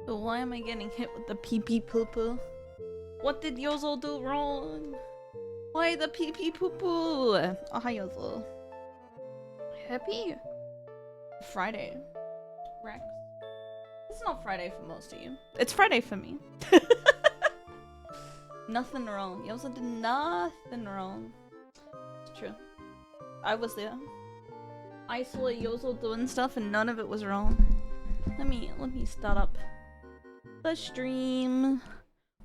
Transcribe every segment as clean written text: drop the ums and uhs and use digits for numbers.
So why am I getting hit with the pee-pee poo-poo? What did Yozo do wrong? Why the pee-pee poo-poo? Oh, hi Yozo. Happy Friday, Rex. It's not Friday for most of you. It's Friday for me. Nothing wrong. Yozo did nothing wrong. It's true. I was there. I saw Yozo doing stuff and none of it was wrong. Let me start up the stream.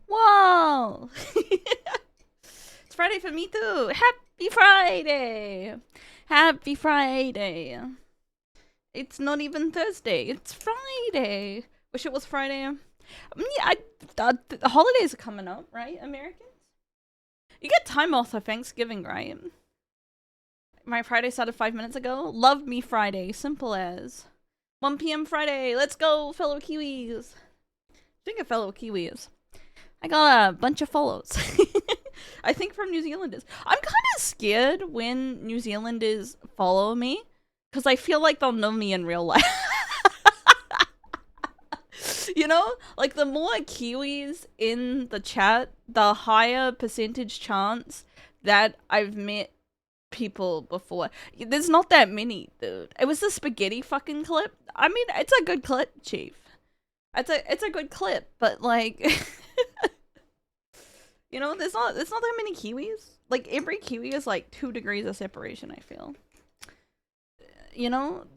Whoa! It's Friday for me too. Happy Friday! Happy Friday! It's not even Thursday. It's Friday. Wish it was Friday. Yeah, the holidays are coming up, right, Americans? You get time off for Thanksgiving, right? My Friday started 5 minutes ago. Love me Friday. Simple as. 1 p.m. Friday. Let's go, fellow Kiwis. Speaking of fellow Kiwis, I got a bunch of follows. I think from New Zealanders. I'm kind of scared when New Zealanders follow me because I feel like they'll know me in real life. You know, like the more Kiwis in the chat, the higher percentage chance that I've met people before. There's not that many, dude. It was the spaghetti fucking clip. I mean, it's a good clip, Chief. It's a good clip, but like, you know, there's not that many Kiwis. Like every Kiwi is like 2 degrees of separation. I feel. You know,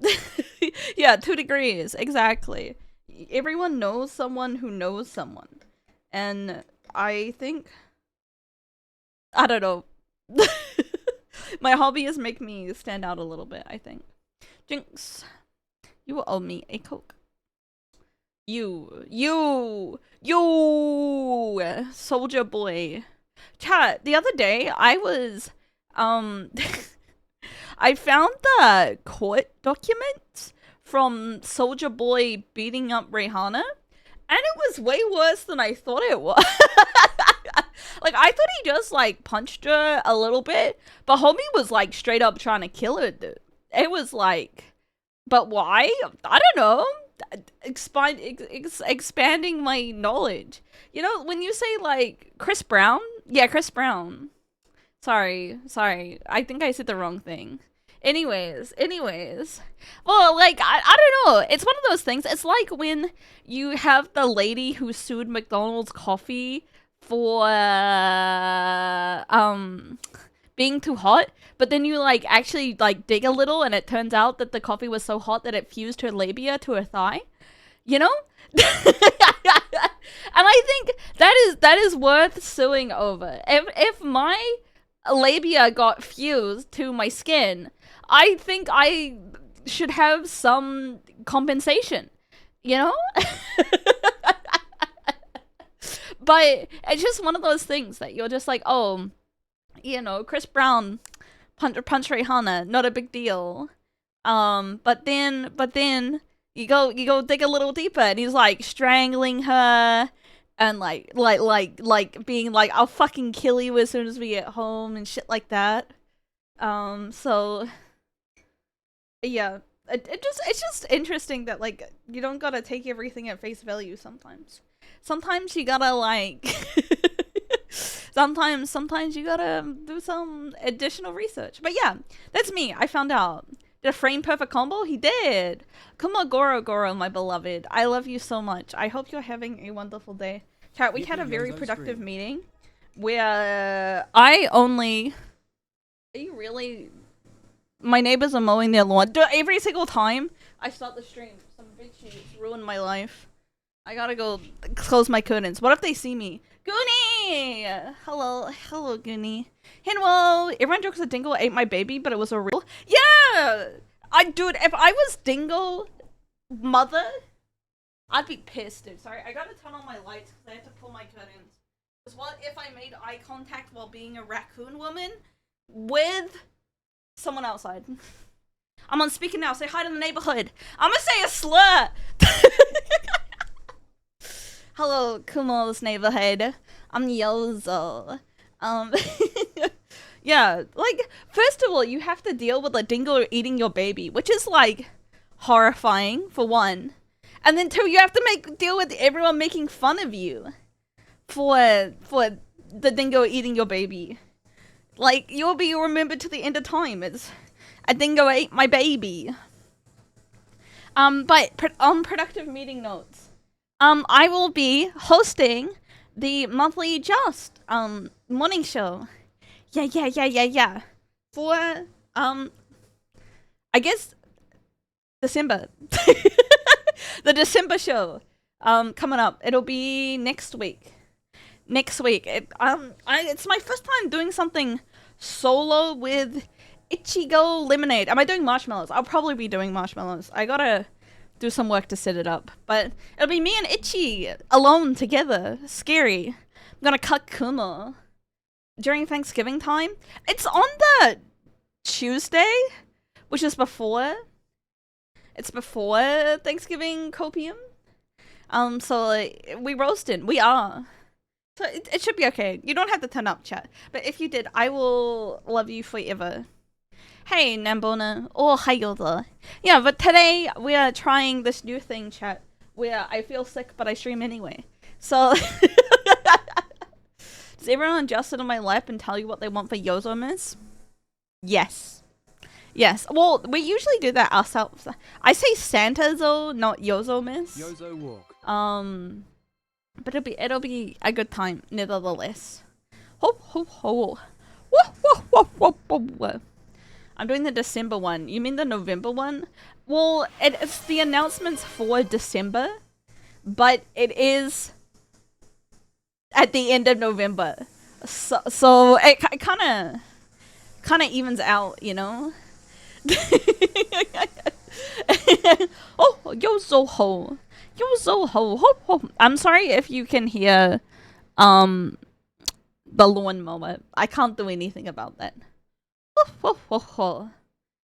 yeah, 2 degrees exactly. Everyone knows someone who knows someone, and I think, I don't know. My hobby is make me stand out a little bit, I think. Jinx, you owe me a Coke. You, soldier boy. Chat, the other day, I was, I found the court documents from Soldier Boy beating up Rihanna, and it was way worse than I thought it was. Like, I thought he just, like, punched her a little bit, but homie was, like, straight up trying to kill her, dude. It was, like, but why? I don't know. expanding my knowledge. You know, when you say like Chris Brown, yeah, Chris Brown. Sorry. I think I said the wrong thing. Anyways. Well, like, I don't know. It's one of those things. It's like when you have the lady who sued McDonald's coffee for, being too hot, but then you, like, actually, like, dig a little and it turns out that the coffee was so hot that it fused her labia to her thigh. You know? And I think that is worth suing over. If my labia got fused to my skin, I think I should have some compensation, you know? But it's just one of those things that you're just like, oh, you know, Chris Brown punch Rihanna, not a big deal. But then you go dig a little deeper and he's like strangling her and like being like, I'll fucking kill you as soon as we get home and shit like that. So yeah, it's just interesting that like you don't gotta take everything at face value sometimes. Sometimes you gotta like sometimes you gotta do some additional research. But yeah, that's me. I found out. Did a frame perfect combo? He did. Kuma Goro, my beloved. I love you so much. I hope you're having a wonderful day. Chat, we had a very productive meeting where I only... Are you really... My neighbors are mowing their lawn. Every single time I start the stream, some bitch ruined my life. I gotta go close my curtains. What if they see me? Goonie! Hello, Goonie. Hinwo! Everyone jokes that Dingo ate my baby, but it was a real... Yeah! Dude, if I was Dingo mother, I'd be pissed, dude. Sorry, I gotta turn on my lights because I have to pull my curtains. Because what if I made eye contact while being a raccoon woman with someone outside? I'm on speaker now. Say hi to the neighborhood. I'm gonna say a slur! Hello, Kumo's neighborhood. I'm Yozo. Yeah, like, first of all, you have to deal with a dingo eating your baby, which is, like, horrifying, for one. And then, two, you have to deal with everyone making fun of you for the dingo eating your baby. Like, you'll be remembered to the end of time as a dingo ate my baby. But on productive meeting notes, I will be hosting the monthly Just morning show. Yeah. For I guess December. The December show coming up. It'll be next week. It's my first time doing something solo with Ichigo Lemonade. Am I doing marshmallows? I'll probably be doing marshmallows. I gotta do some work to set it up. But it'll be me and Ichi alone together. Scary. I'm gonna cut Kumo during Thanksgiving time. It's on the Tuesday, which is before. It's before Thanksgiving copium. So like, we roasted. We are. So it should be okay. You don't have to turn up, chat. But if you did, I will love you forever. Hey, Nambona. Oh, hi, Yoda. Yeah, but today we are trying this new thing, chat, where I feel sick, but I stream anyway. So, does everyone just sit on my lap and tell you what they want for Yozo Miss? Yes. Yes. Well, we usually do that ourselves. I say Santa though, not Yozo Miss. Yozo walk. But it'll be a good time, nevertheless. Ho ho ho. Whoa, whoa, whoa, whoa, whoa, whoa. I'm doing the December one. You mean the November one? Well, it's the announcements for December, but it is at the end of November. So it kind of evens out, you know? Oh, Yozo ho. Yozo ho. Ho ho. I'm sorry if you can hear the lawnmower. I can't do anything about that.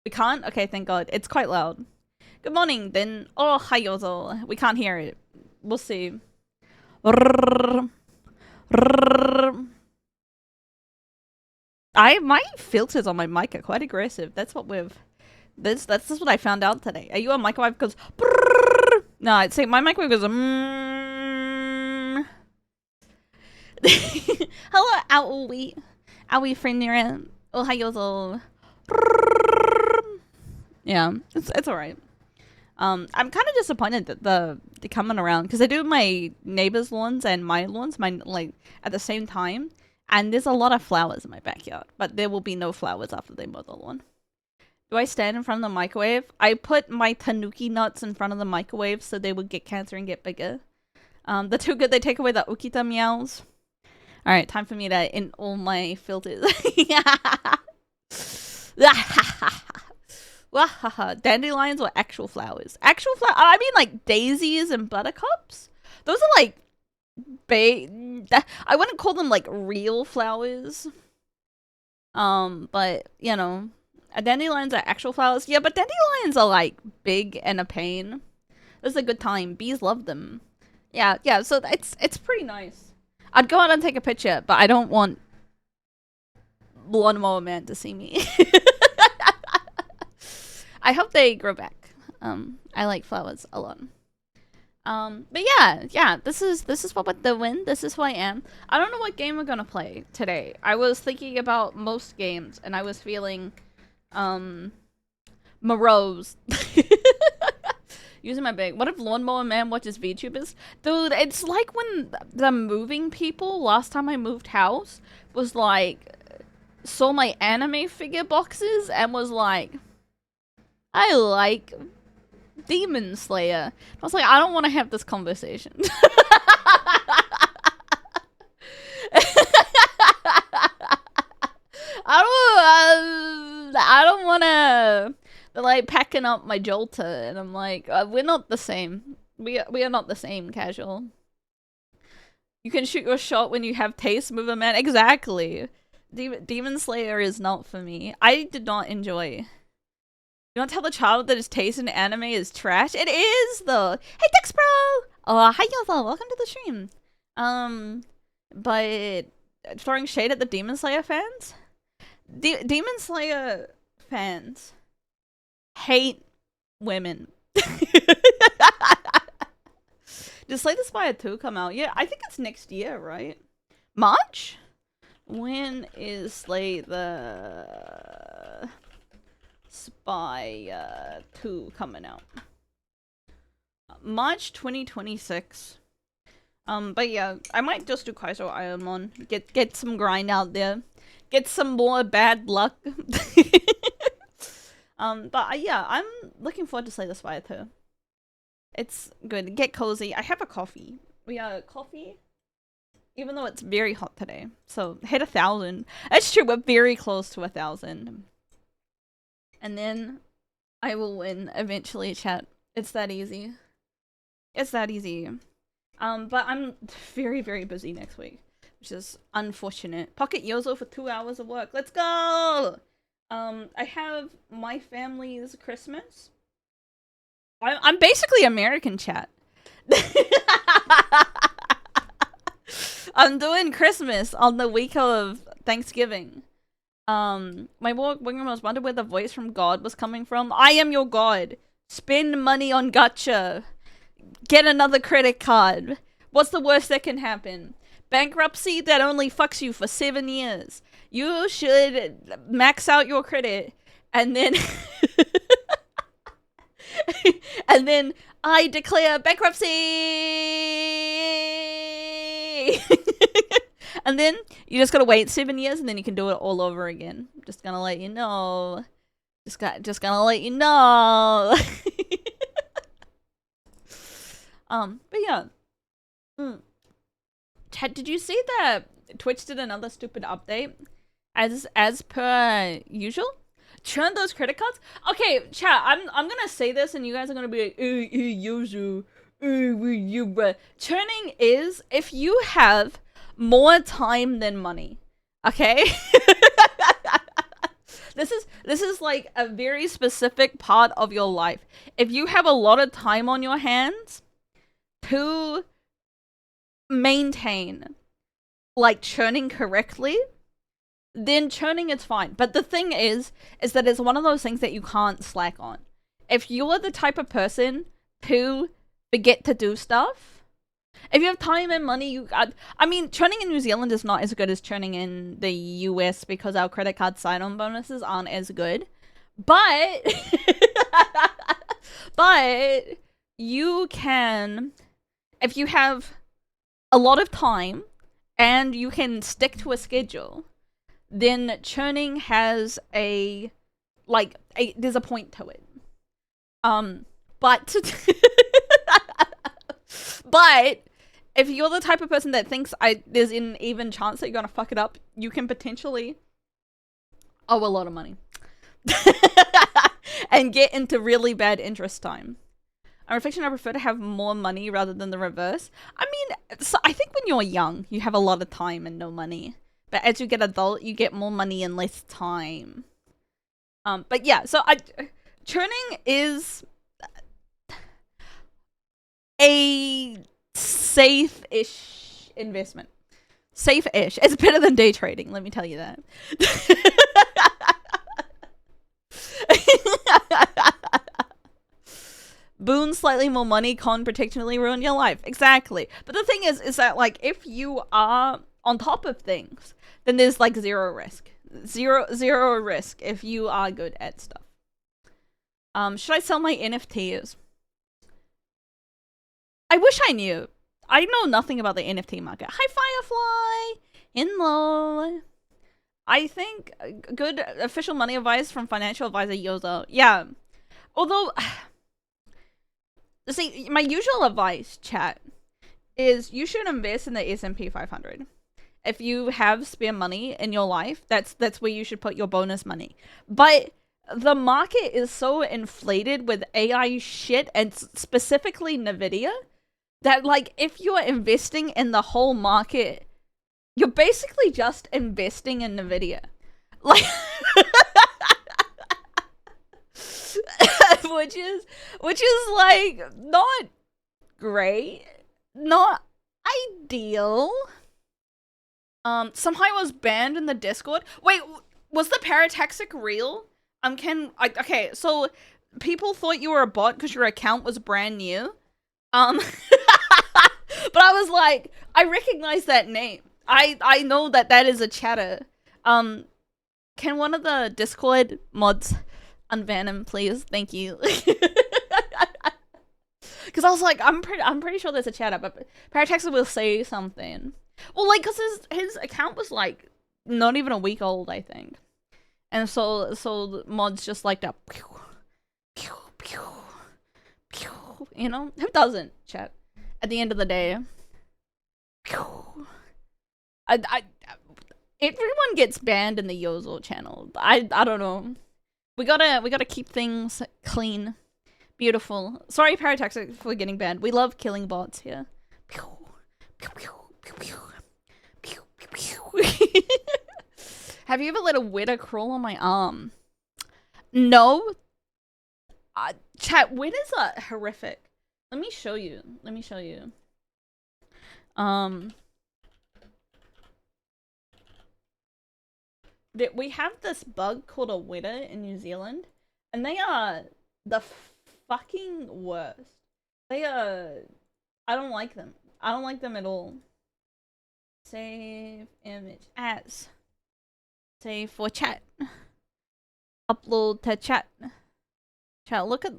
We can't? Okay, thank God. It's quite loud. Good morning, then. Oh, hi, Yozo. We can't hear it. We'll see. My filters on my mic are quite aggressive. That's what I found out today. Are you on microwave? Because No, I'd say my microwave goes Hello, Owie. Owie friend near. Ohayozo. Yeah, it's alright. I'm kind of disappointed that they're coming around because I do my neighbor's lawns and my lawns, like at the same time, and there's a lot of flowers in my backyard, but there will be no flowers after they mow the lawn. Do I stand in front of the microwave? I put my tanuki nuts in front of the microwave so they would get cancer and get bigger. They're too good. They take away the okita meows. All right, time for me to in all my filters. Dandelions or actual flowers? Actual flowers? I mean, like daisies and buttercups. Those are like I wouldn't call them like real flowers. But you know, dandelions are actual flowers. Yeah, but dandelions are like big and a pain. This is a good time. Bees love them. Yeah. So it's pretty nice. I'd go out and take a picture, but I don't want Lawnmower Man to see me. I hope they grow back. I like flowers a lot. But yeah, this is what we're doing. This is who I am. I don't know what game we're gonna play today. I was thinking about most games, and I was feeling, morose. Using my big. What if Lawnmower Man watches VTubers? Dude, it's like when the moving people last time I moved house was like saw my anime figure boxes and was like, I like Demon Slayer. I was like, I don't want to have this conversation. I don't want to. They're like packing up my Jolta, and I'm like, we're not the same. We are not the same, casual. You can shoot your shot when you have taste, Mover Man. Exactly. Demon Slayer is not for me. I did not enjoy. You don't tell the child that his taste in anime is trash. It is though. Hey Dex Bro! Oh, hi y'all. Welcome to the stream. But throwing shade at the Demon Slayer fans? Demon Slayer fans hate women. Did Slay the Spire 2 come out? Yeah, I think it's next year, right? March? When is Slay the Spire 2 coming out? March 2026. But yeah, I might just do Kaizo Ironmon. Get some grind out there. Get some more bad luck. But yeah, I'm looking forward to Slay the Spire 2. It's good. Get cozy. I have a coffee. We are coffee. Even though it's very hot today. So hit 1,000. That's true, we're very close to 1,000. And then I will win eventually, chat. It's that easy. It's that easy. But I'm very, very busy next week, which is unfortunate. Pocket Yozo for 2 hours of work. Let's go! I have my family's Christmas. I'm basically American, chat. I'm doing Christmas on the week of Thanksgiving. My wingman was wondering where the voice from God was coming from. I am your God. Spend money on gacha. Get another credit card. What's the worst that can happen? Bankruptcy that only fucks you for 7 years. You should max out your credit and then and then I declare bankruptcy. And then you just gotta wait 7 years and then you can do it all over again. Just gonna let you know. Just gonna let you know. But yeah. Chat, did you see that Twitch did another stupid update? As per usual? Churn those credit cards? Okay, chat, I'm gonna say this and you guys are gonna be like, Yuzu, churning is if you have more time than money. Okay? This is like a very specific part of your life. If you have a lot of time on your hands to maintain like churning correctly, then churning is fine. But the thing is that it's one of those things that you can't slack on. If you are the type of person who but get to do stuff. If you have time and money, I mean, churning in New Zealand is not as good as churning in the US because our credit card sign-on bonuses aren't as good. But, but you can, if you have a lot of time and you can stick to a schedule, then churning has there's a point to it. But but if you're the type of person that thinks there's an even chance that you're gonna fuck it up, you can potentially owe a lot of money and get into really bad interest time. On reflection, I prefer to have more money rather than the reverse. I mean, so I think when you're young, you have a lot of time and no money. But as you get adult, you get more money and less time. But yeah, so churning is a safe-ish investment. Safe-ish. It's better than day trading, let me tell you that. Boon slightly more money, con potentially ruin your life. Exactly. But the thing is that, like, if you are on top of things, then there's, like, zero risk. Zero risk if you are good at stuff. Should I sell my NFTs? I wish I knew. I know nothing about the NFT market. Hi, Firefly! Hello. I think good official money advice from financial advisor Yozo. Yeah. Although, see, my usual advice, chat, is you should invest in the S&P 500. If you have spare money in your life, that's where you should put your bonus money. But the market is so inflated with AI shit, and specifically Nvidia, that, like, if you're investing in the whole market, you're basically just investing in Nvidia. Like, which is like not great, not ideal. Somehow I was banned in the Discord. Wait, was the parataxic real? Okay, so people thought you were a bot because your account was brand new. But I was like, I recognize that name. I know that is a chatter. Can one of the Discord mods unban him, please? Thank you. Because I was like, I'm pretty sure there's a chatter, but Parataxa will say something. Well, like, because his account was like not even a week old, I think, and so the mods just like that. Pew, pew, pew, pew, you know, who doesn't, chat? At the end of the day, pew. Everyone gets banned in the Yozo channel. I don't know. We gotta keep things clean, beautiful. Sorry, Parataxic, for getting banned. We love killing bots here. Pew, pew, pew, pew, pew. Pew, pew, pew. Have you ever let a witter crawl on my arm? No. Chat, witters are horrific. Let me show you. We have this bug called a witter in New Zealand, and they are the fucking worst. They are... I don't like them. I don't like them at all. Save image as. Save for chat. Upload to chat. Chat, look at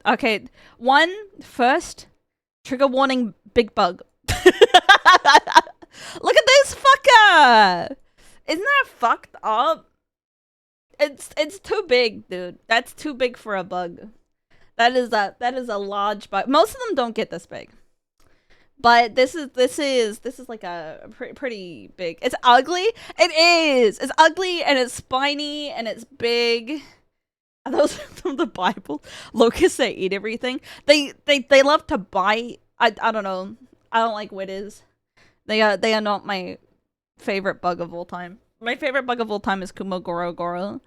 okay. First trigger warning, big bug. Look at this fucker! Isn't that fucked up? It's too big, dude. That's too big for a bug. That is a large bug. Most of them don't get this big. But this is like a pretty big. It's ugly. It is. It's ugly and it's spiny and it's big. Are those from the Bible? Locusts that eat everything. They love to bite. I don't know. I don't like witters. They are not my favorite bug of all time. My favorite bug of all time is Kumogoro.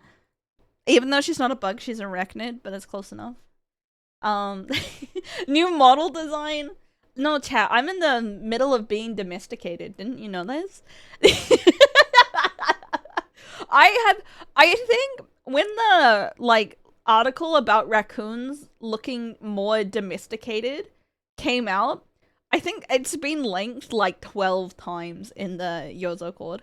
Even though she's not a bug, she's an arachnid, but it's close enough. New model design. No, chat, I'm in the middle of being domesticated. Didn't you know this? I think when the, like, article about raccoons looking more domesticated came out. I think it's been linked like 12 times in the Yozo cord.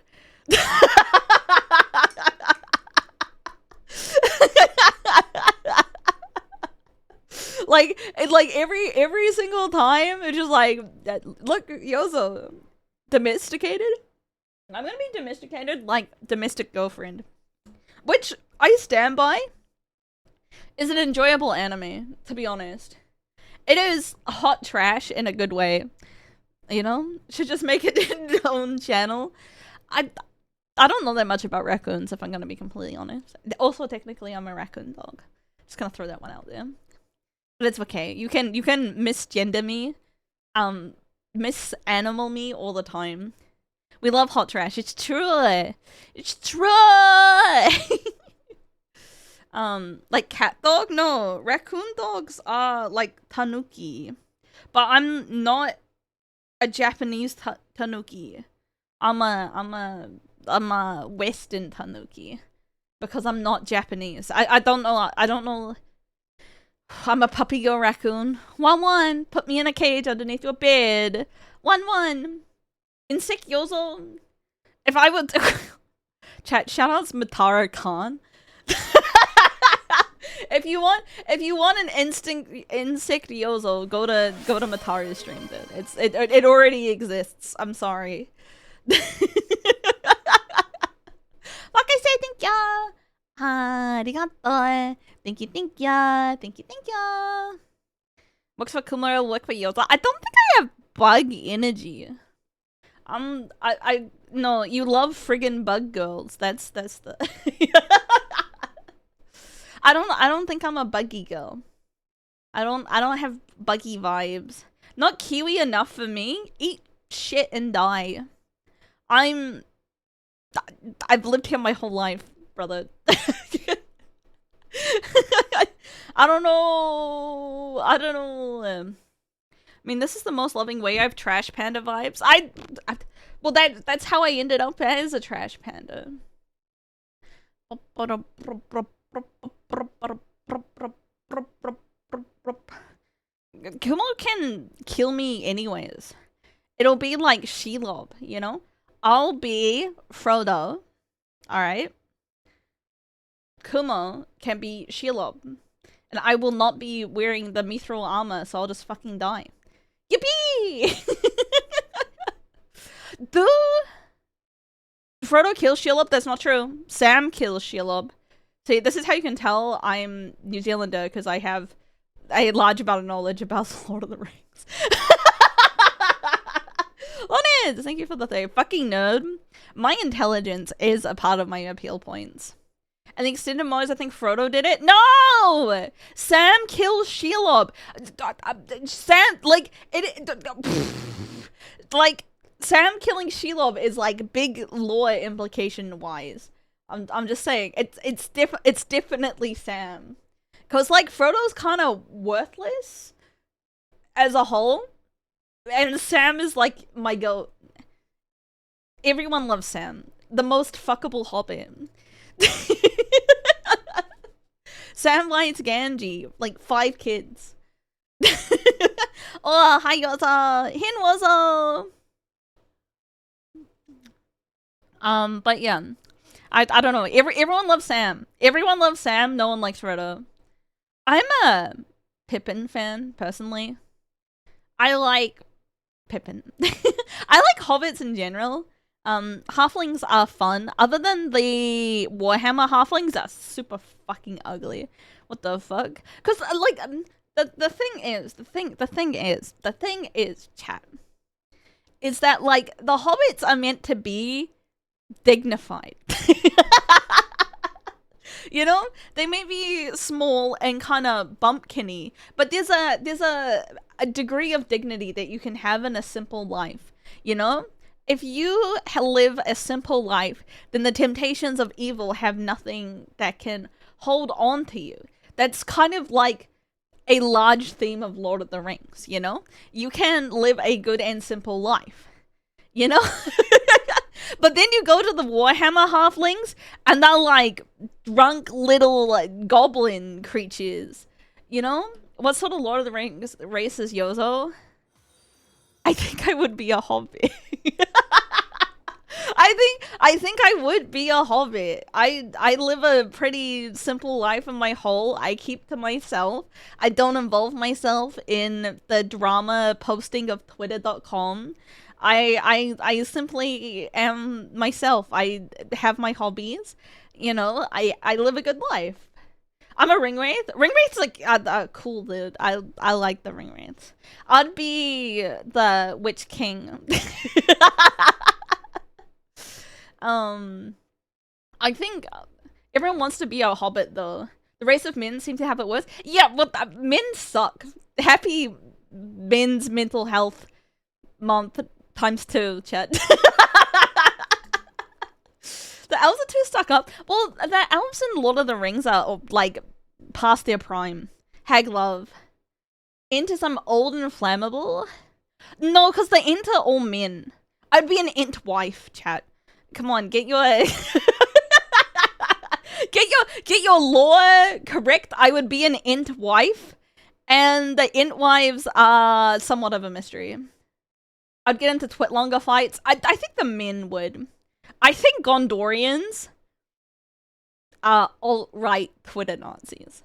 like every single time it's just like, look, Yozo domesticated. I'm gonna be domesticated like domestic girlfriend, which I stand by. Is an enjoyable anime, to be honest. It is hot trash in a good way. You know? Should just make it its own channel. I don't know that much about raccoons, if I'm gonna be completely honest. Also, technically, I'm a raccoon dog. Just gonna throw that one out there. But it's okay. You can misgender me. Misanimal me all the time. We love hot trash. It's true. It's true. Like cat dog? No, raccoon dogs are like tanuki. But I'm not a Japanese tanuki. I'm a Western tanuki. Because I'm not Japanese. I don't know. I don't know. I'm a puppy girl raccoon. 1-1. Put me in a cage underneath your bed. 1-1. Insect Yozo. If I would chat, shoutouts Matara Khan. If you want an insect Yozo, go to Matara's stream, dude. It already exists. I'm sorry. Like I said, thank ya. Arigato. Thank you. Works for Kumaro, work for Yozo. I don't think I have bug energy. No, you love friggin' bug girls. That's the I don't think I'm a buggy girl. I don't have buggy vibes. Not kiwi enough for me. Eat shit and die. I've lived here my whole life, brother. I don't know. I mean, this is the most loving way. I have trash panda vibes. Well, that's how I ended up as a trash panda. Kumo can kill me anyways. It'll be like Shelob, you know? I'll be Frodo. Alright? Kumo can be Shelob. And I will not be wearing the mithril armor, so I'll just fucking die. Yippee! Do Frodo kills Shelob? That's not true. Sam kills Shelob. See, this is how you can tell I'm New Zealander, because I have a large amount of knowledge about the Lord of the Rings. Lonid, thank you for the thing. Fucking nerd. My intelligence is a part of my appeal points. And the extended mods, I think Frodo did it. No! Sam kills Shelob. Sam, like, like, Sam killing Shelob is like big lore implication wise. I'm just saying it's definitely Sam, cause like Frodo's kind of worthless as a whole, and Sam is like my goat. Everyone loves Sam, the most fuckable hobbit. Sam likes Ganji, like 5 kids. Oh, hi Yoza, Hinwaza. But yeah, I don't know. Everyone loves Sam. Everyone loves Sam. No one likes Frodo. I'm a Pippin fan personally. I like Pippin. I like hobbits in general. Halflings are fun. Other than the Warhammer halflings are super fucking ugly. What the fuck? Cause like the thing is, chat, is that like the hobbits are meant to be dignified. You know, they may be small and kind of bumpkiny, but there's a degree of dignity that you can have in a simple life. You know, if you live a simple life, then the temptations of evil have nothing that can hold on to you. That's kind of like a large theme of Lord of the Rings. You know, you can live a good and simple life. You know. But then you go to the Warhammer halflings, and they're like drunk little like, goblin creatures. You know? What sort of Lord of the Rings race is Yozo? I think I would be a hobbit. I think I would be a hobbit. I live a pretty simple life in my hole. I keep to myself. I don't involve myself in the drama posting of twitter.com. I simply am myself. I have my hobbies. You know, I live a good life. I'm a ring wraith. Ring wraith's like cool dude. I like the ring wraiths. I'd be the witch king. I think everyone wants to be a hobbit though. The race of men seem to have it worse. Yeah, well, men suck. Happy men's mental health month ×2, chat. The elves are too stuck up. Well, the elves in Lord of the Rings are like past their prime. Hag love. Enter some old and flammable. No, because the ent are all men. I'd be an ent wife, chat. Come on, get your get your lore correct. I would be an ent wife, and the ent wives are somewhat of a mystery. I'd get into twitlonger fights. I think the men would. I think Gondorians are alt-right Twitter Nazis.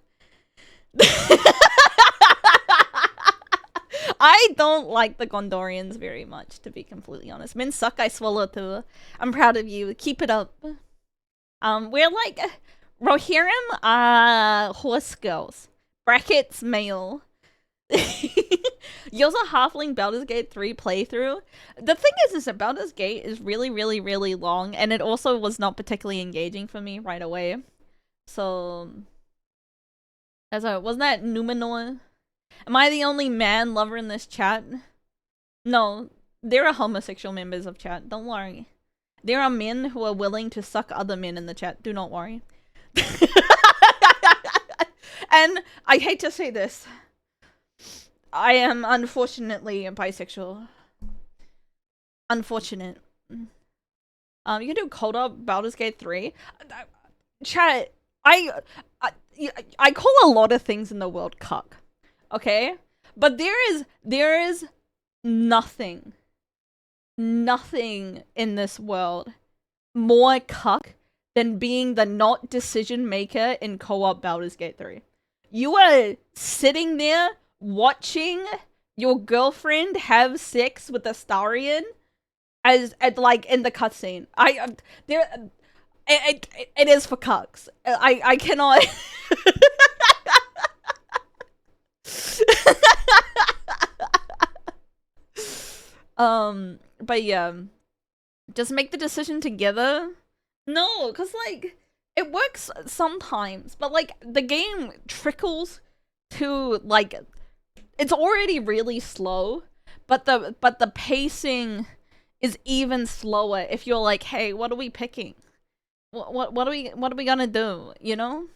I don't like the Gondorians very much, to be completely honest. Men suck, I swallow too. I'm proud of you. Keep it up. We're like Rohirrim are horse girls. Brackets male. Yo's a halfling Baldur's Gate 3 playthrough. The thing is that Baldur's Gate is really long, and it also was not particularly engaging for me right away. So, wasn't that Numenor? Am I the only man lover in this chat? No, there are homosexual members of chat. Don't worry. There are men who are willing to suck other men in the chat. Do not worry. And I hate to say this. I am unfortunately bisexual. Unfortunate. You can do cold up Baldur's Gate 3. Chat, I call a lot of things in the world cuck. Okay? But there is nothing in this world more cuck than being the not decision maker in co-op Baldur's Gate 3. You are sitting there watching your girlfriend have sex with Astarion like in the cutscene. It is for cucks. I cannot. But yeah, just make the decision together. No, cause like it works sometimes, but like the game trickles to like it's already really slow, but the pacing is even slower if you're like, hey, what are we picking? What are we gonna do? You know?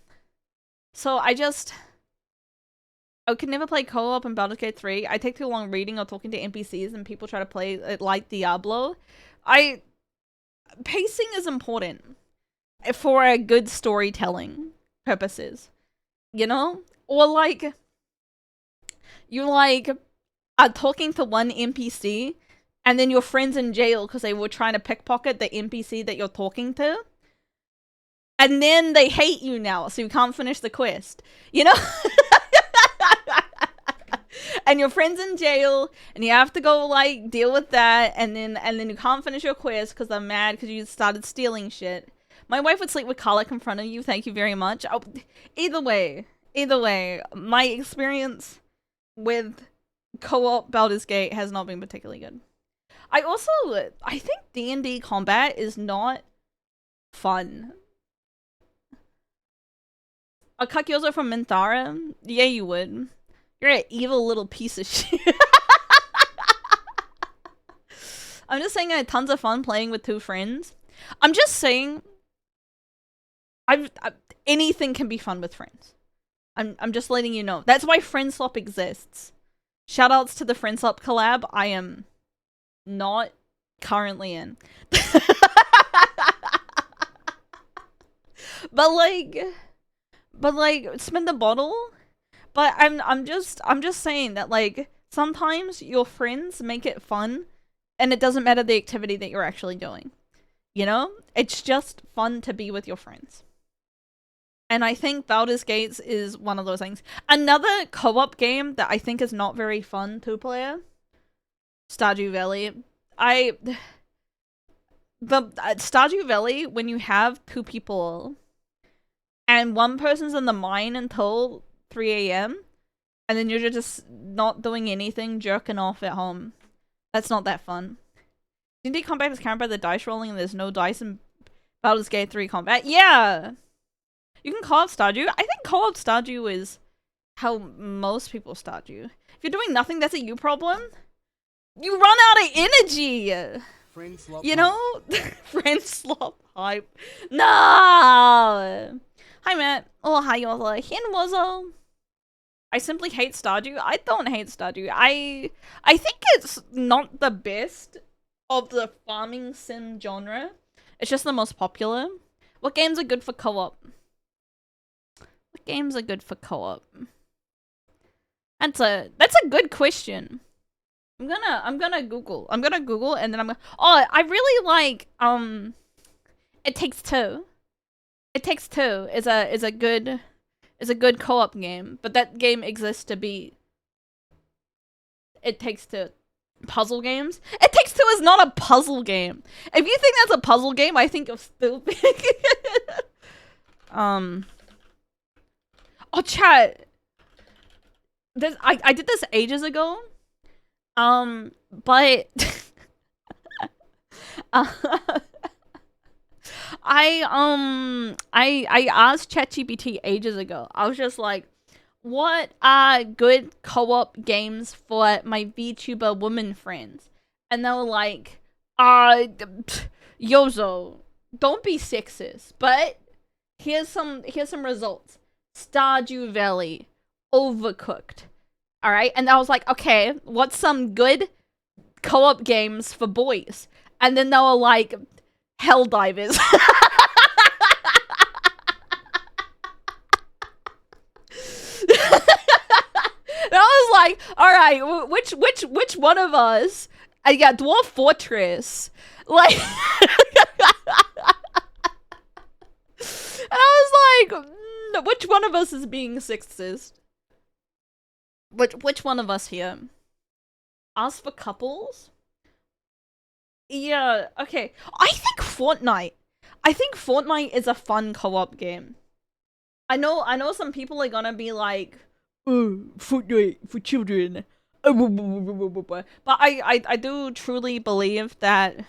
So I could never play co-op in Baldur's Gate 3. I take too long reading or talking to NPCs and people try to play it like Diablo. Pacing is important for a good storytelling purposes. You know? Or like you like are talking to one NPC and then your friend's in jail because they were trying to pickpocket the NPC that you're talking to. And then they hate you now, so you can't finish the quest. You know? And your friend's in jail, and you have to go, like, deal with that, and then you can't finish your quest because they're mad because you started stealing shit. My wife would sleep with Karlach in front of you, thank you very much. Oh, either way, my experience with co-op Baldur's Gate has not been particularly good. I think D&D combat is not fun. A Kakyozo from Minthara? Yeah, you would. You're an evil little piece of shit. I'm just saying I had tons of fun playing with 2 friends. I'm just saying anything can be fun with friends. I'm just letting you know. That's why Friendswap exists. Shoutouts to the Friendswap collab I am not currently in. but like spin the bottle. But I'm just saying that like sometimes your friends make it fun, and it doesn't matter the activity that you're actually doing. You know, it's just fun to be with your friends. And I think Baldur's Gate is one of those things. Another co-op game that I think is not very fun two-player, Stardew Valley. Stardew Valley, when you have two people and one person's in the mine until 3 a.m. and then you're just not doing anything, jerking off at home. That's not that fun. D&D combat is countered by the dice rolling and there's no dice in Baldur's Gate 3 combat. Yeah! You can co-op Stardew. I think co-op Stardew is how most people Stardew. If you're doing nothing, that's a you problem. You run out of energy! You know? Friend slop hype. No! Hi, Matt. Oh, hi, Yola. Hinwazo. I simply hate Stardew. I don't hate Stardew. I think it's not the best of the farming sim genre. It's just the most popular. What games are good for co-op? What games are good for co-op? That's a good question. I'm gonna Google. I'm gonna Google and then I'm gonna. Oh, I really like It Takes Two. It Takes Two is a good co-op game, but that game exists to be It Takes Two. Puzzle games? It Takes Two is not a puzzle game. If you think that's a puzzle game, I think you're stupid. Oh, chat. I did this ages ago. But I asked ChatGPT ages ago. I was just like, what are good co-op games for my VTuber woman friends? And they were like, Yozo, don't be sexist, but here's some results. Stardew Valley, Overcooked. Alright, and I was like, okay, what's some good co-op games for boys? And then they were like, Helldivers. And I was like, alright, which one of us? And yeah, Dwarf Fortress. Like, and I was like, which one of us is being sexist? Which one of us here? Ask for couples? Yeah, okay. I think Fortnite. I think Fortnite is a fun co-op game. I know some people are gonna be like, oh, Fortnite for children. But I do truly believe that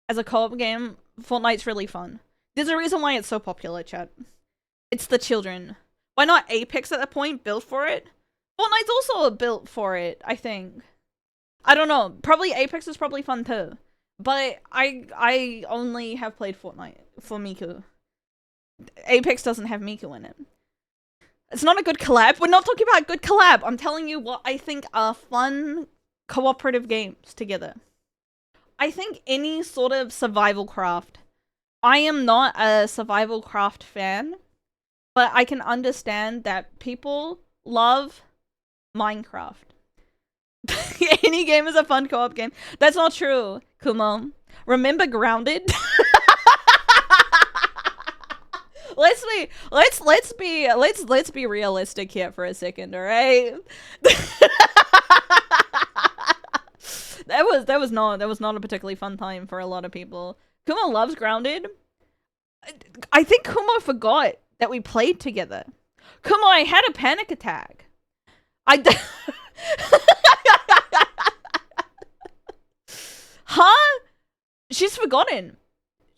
as a co-op game, Fortnite's really fun. There's a reason why it's so popular, chat. It's the children. Why not Apex at that point? Built for it? Fortnite's also built for it, I think. I don't know. Probably Apex is probably fun too. But I only have played Fortnite for Miku. Apex doesn't have Miku in it. It's not a good collab. We're not talking about a good collab. I'm telling you what I think are fun cooperative games together. I think any sort of survival craft. I am not a survival craft fan, but I can understand that people love Minecraft. Any game is a fun co-op game. That's not true, Kumo. Remember Grounded? Let's be realistic here for a second, all right? that was not a particularly fun time for a lot of people. Kumo loves Grounded. I think Kumo forgot that we played together. Kumo, I had a panic attack. Huh? She's forgotten.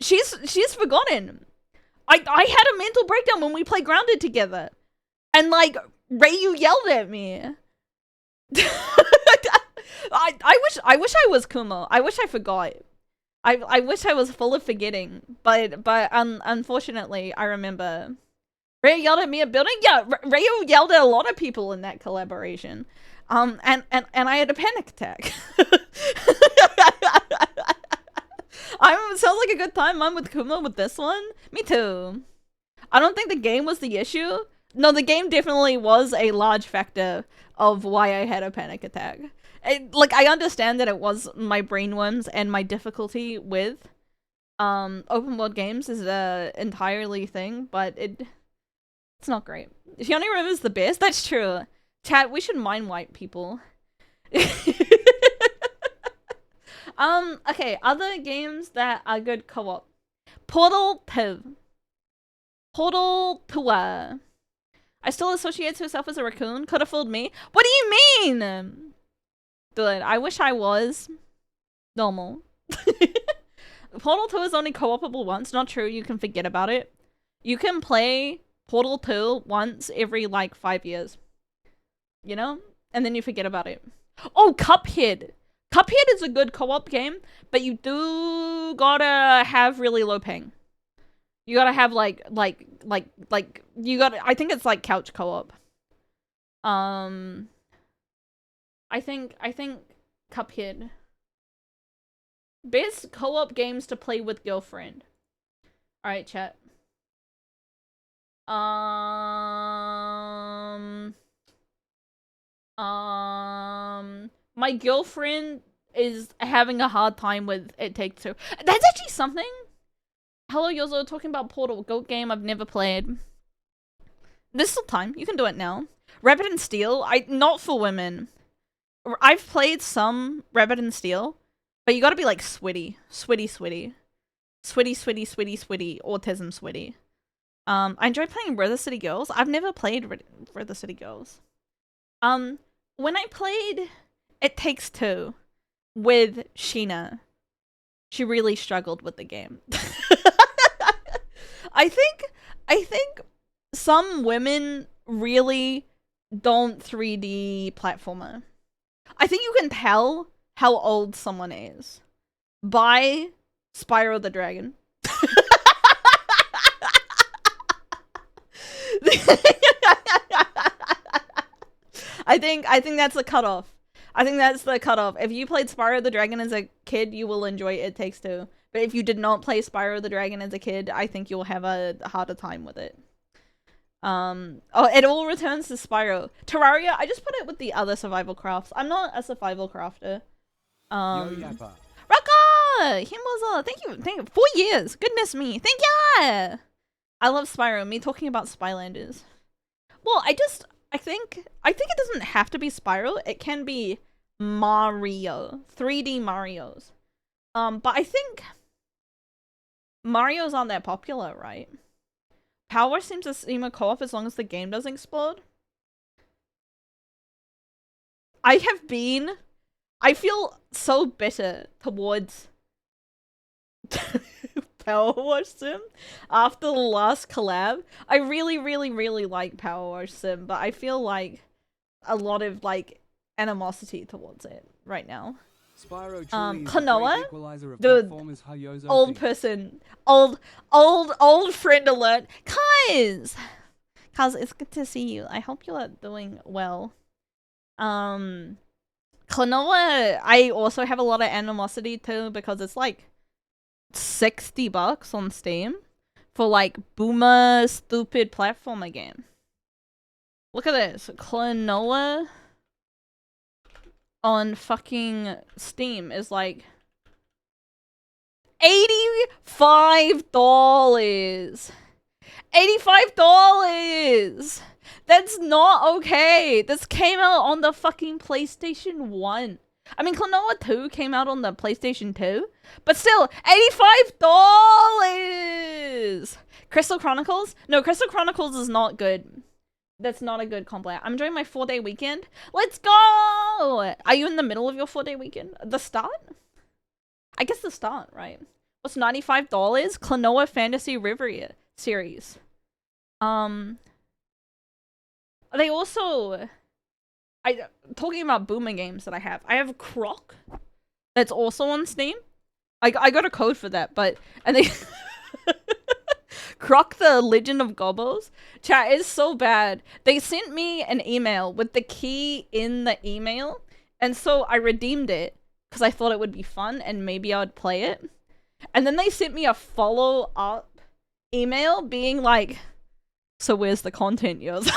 She's forgotten. I had a mental breakdown when we played Grounded together. And like Rayu yelled at me. I wish I was Kumo. I wish I forgot. I wish I was full of forgetting. But unfortunately I remember. Rayu yelled at me at building? Yeah, Rayu yelled at a lot of people in that collaboration. And I had a panic attack. Sounds like a good time. I'm with Kumo with this one. Me too. I don't think the game was the issue. No, the game definitely was a large factor of why I had a panic attack. Like, I understand that it was my brainworms and my difficulty with open world games is a entirely thing, but it's not great. Keanu Reeves is the best. That's true. Chat, we should mind wipe people. Okay, other games that are good co-op. Portal 2. Portal 2. I still associate herself as a raccoon. Could have fooled me. What do you mean? Good. I wish I was normal. Portal 2 is only co-opable once. Not true. You can forget about it. You can play Portal 2 once every, like, 5 years. You know? And then you forget about it. Oh, Cuphead! Cuphead is a good co-op game, but you do gotta have really low ping. You gotta have, you gotta... I think it's, like, couch co-op. I think Cuphead. Best co-op games to play with girlfriend. Alright, chat. My girlfriend is having a hard time with It Takes Two. That's actually something. Hello, Yozo, talking about Portal, goat game I've never played. There's still time. You can do it now. Rabbit and Steel, not for women. I've played some Rabbit and Steel, but you gotta be like sweaty. Autism sweaty. I enjoy playing River City Girls. I've never played River City Girls. When I played It Takes Two with Sheena, she really struggled with the game. I think some women really don't 3D platformer. I think you can tell how old someone is by Spyro the Dragon. I think that's the cutoff. I think that's the cutoff. If you played Spyro the Dragon as a kid, you will enjoy It Takes Two. But if you did not play Spyro the Dragon as a kid, I think you'll have a harder time with it. Oh, it all returns to Spyro. Terraria, I just put it with the other survival crafts. I'm not a survival crafter. Raka! Himoza! Thank you. 4 years! Goodness me. Thank ya! I love Spyro. Me talking about Spylanders. Well, I think it doesn't have to be Spyro. It can be Mario. 3D Marios. But I think Mario's aren't that popular, right? Power seems to seem a co-op as long as the game doesn't explode. I feel so bitter towards Power Wash Sim after the last collab. I really, really, really like Power Wash Sim, but I feel like a lot of like animosity towards it right now. Klonoa, dude, old person, old friend alert. Kaz, it's good to see you. I hope you're doing well. Klonoa, I also have a lot of animosity to because it's like $60 on Steam for like boomer stupid platformer game. Look at this, Klonoa on fucking Steam is like $85. $85! That's not okay. This came out on the fucking PlayStation 1. I mean, Klonoa 2 came out on the PlayStation 2, but still, $85! Crystal Chronicles? No, Crystal Chronicles is not good. That's not a good complaint. I'm enjoying my 4-day weekend. Let's go! Are you in the middle of your 4-day weekend? The start? I guess the start, right? What's $95? Klonoa Fantasy River series. They also... talking about boomer games that I have Croc. That's also on Steam. I got a code for that, but... And they... Croc the Legend of Gobos. Chat is so bad. They sent me an email with the key in the email, and so I redeemed it because I thought it would be fun and maybe I would play it. And then they sent me a follow-up email being like, So where's the content, yours?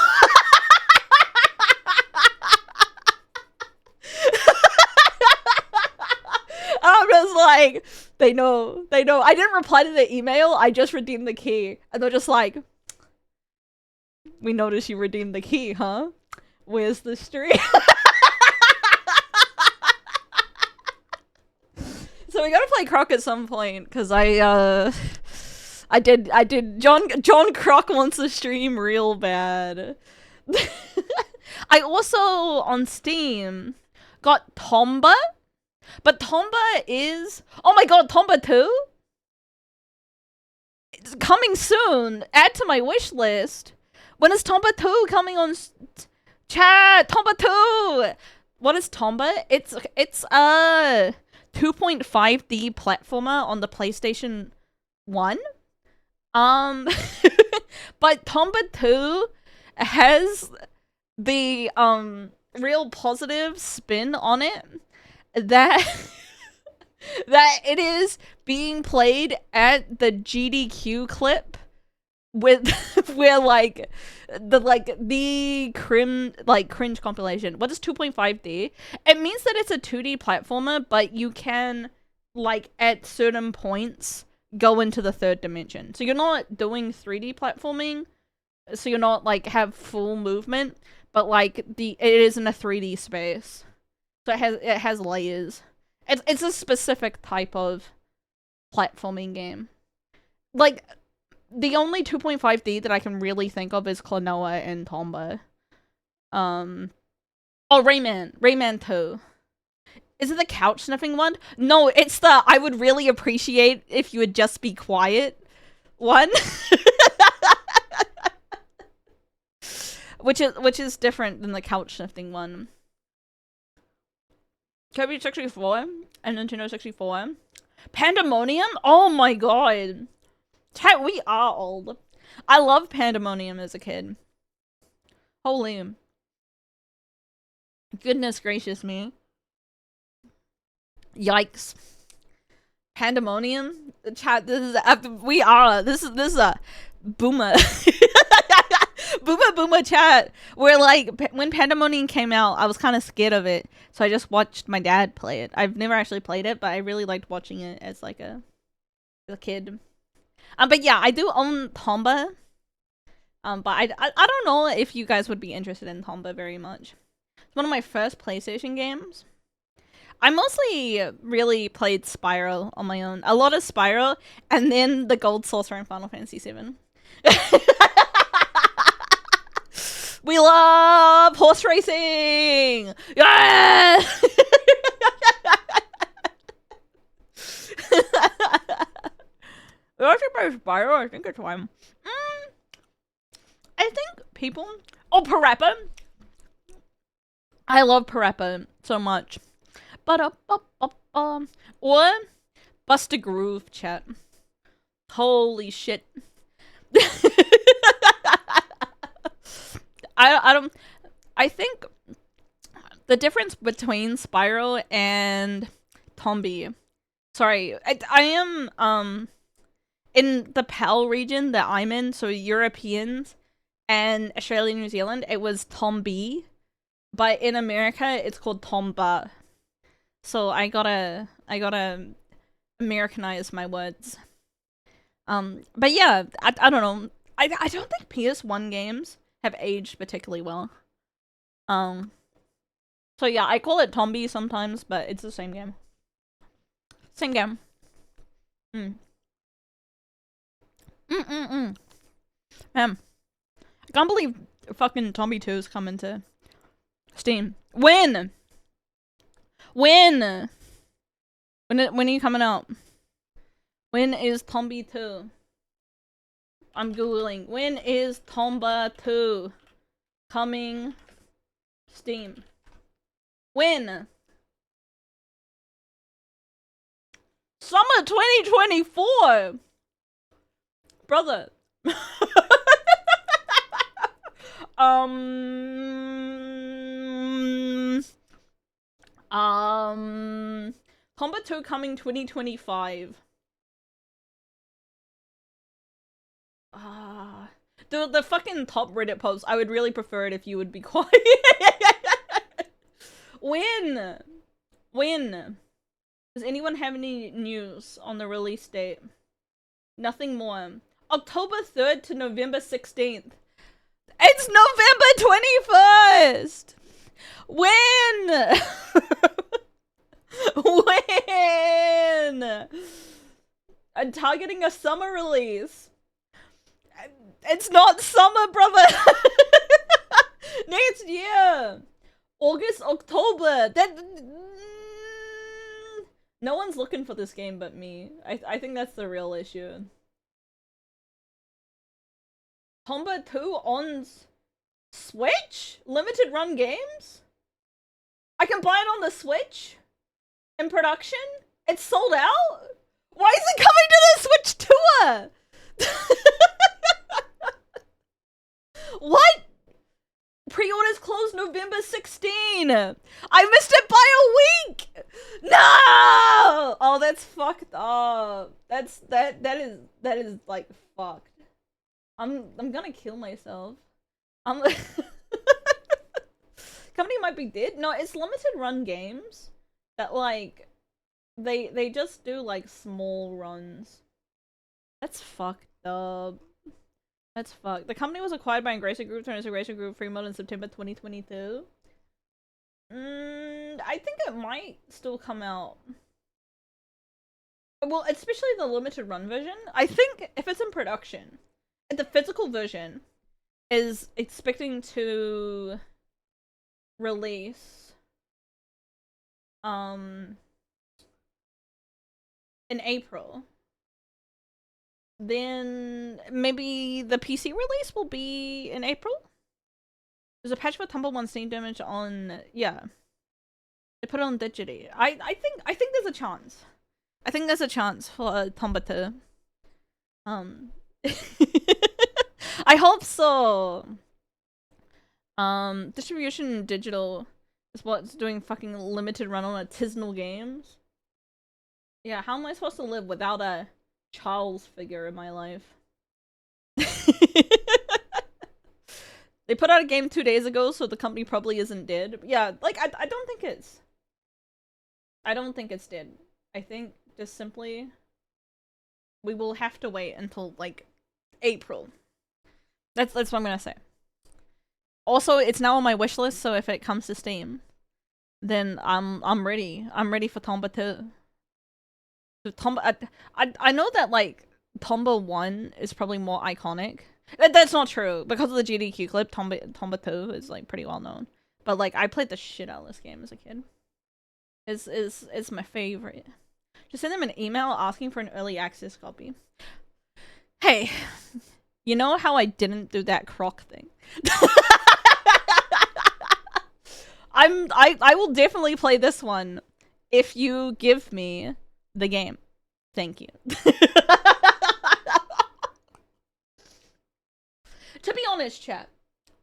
I'm just like, they know. I didn't reply to the email, I just redeemed the key. And they're just like, we noticed you redeemed the key, huh? Where's the stream? So we gotta play Croc at some point, because I did, John Croc wants to stream real bad. I also, on Steam, got Tomba, but Tomba is, oh my god, Tomba 2? It's coming soon, add to my wish list. When is Tomba 2 coming on chat? Tomba 2! What is Tomba? It's a 2.5D platformer on the PlayStation 1. But Tomba 2 has the real positive spin on it that that it is being played at the GDQ clip with where like the cringe compilation. What is 2.5D? It means that it's a 2D platformer, but you can like at certain points go into the third dimension. So you're not doing 3D platforming, so you're not like have full movement, but like it is in a 3D space. So it has layers. It's a specific type of platforming game. Like the only 2.5D that I can really think of is Klonoa and Tomba. Oh, Rayman 2. Is it the couch sniffing one? No, it's the I would really appreciate if you would just be quiet one. which is different than the couch sniffing one. Kirby 64 and Nintendo 64. Pandemonium? Oh my god. Chat, we are old. I love Pandemonium as a kid. Holy. Goodness gracious me. Yikes. Pandemonium? Chat, this is a boomer. Boomer chat. Where like when Pandemonium came out, I was kind of scared of it, so I just watched my dad play it. I've never actually played it, but I really liked watching it as like a kid. But yeah, I do own Tomba. But I don't know if you guys would be interested in Tomba very much. It's one of my first PlayStation games. I mostly really played Spyro on my own. A lot of Spyro, and then the Gold Saucer in Final Fantasy VII. We love horse racing! Yeah! I actually play Spyro, I think it's time. I think people... Oh, Parappa! I love Parappa so much. Or Bust a Groove, chat. Holy shit. I think the difference between Spyro and Tombi. Sorry, I am in the PAL region that I'm in, so Europeans and Australia and New Zealand, it was Tombi. But in America it's called Tomba. So I gotta Americanize my words. But yeah, I don't know. I don't think PS1 games have aged particularly well. So yeah, I call it Tombi sometimes, but it's the same game. Same game. Man, I can't believe fucking Tombi 2 is coming to Steam. When? When are you coming out? When is Tombi 2? I'm googling. When is Tomba 2 coming Steam? When? Summer 2024! Brother. Tomba 2 coming 2025. the fucking top Reddit post, I would really prefer it if you would be quiet. When? Does anyone have any news on the release date? Nothing more. October 3rd to November 16th. It's November 21st! When? When? I'm targeting a summer release. It's not summer, brother! Next year! August, October! That... No one's looking for this game but me. I think that's the real issue. Tomba 2 on Switch? Limited run games? I can buy it on the Switch? In production? It's sold out? Why is it coming to the Switch tour? What? Pre-orders closed November 16. I missed it by a week. No! Oh, that's fucked up. That is like fucked. I'm gonna kill myself. Company might be dead. No, it's limited run games that like they just do like small runs. That's fucked up. That's fucked. The company was acquired by Ingratiate Group, turned into Ingratiate Group free mode in September 2022. I think it might still come out. Well, especially the limited run version. I think if it's in production, the physical version is expecting to release in April. Then maybe the PC release will be in April. There's a patch for Tumble 1 Steam damage on, yeah. They put it on Digity. I think there's a chance. I think there's a chance for Tumble 2. I hope so. Distribution digital is what's doing fucking limited run on artisanal games. Yeah, how am I supposed to live without a Charles figure in my life? They put out a game 2 days ago, so the company probably isn't dead. Yeah, like I don't think it's dead. I think just simply we will have to wait until like April. That's what I'm gonna say. Also, it's now on my wish list, so if it comes to Steam, then I'm ready. I'm ready for Tomba 2. Tomba, I know that like Tomba 1 is probably more iconic. That's not true. Because of the GDQ clip, Tomba 2 is like pretty well known. But like I played the shit out of this game as a kid. It's my favorite. Just send them an email asking for an early access copy. Hey, you know how I didn't do that croc thing? I will definitely play this one if you give me the game. Thank you. To be honest, chat,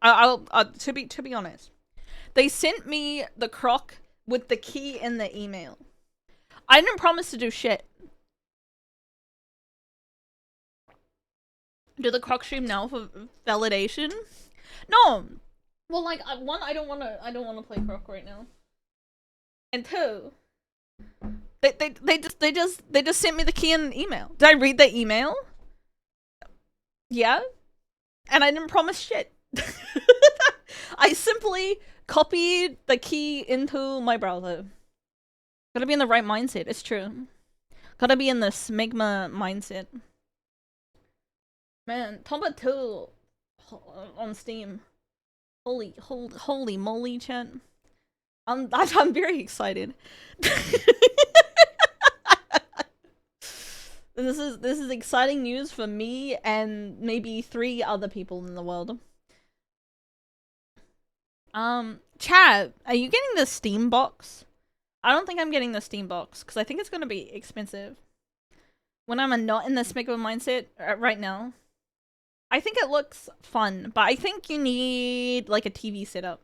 to be honest, they sent me the croc with the key in the email. I didn't promise to do shit. Do the croc stream now for validation? No. Well, like one, I don't wanna play croc right now. And two, they just sent me the key in an email. Did I read the email? Yeah. And I didn't promise shit. I simply copied the key into my browser. Gotta be in the right mindset, it's true. Gotta be in the smegma mindset. Man, Tomba 2 on Steam. Holy moly, chat. I'm very excited. This is exciting news for me and maybe 3 other people in the world. Chat, are you getting the Steam box? I don't think I'm getting the Steam box because I think it's gonna be expensive. When I'm not in the smegma mindset right now. I think it looks fun, but I think you need like a TV setup.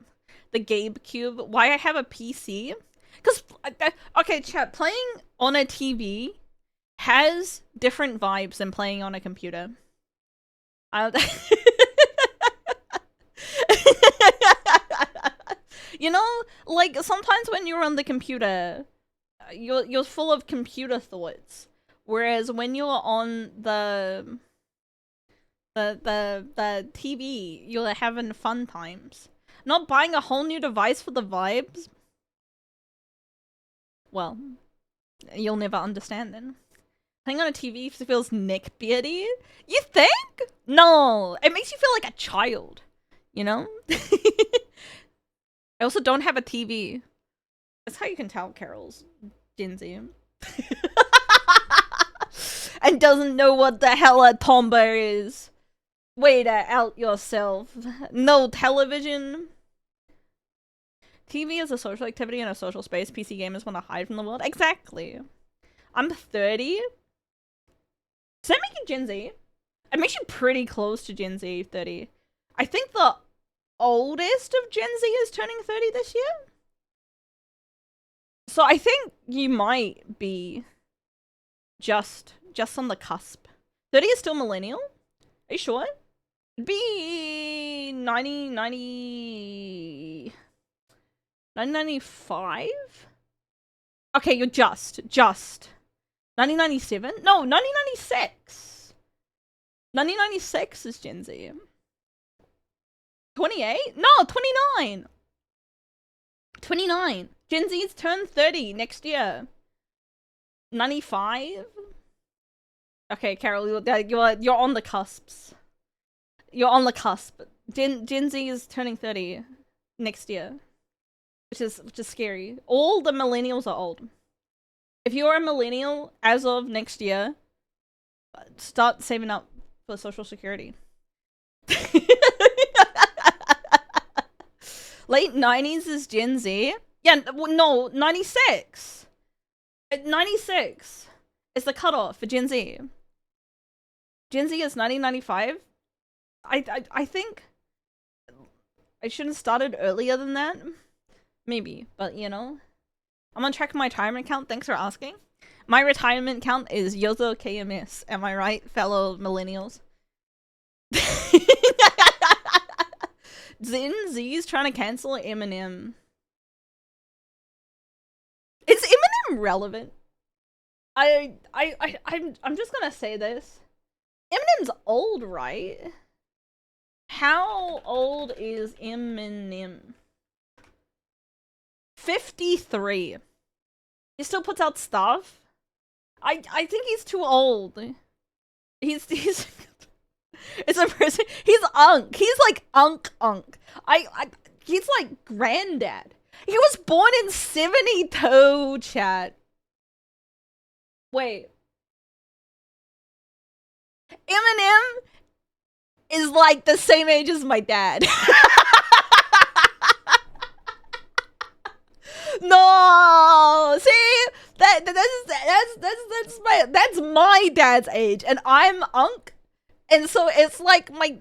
The Gabe Cube. Why I have a PC? Because, okay, chat, playing on a TV has different vibes than playing on a computer. You know, like sometimes when you're on the computer, you're full of computer thoughts, whereas when you're on the TV, you're having fun times. Not buying a whole new device for the vibes. Well, you'll never understand then. Playing on a TV feels neckbeardy. You think? No, it makes you feel like a child. You know? I also don't have a TV. That's how you can tell Carol's Gen Z. And doesn't know what the hell a tomba is. Wait out yourself. No television. TV is a social activity in a social space. PC gamers want to hide from the world. Exactly. I'm 30. Does that make you Gen Z? It makes you pretty close to Gen Z, 30. I think the oldest of Gen Z is turning 30 this year. So I think you might be just on the cusp. 30 is still millennial? Are you sure? It'd be 1995? Okay, you're just. 1997? No, 1996. 1996 is Gen Z. 28? No, 29. 29. Gen Z's turn 30 next year. 95? Okay, Carol, you're on the cusps. You're on the cusp. Gen Z is turning 30 next year. Which is scary. All the millennials are old. If you're a millennial as of next year, start saving up for Social Security. Late 90s is Gen Z. Yeah, no, 96. 96 is the cutoff for Gen Z. Gen Z is 1995. I think I should have started earlier than that. Maybe, but you know. I'm gonna check my retirement count. Thanks for asking. My retirement count is Yozo KMS. Am I right, fellow millennials? Gen Z's trying to cancel Eminem. Is Eminem relevant? I'm just gonna say this. Eminem's old, right? How old is Eminem? 53. He still puts out stuff. I think he's too old. He's it's a person. He's Unk. He's like Unk. He's like granddad. He was born in 72, chat. Wait. Eminem is like the same age as my dad. No, see, that's my dad's age, and I'm Unk, and so it's like my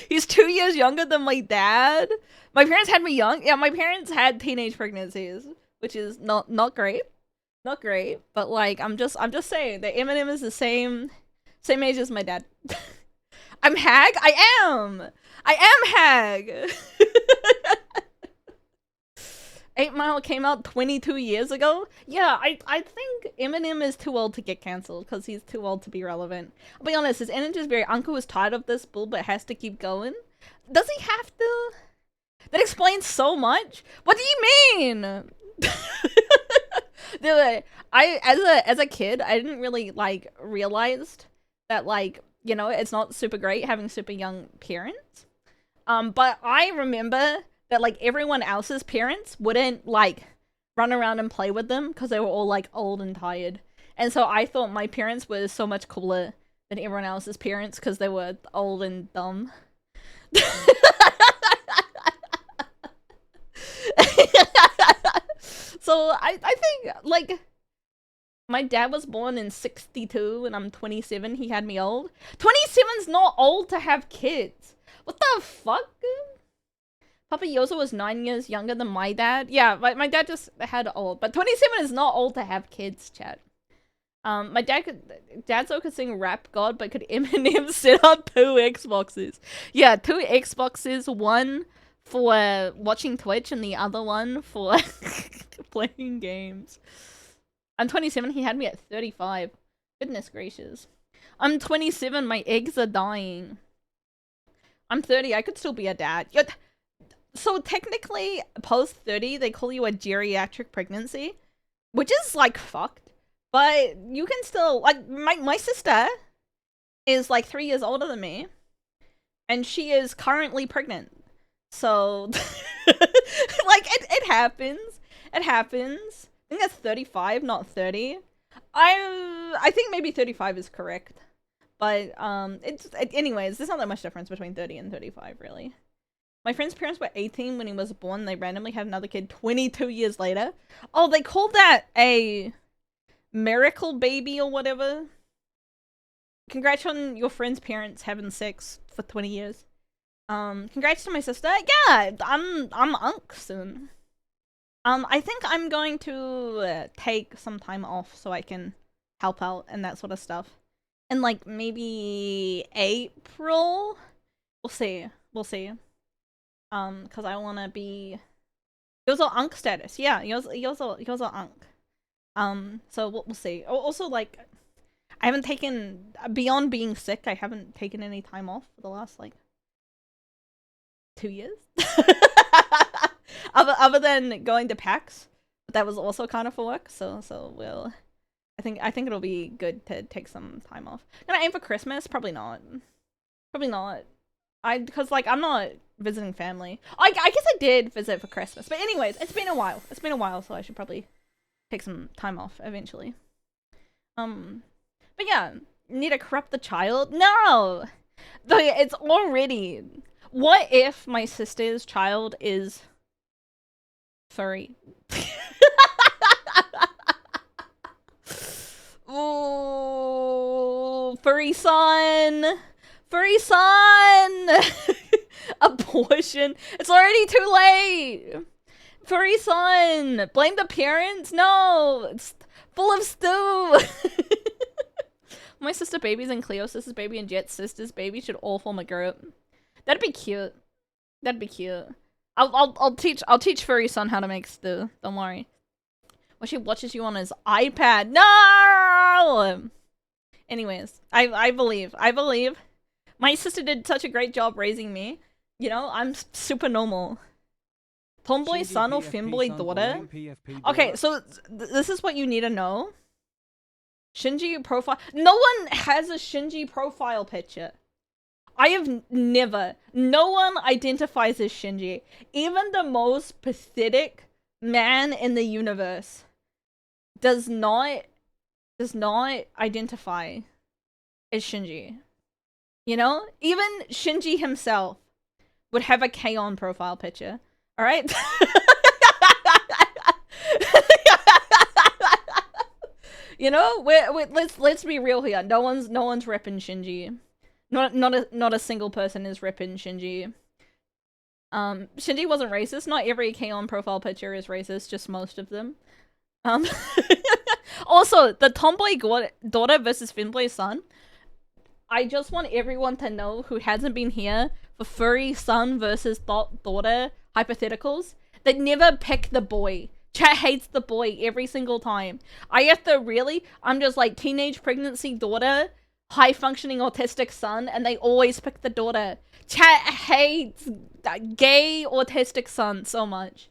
he's 2 years younger than my dad. My parents had me young. Yeah, my parents had teenage pregnancies, which is not great, But like, I'm just saying that Eminem is the same age as my dad. I'm Hag. I am Hag. 8 Mile came out 22 years ago? Yeah, I think Eminem is too old to get cancelled because he's too old to be relevant. I'll be honest, his energy is very... Uncle is tired of this bull but has to keep going. Does he have to? That explains so much. What do you mean? As a kid, I didn't really, like, realize that, like, you know, it's not super great having super young parents. But I remember... that, like, everyone else's parents wouldn't, like, run around and play with them because they were all, like, old and tired. And so I thought my parents were so much cooler than everyone else's parents because they were old and dumb. So I think, like, my dad was born in 62 and I'm 27. He had me old. 27's not old to have kids. What the fuck? Papa Yozo was 9 years younger than my dad. Yeah, my dad just had old. But 27 is not old to have kids, chat. My dad's could sing Rap God, but could Eminem set up 2 Xboxes? Yeah, 2 Xboxes, 1 for watching Twitch and the other one for playing games. I'm 27, he had me at 35. Goodness gracious. I'm 27, my eggs are dying. I'm 30, I could still be a dad. So technically, post 30, they call you a geriatric pregnancy, which is like fucked. But you can still, like, my sister is like 3 years older than me, and she is currently pregnant. So, like, it happens. It happens. I think that's 35, not 30. I think maybe 35 is correct. But, anyways, there's not that much difference between 30 and 35, really. My friend's parents were 18 when he was born. They randomly had another kid 22 years later. Oh, they called that a miracle baby or whatever. Congrats on your friend's parents having sex for 20 years. Congrats to my sister. Yeah, I'm unk soon. I think I'm going to take some time off so I can help out and that sort of stuff. And like maybe April? We'll see. We'll see. Cause I wanna be Yozo unk status. Yeah, Yozo unk. So we'll see. Also, like, I haven't taken, beyond being sick, I haven't taken any time off for the last, like, 2 years. other than going to PAX, but that was also kind of for work, so we'll, I think it'll be good to take some time off. Gonna aim for Christmas? Probably not. Probably not. Because, like, I'm not visiting family. I guess I did visit for Christmas, but anyways, it's been a while. It's been a while, so I should probably take some time off eventually. But yeah, need to corrupt the child? No! It's already... What if my sister's child is furry? Ooh, furry son! Furry son! Abortion. It's already too late! Furry son! Blame the parents? No! It's full of stew! My sister babies and Cleo's sister's baby and Jet's sister's baby should all form a group. That'd be cute. That'd be cute. I'll teach furry son how to make stew. Don't worry. Well, she watches you on his iPad. No! Anyways, I believe. My sister did such a great job raising me. You know, I'm super normal. Tomboy son or femboy daughter? Okay, so this is what you need to know. Shinji profile. No one has a Shinji profile picture. I have never. No one identifies as Shinji. Even the most pathetic man in the universe does not identify as Shinji. You know? Even Shinji himself would have a K-On profile picture. Alright? You know, let's be real here. No one's repping Shinji. Not a single person is repping Shinji. Shinji wasn't racist. Not every K-On profile picture is racist, just most of them. Also, the tomboy daughter versus femboy son. I just want everyone to know who hasn't been here for furry son versus daughter hypotheticals that never pick the boy. Chat hates the boy every single time. I have to really, I'm just like teenage pregnancy daughter, high functioning autistic son, and they always pick the daughter. Chat hates gay autistic son so much.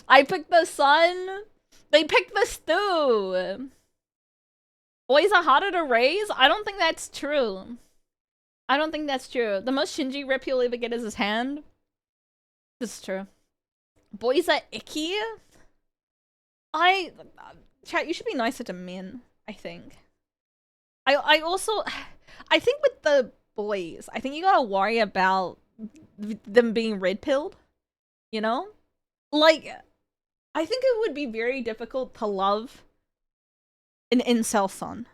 I picked the son. They picked the stew. Boys are harder to raise? I don't think that's true. I don't think that's true. The most Shinji rip you'll ever get is his hand. This is true. Boys are icky? Chat, you should be nicer to men, I think. I also... I think with the boys, I think you gotta worry about them being red-pilled. You know? Like, I think it would be very difficult to love an incel son.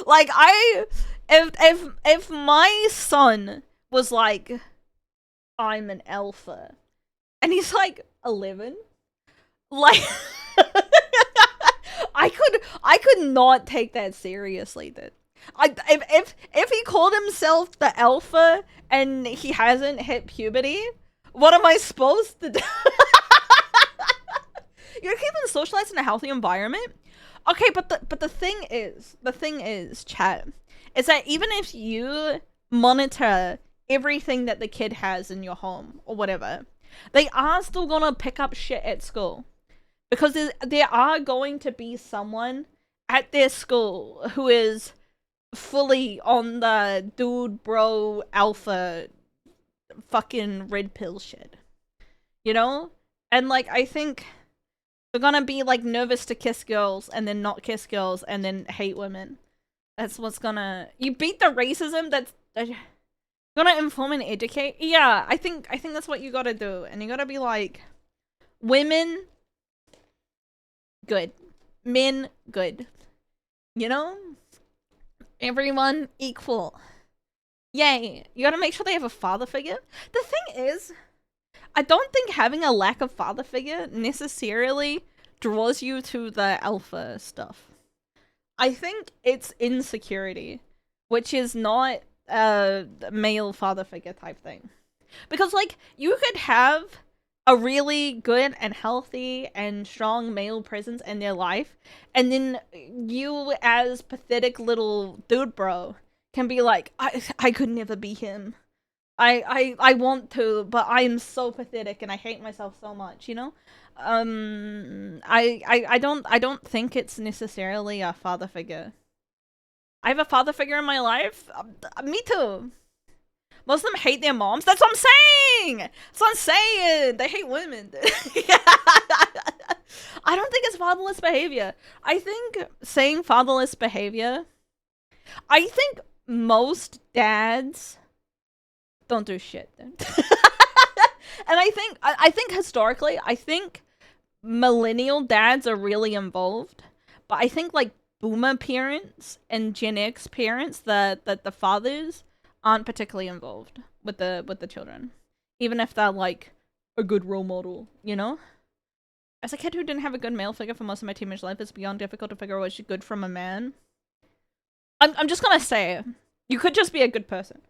Like, if my son was like, I'm an alpha, and he's like 11, like, I could not take that seriously. That if he called himself the alpha and he hasn't hit puberty, what am I supposed to do? You're keeping socialized in a healthy environment. Okay, but the thing is, chat, is that even if you monitor everything that the kid has in your home or whatever, they are still gonna pick up shit at school. Because there are going to be someone at their school who is fully on the dude bro alpha fucking red pill shit. You know? And like, I think they're gonna be like nervous to kiss girls and then not kiss girls and then hate women. That's what's gonna... You beat the racism that's gonna inform and educate. Yeah, I think that's what you gotta do. And you gotta be like, women, good. Men, good. You know? Everyone equal. Yay. You gotta make sure they have a father figure. The thing is, I don't think having a lack of father figure necessarily draws you to the alpha stuff. I think it's insecurity, which is not a male father figure type thing. Because, like, you could have a really good and healthy and strong male presence in their life, and then you as pathetic little dude bro can be like, I could never be him. I want to, but I am so pathetic and I hate myself so much, you know? I don't think it's necessarily a father figure. I have a father figure in my life. Me too. Most of them hate their moms. That's what I'm saying. That's what I'm saying. They hate women. I don't think it's fatherless behavior. I think saying fatherless behavior, I think most dads don't do shit. And I think historically, I think millennial dads are really involved, but I think like boomer parents and Gen X parents, the fathers, aren't particularly involved with the children, even if they're like a good role model, you know? As a kid who didn't have a good male figure for most of my teenage life, it's beyond difficult to figure out what's good from a man. I'm just gonna say, you could just be a good person.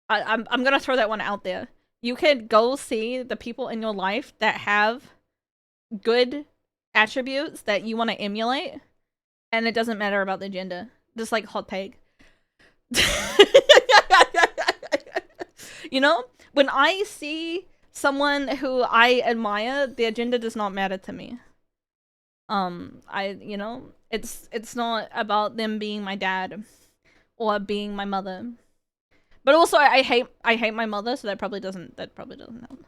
I'm gonna throw that one out there. You could go see the people in your life that have good attributes that you want to emulate, and it doesn't matter about the gender. Just like hot take. You know? When I see someone who I admire, their gender does not matter to me. You know, it's not about them being my dad or being my mother. But also, I hate my mother, so that probably doesn't help.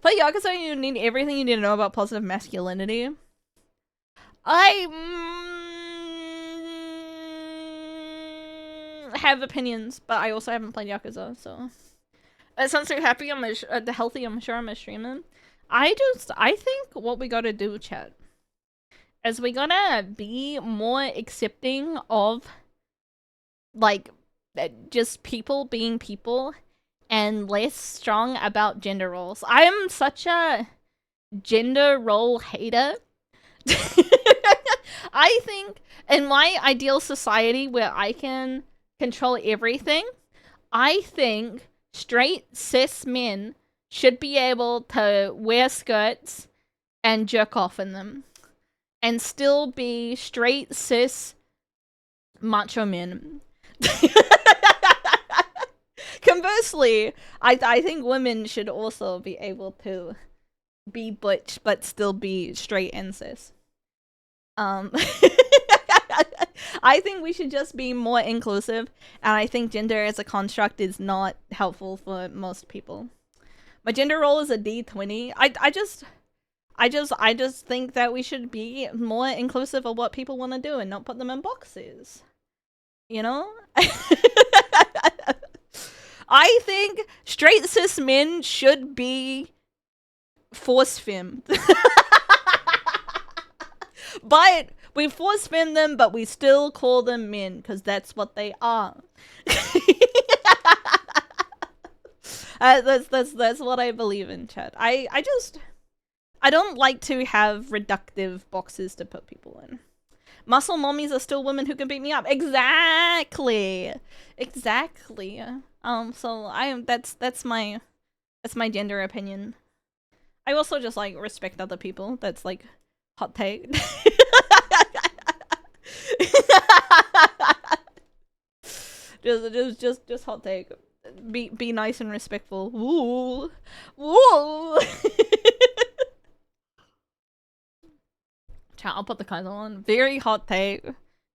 Play Yakuza, you need everything you need to know about positive masculinity. I have opinions, but I also haven't played Yakuza, so it sounds so happy. The healthy. I'm sure I'm a streamer. I think what we gotta do, chat, is we gotta be more accepting of, like, just people being people and less strong about gender roles. I am such a gender role hater. I think in my ideal society where I can control everything, I think straight cis men should be able to wear skirts and jerk off in them and still be straight cis macho men. Conversely, I think women should also be able to be butch but still be straight and cis. I think we should just be more inclusive, and I think gender as a construct is not helpful for most people. My gender role is a D20. I just think that we should be more inclusive of what people want to do and not put them in boxes. You know? I think straight cis men should be force femme. But we force femme them, but we still call them men, because that's what they are. That's what I believe in, chat. I I don't like to have reductive boxes to put people in. Muscle mommies are still women who can beat me up. Exactly. Exactly. So that's my gender opinion. I also just like respect other people. That's like hot take. just hot take. Be nice and respectful. Woo. Woo. Chat, I'll put the Kaizo on. Very hot take.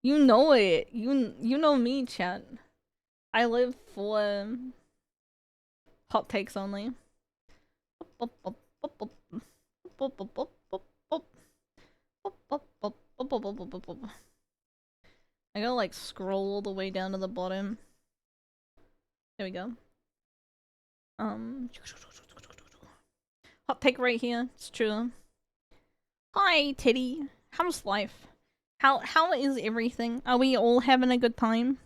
You know it. You know me, chat. I live for hot takes only. I gotta like scroll all the way down to the bottom. There we go. Hot take right here. It's true. Hi, Teddy. How's life? How is everything? Are we all having a good time?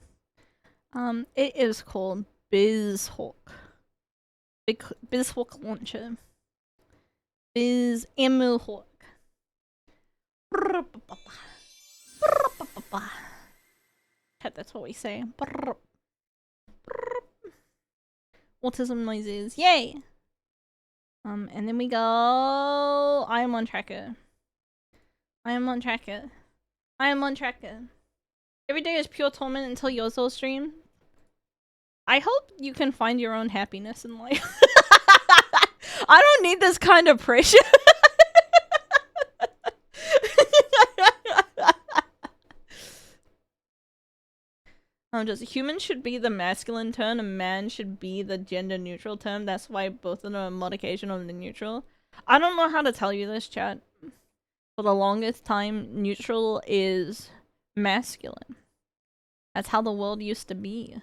It is called BizHawk. BizHawk launcher. BizEmuHawk. That's what we say. Autism noises. Yay! And then we go Ironmon tracker. Ironmon tracker. Ironmon tracker. Every day is pure torment until Yozo stream. I hope you can find your own happiness in life. I don't need this kind of pressure. Human should be the masculine term and man should be the gender neutral term. That's why both of them are a modification of the neutral. I don't know how to tell you this, chat. For the longest time, neutral is masculine. That's how the world used to be.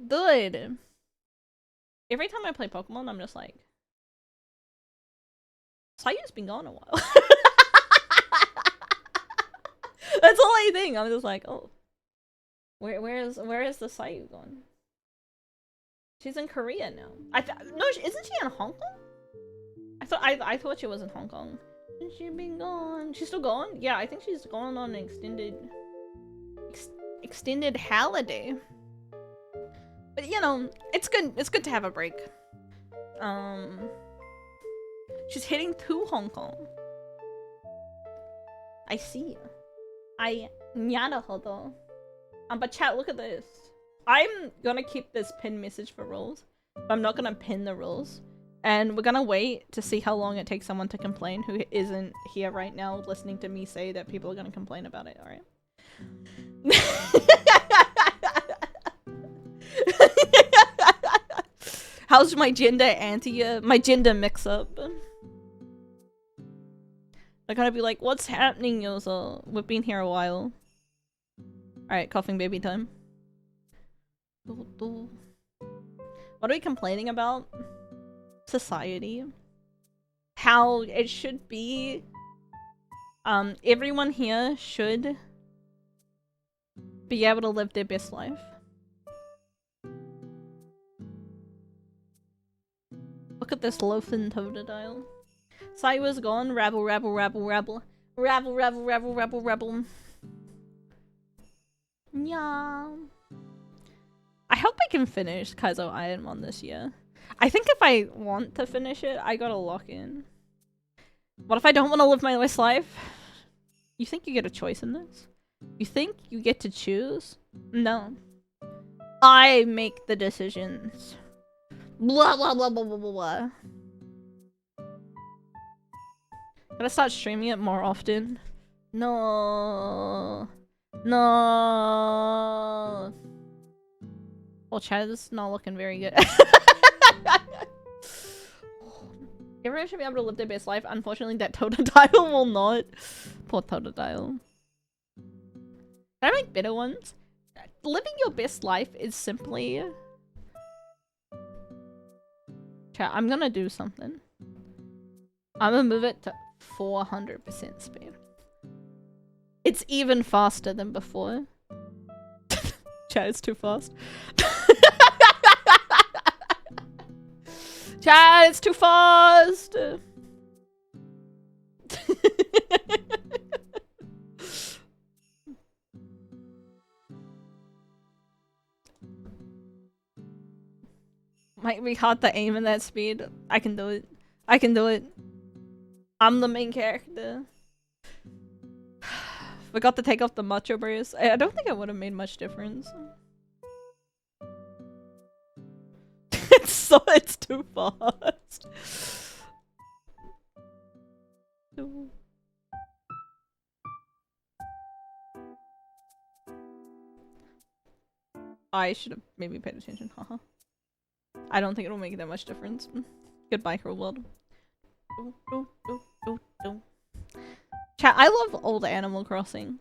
Good. Every time I play Pokemon, I'm just like, Sayu's been gone a while. That's all I think. I'm just like, oh. Where is the Sayu gone? She's in Korea now. No, isn't she in Hong Kong? I thought she was in Hong Kong. Has she been gone? She's still gone? Yeah, I think she's gone on an extended holiday. But you know, it's good. It's good to have a break. She's heading to Hong Kong. I see. But chat, look at this. I'm gonna keep this pinned message for rules, but I'm not gonna pin the rules. And we're gonna wait to see how long it takes someone to complain who isn't here right now listening to me say that people are gonna complain about it, alright? How's my gender my gender mix-up? They're gonna be like, what's happening, Yozo? We've been here a while. Alright, coughing baby time. What are we complaining about? Society. How it should be. Everyone here should be able to live their best life. Look at this loafing Totodile. Sayu is gone. Rabble, rabble, rabble, rabble. Rabble, rabble, rabble, rabble, rabble. Yeah. I hope I can finish Kaizo Ironmon this year. I think if I want to finish it, I gotta lock in. What if I don't want to live my best life? You think you get a choice in this? You think you get to choose? No. I make the decisions. Blah blah blah blah blah blah blah. Gotta start streaming it more often. No. No. Well, chat is not looking very good. Everyone should be able to live their best life. Unfortunately, that Totodile will not. Poor Totodile. Can I make better ones? Living your best life is simply... Chat, I'm gonna do something. I'm gonna move it to 400% speed. It's even faster than before. Chat, it's too fast. Chat, it's too fast! Might be hard to aim in that speed. I can do it. I can do it. I'm the main character. Forgot to take off the macho brace. I don't think it would have made much difference. It's too fast. I should have maybe paid attention. Haha. I don't think it'll make that much difference. Goodbye, cruel world. Chat, I love old Animal Crossing.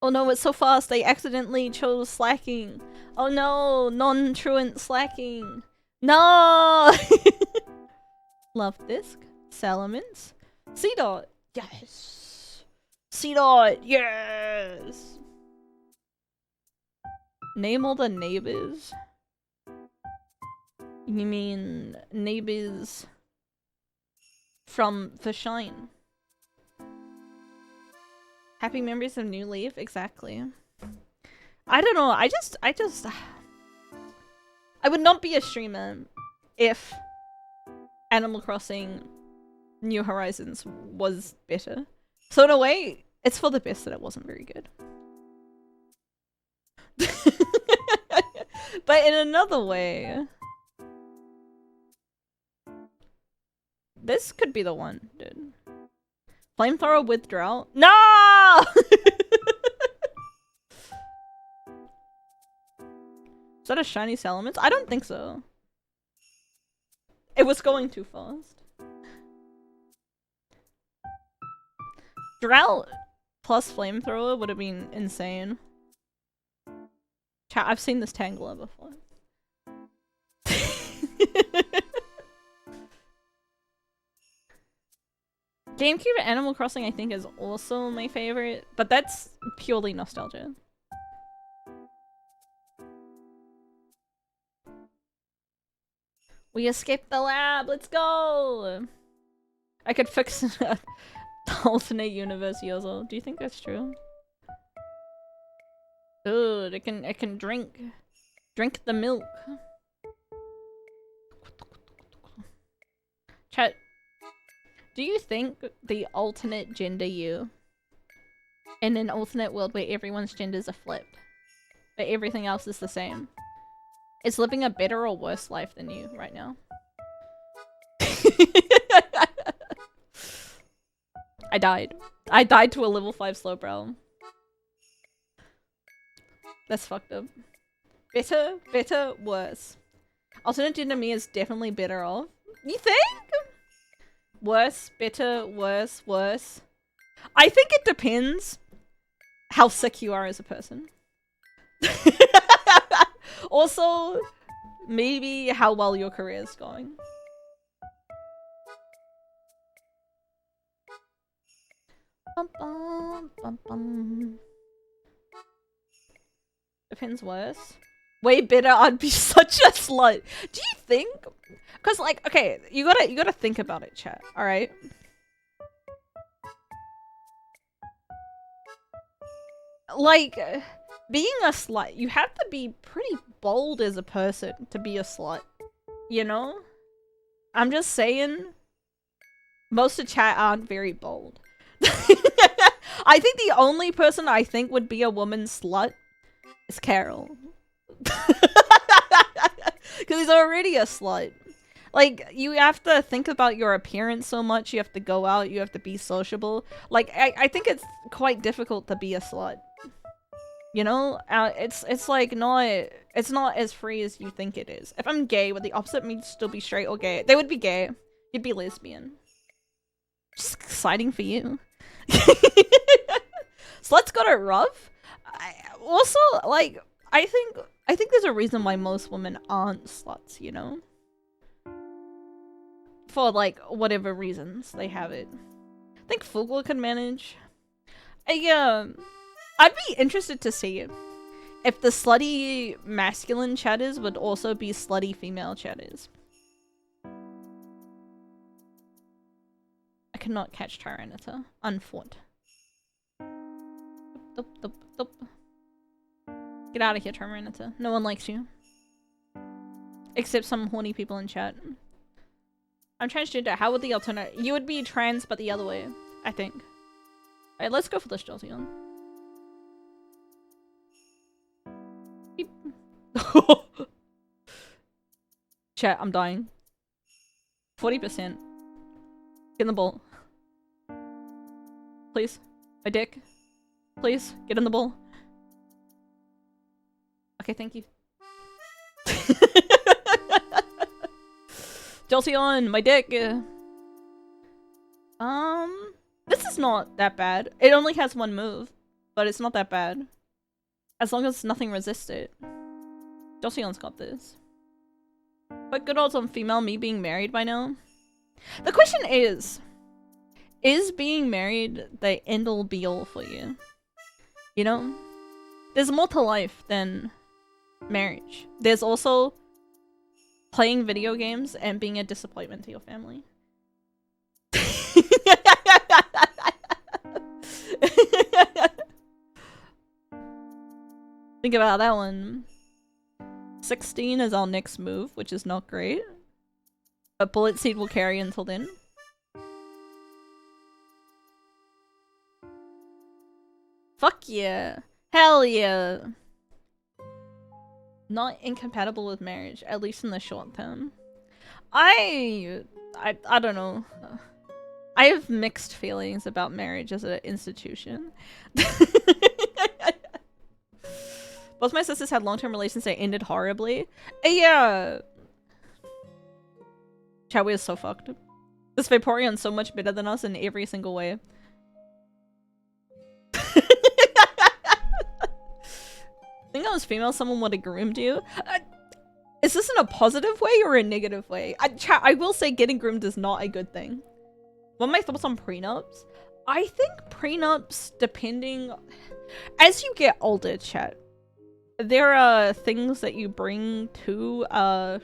Oh no, it's so fast. I accidentally chose slacking. Oh no, non-truant slacking. No! Love disc. Salamence. C-Dot. Yes. C-Dot. Yes. Name all the neighbors. You mean neighbors from the Shine? Happy memories of New Leaf? Exactly. I don't know, I would not be a streamer if Animal Crossing New Horizons was better. So in a way, it's for the best that it wasn't very good. But in another way, this could be the one, dude. Flamethrower with drought? No! Is that a shiny Salamence? I don't think so. It was going too fast. Drought plus Flamethrower would have been insane. Chat, I've seen this Tangler before. GameCube Animal Crossing I think is also my favorite, but that's purely nostalgia. We escaped the lab, let's go! I could fix the alternate universe Yozo. Do you think that's true? Dude, it can drink the milk. Chat, do you think the alternate gender you in an alternate world where everyone's genders are flipped, but everything else is the same, is living a better or worse life than you right now? I died. I died to a level 5 slow bro. That's fucked up. Better, worse. Alternate gender me is definitely better off. You think? Worse, better, worse, worse. I think it depends how sick you are as a person. Also, maybe how well your career is going. Bum, bum, bum, bum. Depends worse. Way better, I'd be such a slut. Do you think? Cause like, okay, you gotta think about it, chat, alright? Like, being a slut, you have to be pretty bold as a person to be a slut. You know? I'm just saying, most of chat aren't very bold. I think the only person I think would be a woman slut is Carol. Because he's already a slut. Like, you have to think about your appearance so much, you have to go out, you have to be sociable. Like, I think it's quite difficult to be a slut. You know? It's like it's not as free as you think it is. If I'm gay, would the opposite mean still be straight or gay? They would be gay. You'd be lesbian. Just exciting for you. Sluts got it rough. Also, like, I think there's a reason why most women aren't sluts, you know? For, like, whatever reasons they have it. I think Fugler could manage. I'd be interested to see if the slutty masculine chatters would also be slutty female chatters. I cannot catch Tyranitar. Unfought. Doop, doop, doop. Get out of here, Tyranitar. No one likes you. Except some horny people in chat. I'm transgender. How would the alternate? You would be trans, but the other way, I think. Alright, let's go for this Jolteon. Beep. Chat, I'm dying. 40%. Get in the ball. Please. My dick. Please, get in the ball. Okay, thank you. Jolteon, my dick. This is not that bad. It only has one move, but it's not that bad. As long as nothing resists it. Jolteon's got this. But good odds on female me being married by now. The question is being married the end-all be-all for you? You know? There's more to life than marriage. There's also playing video games and being a disappointment to your family. Think about that one. 16 is our next move, which is not great. But Bullet Seed will carry until then. Fuck yeah. Hell yeah. Not incompatible with marriage, at least in the short term. I don't know. I have mixed feelings about marriage as an institution. Both my sisters had long-term relations that ended horribly. Yeah. Chowie is so fucked. This Vaporeon's so much better than us in every single way. Think I was female, someone would have groomed you. Is this in a positive way or a negative way? I will say getting groomed is not a good thing. What are my thoughts on prenups? I think prenups, depending... As you get older, chat, there are things that you bring to a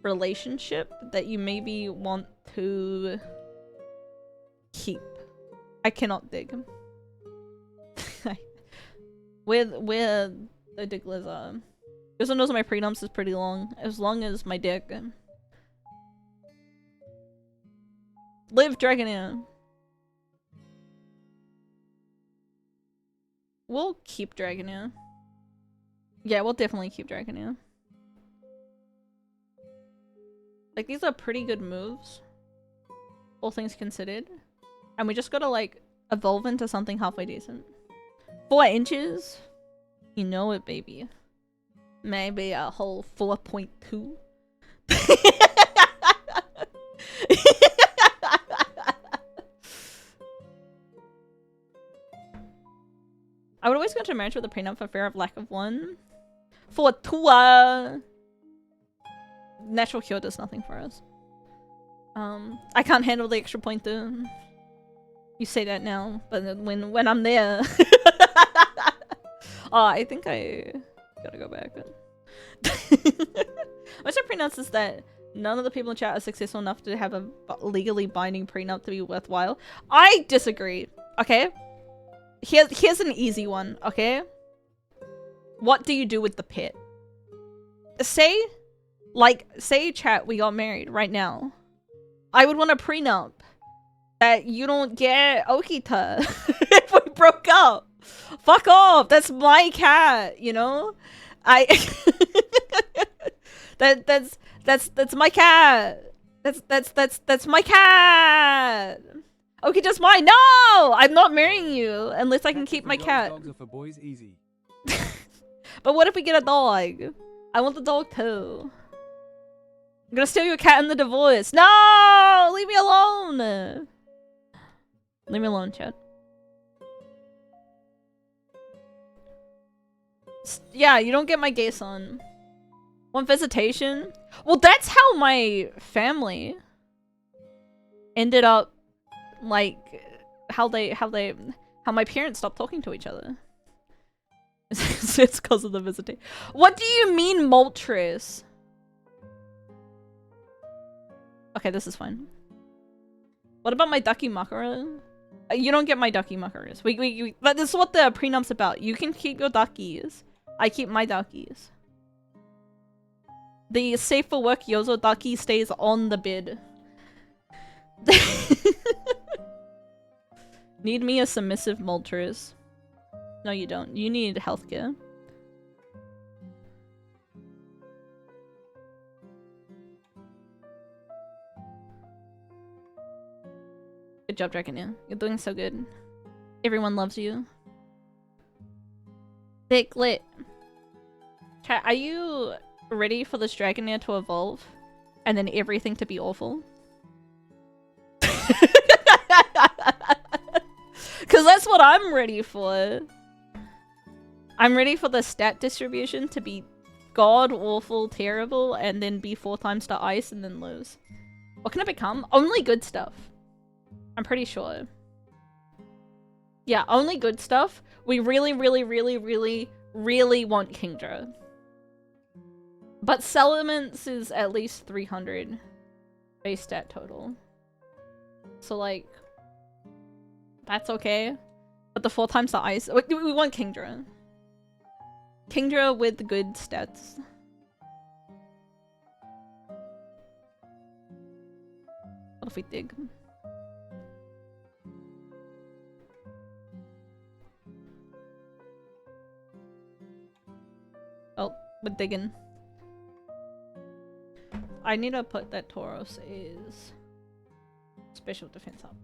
relationship that you maybe want to keep. I cannot dig. Where the digglers are. He also knows my prenups is pretty long. As long as my dick. Live Dragonair. We'll keep Dragonair. Yeah, we'll definitely keep Dragonair. Like, these are pretty good moves. All things considered. And we just gotta, like, evolve into something halfway decent. 4 inches? You know it, baby. Maybe a whole 4.2. I would always go to marriage with a prenup for fear of lack of one. For two, natural cure does nothing for us. I can't handle the extra point though. You say that now, but when I'm there. Oh, I think I gotta go back. What's our prenups is that none of the people in chat are successful enough to have a legally binding prenup to be worthwhile. I disagree. Okay? Here's an easy one, okay? What do you do with the pet? Say chat, we got married right now. I would want a prenup that you don't get Okita if we broke up. Fuck off! That's my cat, you know? That's my cat. That's my cat. Okay, just mine. No! I'm not marrying you unless I can keep my cat. Dogs are for boys easy. But what if we get a dog? I want the dog too. I'm gonna steal your cat in the divorce. No! Leave me alone! Leave me alone, Chad. Yeah, you don't get my gay son. Want visitation? Well, that's how my family ended up, like, how my parents stopped talking to each other. It's because of the visitation. What do you mean, Moltres? Okay, this is fine. What about my Ducky Makara? You don't get my Ducky Makaras. But this is what the prenup's about. You can keep your duckies. I keep my duckies. The safe for work Yozodaki stays on the bed. Need me a submissive Moltres. No, you don't. You need healthcare. Good job, Dragonia. You're doing so good. Everyone loves you. Thick lit. Chat, are you ready for this Dragonair to evolve? And then everything to be awful? Because that's what I'm ready for. I'm ready for the stat distribution to be god-awful terrible and then be 4 times to ice and then lose. What can it become? Only good stuff. I'm pretty sure. Yeah, only good stuff. We really want Kingdra. But Salamence is at least 300 base stat total. So like, that's okay. But the 4 times the ice, we want Kingdra. Kingdra with good stats. What if we dig? Oh, we're digging. I need to put that Tauros is special defense up.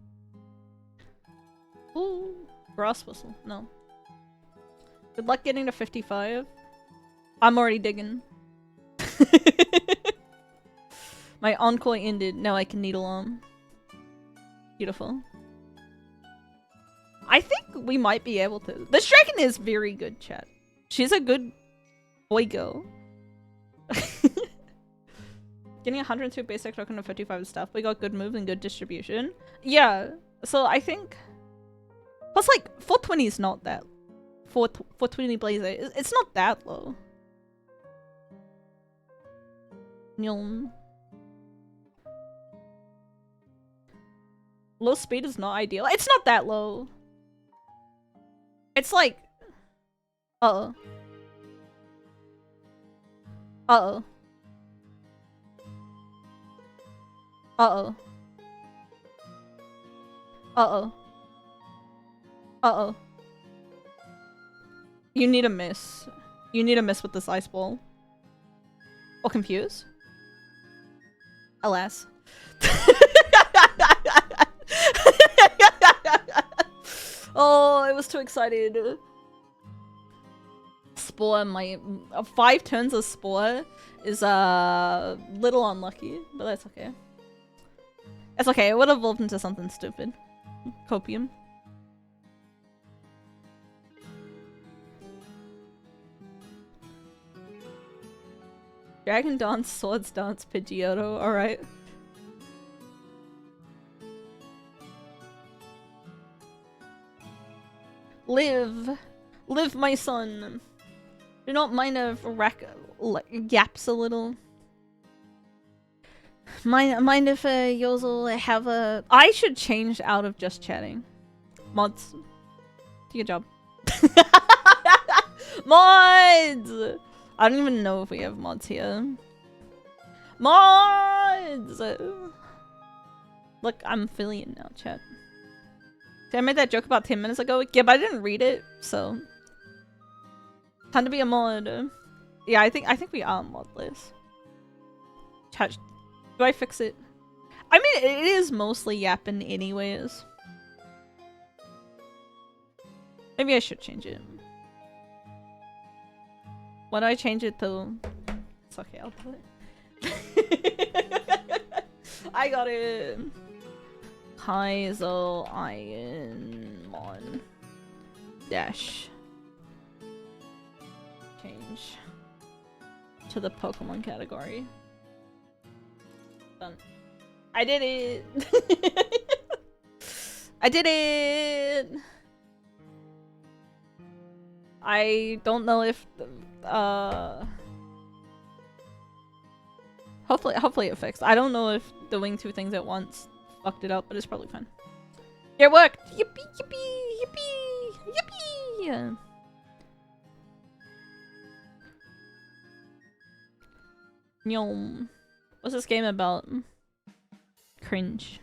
Ooh, grass whistle. No. Good luck getting to 55. I'm already digging. My encore ended. Now I can needle arm. Beautiful. I think we might be able to. This dragon is very good, chat. She's a good boy girl. Getting 102 basic token of 55 stuff. We got good move and good distribution. Yeah. So I think. Plus, like, 420 is not that. 420 Blazer. It's not that low. Nyum. Low speed is not ideal. It's not that low. It's like. Uh-oh. Uh-oh. Uh-oh. Uh-oh. Uh-oh. You need a miss. You need a miss with this ice ball. Or confuse? Alas. Oh, I was too excited. Spore, my 5 turns of Spore is a little unlucky, but that's okay. It's okay, it would have evolved into something stupid. Copium. Dragon Dance, Swords Dance, Pidgeotto, alright. Live! Live, my son! Do not mind if gaps a little. Mind if Yozol have a... I should change out of just chatting. Mods. Do your job. Mods! I don't even know if we have mods here. Mods! Look, I'm affiliate now, chat. See, I made that joke about 10 minutes ago. Yeah, but I didn't read it, so... Time to be a mod. Yeah, I think we are modless. Chat, do I fix it? I mean, it is mostly Yappin anyways. Maybe I should change it. When do I change it to... It's okay, I'll do it. I got it! Kaizo Ironmon. Dash. Change. To the Pokemon category. Done. I did it! I did it! I don't know if hopefully it fixed. I don't know if doing 2 things at once fucked it up, but it's probably fine. It worked! Yippee! Yippee! Yippee! Yippee! Nyom. What's this game about? Cringe.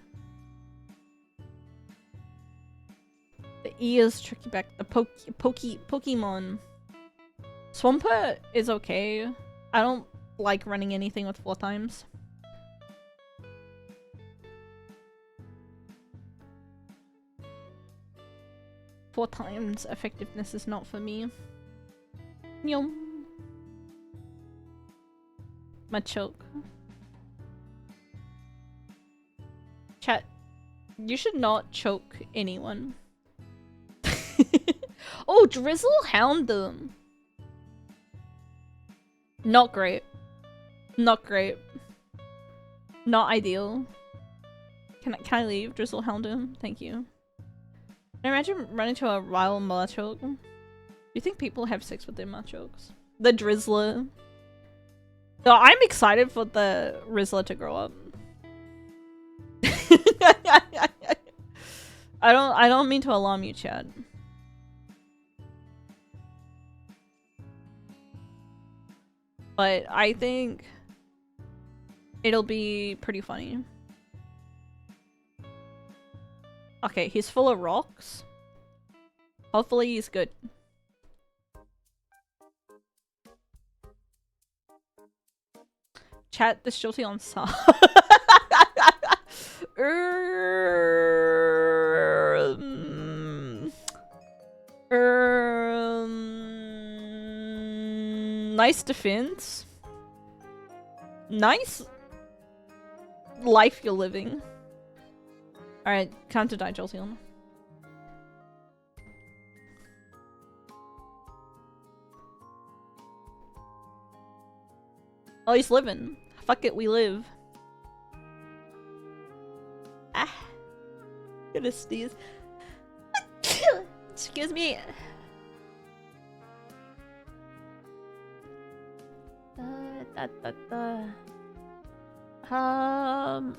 The ears tricky back. The Pokemon. Swampert is okay. I don't like running anything with 4 times. Four times effectiveness is not for me. Nyom. Machoke. Chat. You should not choke anyone. Oh, Drizzle Houndoom. Not great. Not great. Not ideal. Can I leave, Drizzle Houndoom? Thank you. Can I imagine running into a wild Machoke? Do you think people have sex with their Machokes? The Drizzler. So I'm excited for the Rizzler to grow up. I don't mean to alarm you, Chad. But I think it'll be pretty funny. Okay, he's full of rocks. Hopefully he's good. Chat the shorty on Sa. Nice defense. Nice life you're living. Alright, time to die, Jolteon. Oh, he's living. Fuck it, we live. Ah. Gonna sneeze. Excuse me.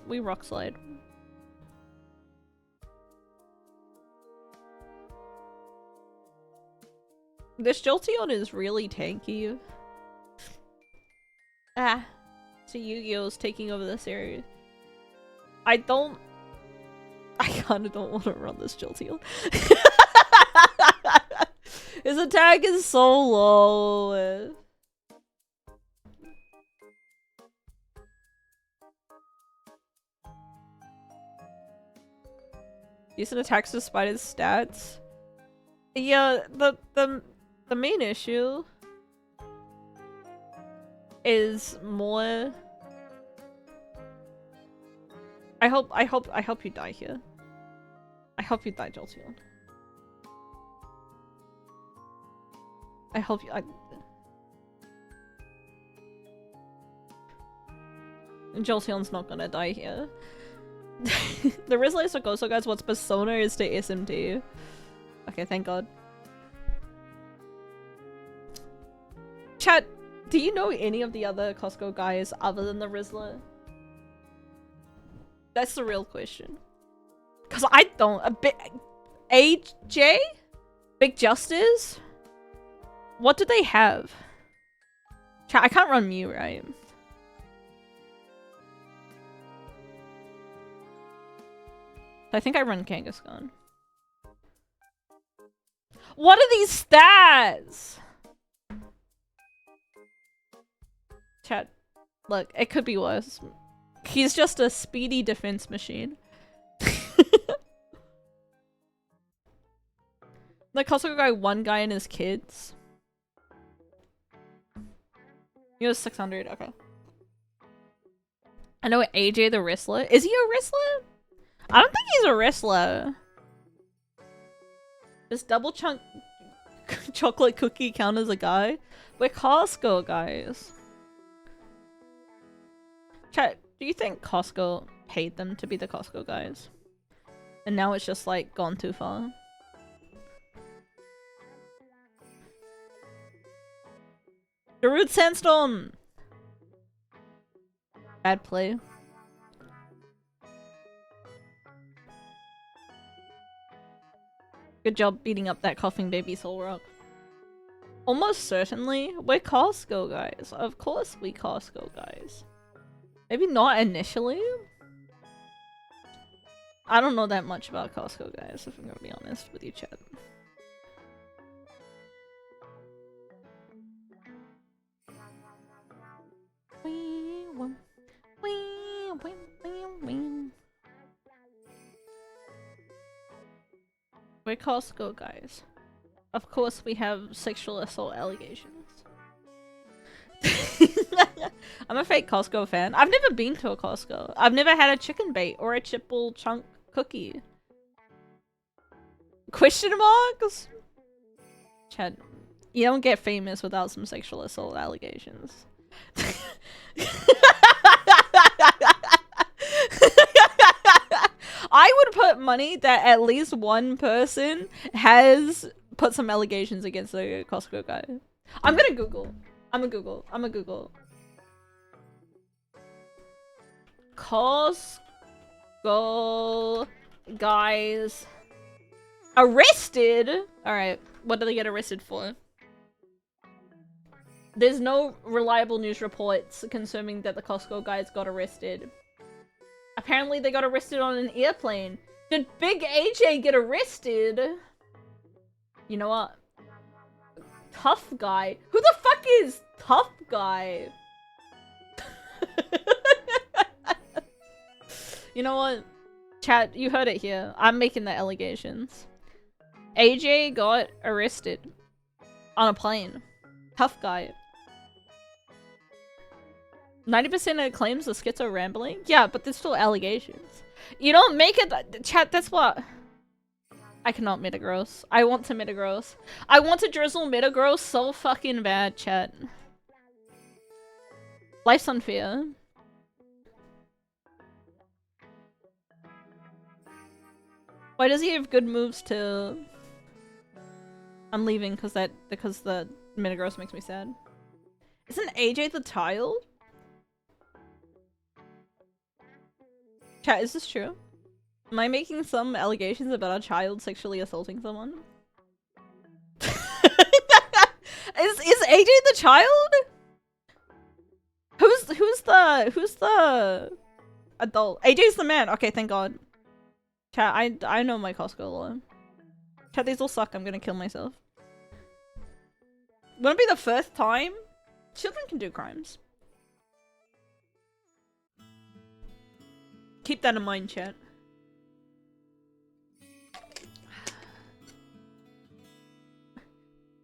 We rock slide. This Jolteon is really tanky. Ah. So Yu-Gi-Oh's taking over the series. I kinda don't want to run this Jolteon. His attack is so low. Decent attacks despite his stats. Yeah, the main issue is more. I hope you die here. I hope you die, Jolteon. I hope you. Jolteon's not gonna die here. The Rizzler is to go, so guys, what's Persona is to SMT. Okay, thank god. Chat, do you know any of the other Costco guys other than the Rizzler? That's the real question. Cause I don't. A bit. AJ? Big Justice? What do they have? Chat, I can't run Mew, right? I think I run Kangaskhan. What are these stats? Chat, look, it could be worse. He's just a speedy defense machine. The Costco guy, one guy and his kids. He was 600, okay. I know AJ the wrestler. Is he a wrestler? I don't think he's a wrestler. Does double chunk chocolate cookie count as a guy? We're Costco guys. Chat, do you think Costco paid them to be the Costco guys? And now it's just like gone too far? Darude Sandstorm! Bad play. Good job beating up that coughing baby Soul Rock. Almost certainly. We're Costco guys. Of course we Costco guys. Maybe not initially. I don't know that much about Costco guys, if I'm gonna be honest with you, chat. We're Costco guys. Of course we have sexual assault allegations. I'm a fake Costco fan. I've never been to a Costco. I've never had a chicken bait or a chipple chunk cookie. Question marks? Chad, you don't get famous without some sexual assault allegations. I would put money that at least one person has put some allegations against the Costco guy. I'm gonna Google. I'm gonna Google. Costco guys arrested. Alright, what do they get arrested for? There's no reliable news reports confirming that the Costco guys got arrested. Apparently they got arrested on an airplane. Did Big AJ get arrested? You know what? Tough guy? Who the fuck is Tough Guy? You know what? Chat, you heard it here. I'm making the allegations. AJ got arrested on a plane. Tough guy. 90% of claims are schizo rambling? Yeah, but there's still allegations. You don't make it- chat, that's what- I cannot metagross. I want to metagross. I want to drizzle metagross so fucking bad, chat. Life's unfair. Why does he have good moves to... I'm leaving because the metagross makes me sad. Isn't AJ the child? Chat, is this true? Am I making some allegations about a child sexually assaulting someone? Is AJ the child? Who's the adult? AJ's the man. Okay, thank God. Chat, I know my Costco law. Chat, these all suck. I'm gonna kill myself. Wouldn't it be the first time? Children can do crimes. Keep that in mind, chat.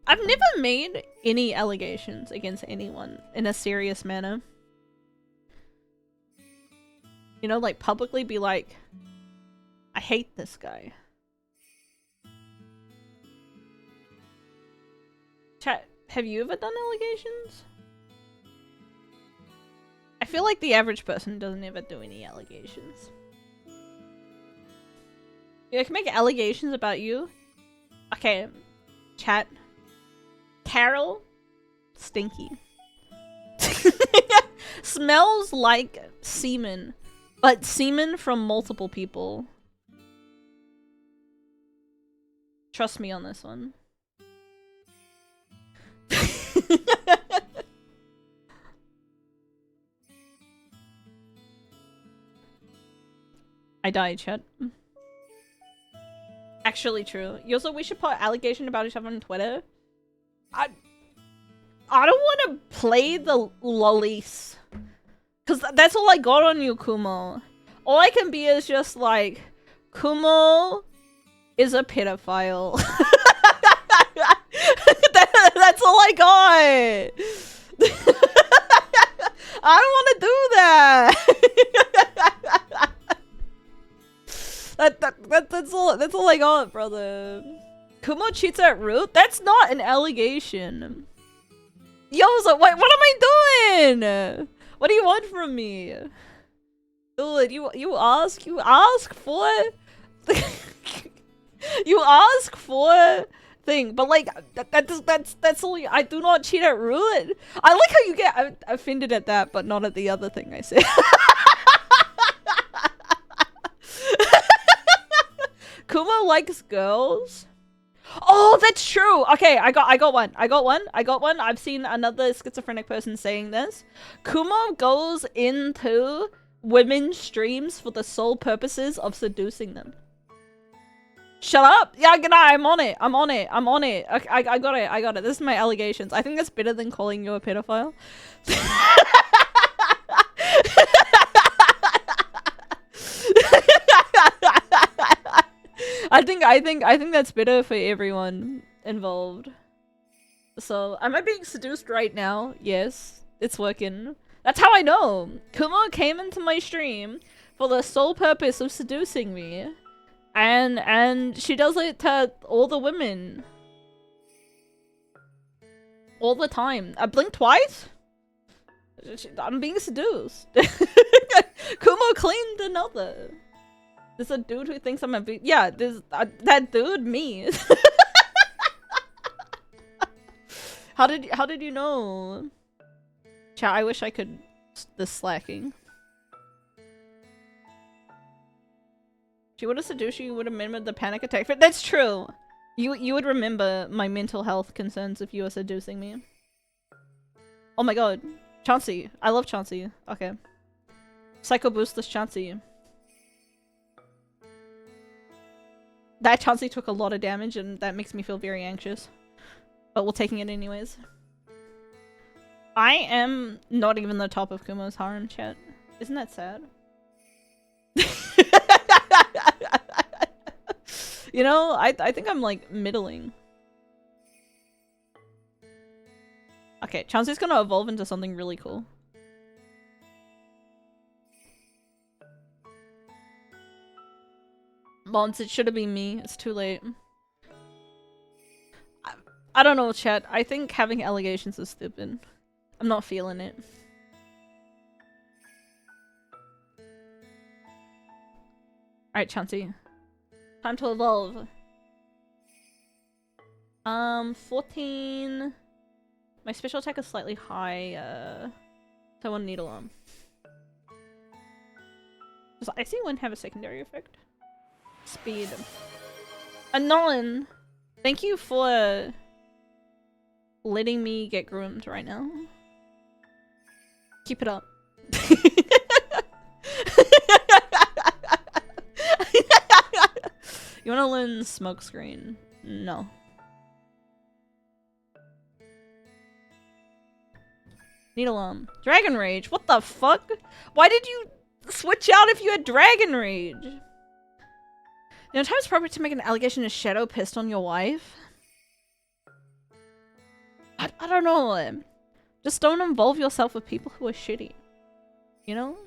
I've never made any allegations against anyone in a serious manner. You know, like publicly be like, I hate this guy. Chat, have you ever done allegations? I feel like the average person doesn't ever do any allegations. Yeah, I can make allegations about you. Okay, chat. Carol, stinky. Smells like semen, but semen from multiple people. Trust me on this one. I died, chat. Actually true. Also, we should put allegation about each other on Twitter. I don't want to play the lollies. Because that's all I got on you, Kumo. All I can be is just like, Kumo is a pedophile. That's all I got. I don't want to do that. That's all I got, brother. Kumo cheats at Root? That's not an allegation. Yo, so what am I doing? What do you want from me? Dude, you ask for you ask for thing, but like that's all. I do not cheat at Root. I like how you get offended at that, but not at the other thing I said. Kumo likes girls. Oh, that's true. Okay, I got one. I've seen another schizophrenic person saying this. Kumo goes into women's streams for the sole purposes of seducing them. Shut up! Yeah, good night. I'm on it. Okay, I got it. This is my allegations. I think that's better than calling you a pedophile. I think that's better for everyone involved. So, am I being seduced right now? Yes, it's working. That's how I know. Kumo came into my stream for the sole purpose of seducing me. And she does it to all the women. All the time. I blinked twice? I'm being seduced. Kumo claimed another. There's a dude who thinks I'm a yeah, there's that dude, me. How did you know? Chat, I wish I could this slacking. She would have seduced you, would have remembered the panic attack. That's true. You would remember my mental health concerns if you were seducing me. Oh my god. Chauncey. I love Chauncey. Okay. Psycho boostless Chauncey. That Chauncey took a lot of damage and that makes me feel very anxious. But we're taking it anyways. I am not even the top of Kumo's harem, chat. Isn't that sad? You know, I think I'm like middling. Okay, Chauncey's gonna evolve into something really cool. Mons, it should have been me. It's too late. I don't know, chat. I think having allegations is stupid. I'm not feeling it. Alright, Chauncey. Time to evolve. 14. My special attack is slightly high, so I want Needle Arm. Does Icy Wind have a secondary effect? Speed. Nolan, thank you for letting me get groomed right now. Keep it up. You wanna learn Smokescreen? No. Needle Dragon Rage? What the fuck? Why did you switch out if you had Dragon Rage? You know, time it's appropriate to make an allegation of Shadow pissed on your wife? I don't know. Just don't involve yourself with people who are shitty. You know?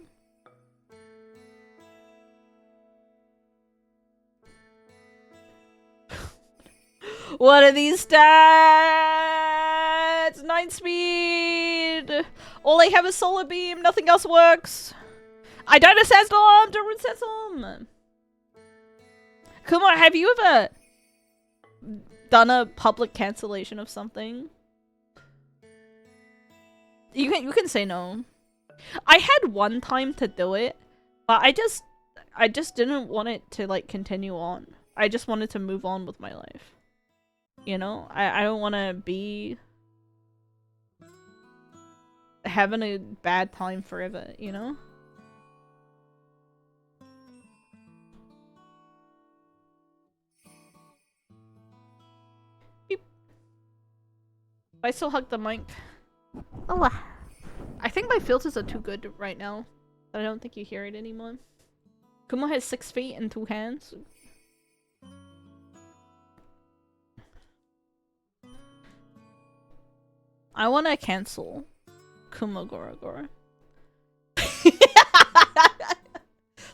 What are these stats? 9 speed! All I have is Solar Beam, nothing else works! I don't assess them! Don't assess them! Come on, have you ever done a public cancellation of something? You can say no. I had one time to do it, but I just didn't want it to like continue on. I just wanted to move on with my life. You know, I don't want to be having a bad time forever, you know? Beep. I still hug the mic. Oh, I think my filters are too good right now. I don't think you hear it anymore. Kumo has 6 feet and 2 hands. I want to cancel Kumo Gora Gora.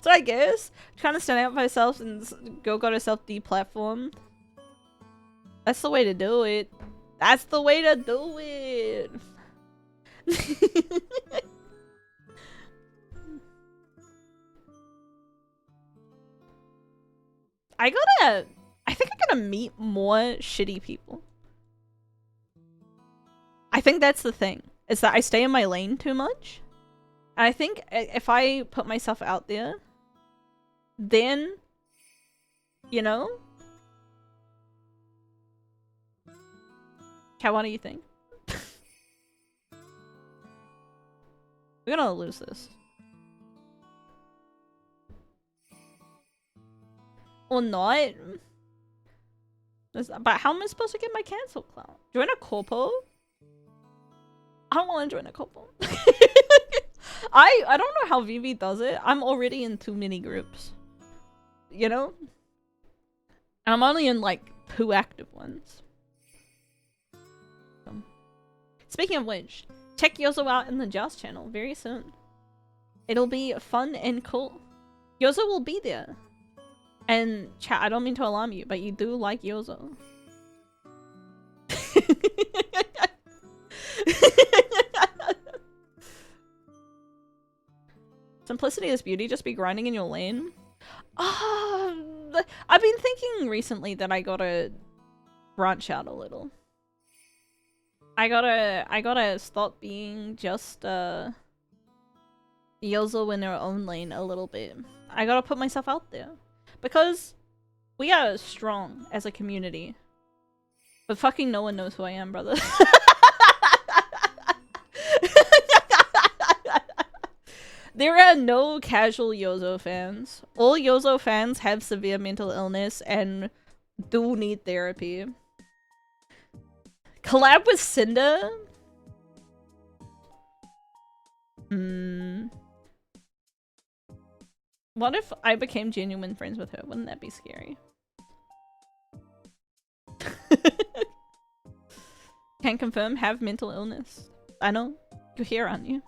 So I guess trying to stand out for herself and got herself deplatformed. That's the way to do it. That's the way to do it. I think I gotta meet more shitty people. I think that's the thing, is that I stay in my lane too much. And I think if I put myself out there, then, you know, Kat, what do you think? We're gonna lose this. Or not. But how am I supposed to get my cancel clout? Join a corpo? I don't want to join a corpo. I don't know how Vivi does it. I'm already in too many groups. You know? And I'm only in like 2 active ones. Speaking of which, check Yozo out in the Joust channel very soon. It'll be fun and cool. Yozo will be there. And chat, I don't mean to alarm you, but you do like Yozo. Simplicity is beauty, just be grinding in your lane. I've been thinking recently that I gotta branch out a little. I gotta stop being just Yozo in her own lane a little bit. I gotta put myself out there. Because we are strong as a community. But fucking no one knows who I am, brother. There are no casual Yozo fans. All Yozo fans have severe mental illness and do need therapy. Collab with Cinder? What if I became genuine friends with her? Wouldn't that be scary? Can confirm, have mental illness. I know. You're here, aren't you?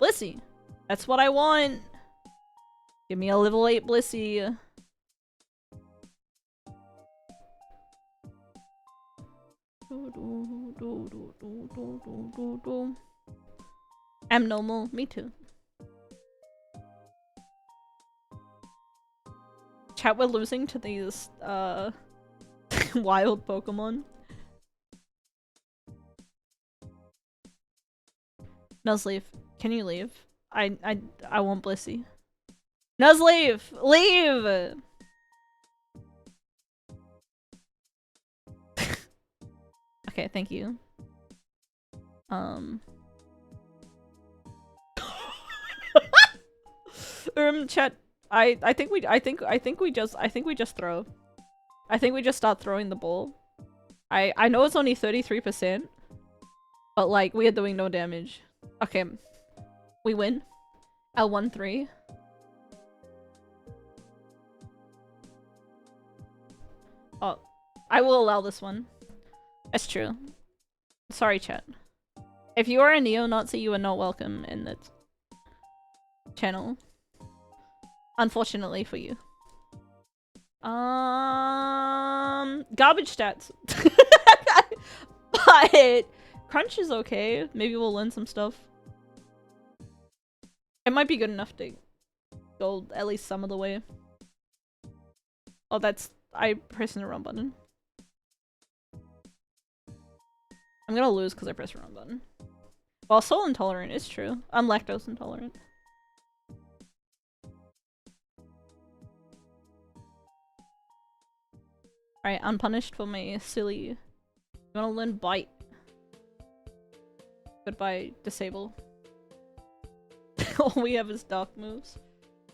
Blissey! That's what I want! Give me a level 8 Blissey. I'm normal. Me too. Chat, we're losing to these wild Pokemon. Nuzleaf, can you leave? I want Blissey. Nuzleaf, leave! Okay, thank you. Chat. I think we just throw. I think we just start throwing the ball. I know it's only 33%, but like we are doing no damage. Okay, we win. L13. Oh, I will allow this one. That's true. Sorry, chat. If you are a neo-Nazi, you are not welcome in the channel. Unfortunately for you. Garbage stats. But Crunch is okay. Maybe we'll learn some stuff. It might be good enough to go at least some of the way. Oh, that's... I pressed the wrong button. I'm gonna lose because I pressed the wrong button. Well, soul intolerant is true. I'm lactose intolerant. Alright, unpunished for my silly... You wanna learn bite? Goodbye, disable. All we have is dark moves.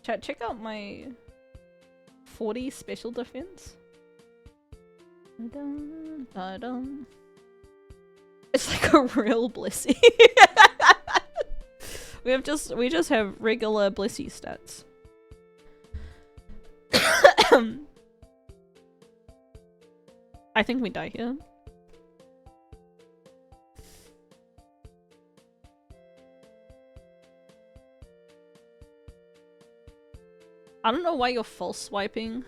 Chat, check out my 40 special defense. It's like a real Blissey. we just have regular Blissey stats. I think we die here. I don't know why you're false swiping.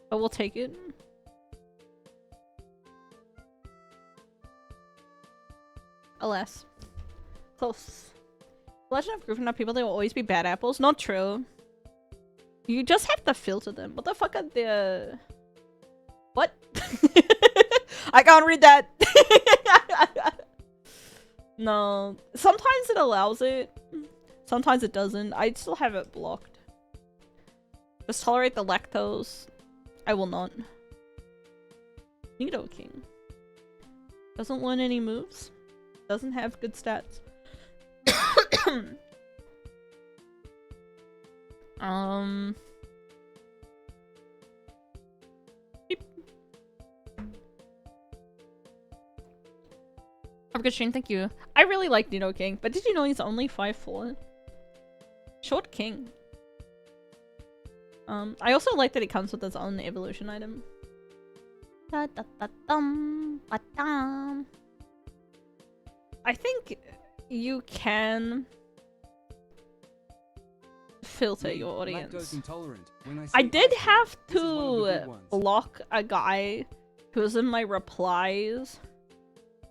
But we'll take it. Alas. Close. Legend of Gryffindor people, they will always be bad apples. Not true. You just have to filter them. What the fuck are the... What? I can't read that! No. Sometimes it allows it. Sometimes it doesn't. I still have it blocked. Just tolerate the lactose. I will not. Nidoking. Doesn't learn any moves. Doesn't have good stats. Beep. Have a good stream, thank you. I really like Nidoking, but did you know he's only 5'4"? Short king. I also like that it comes with its own evolution item. Da, da, da, dum, ba, dum. I think you can filter your audience. I did have to block a guy who was in my replies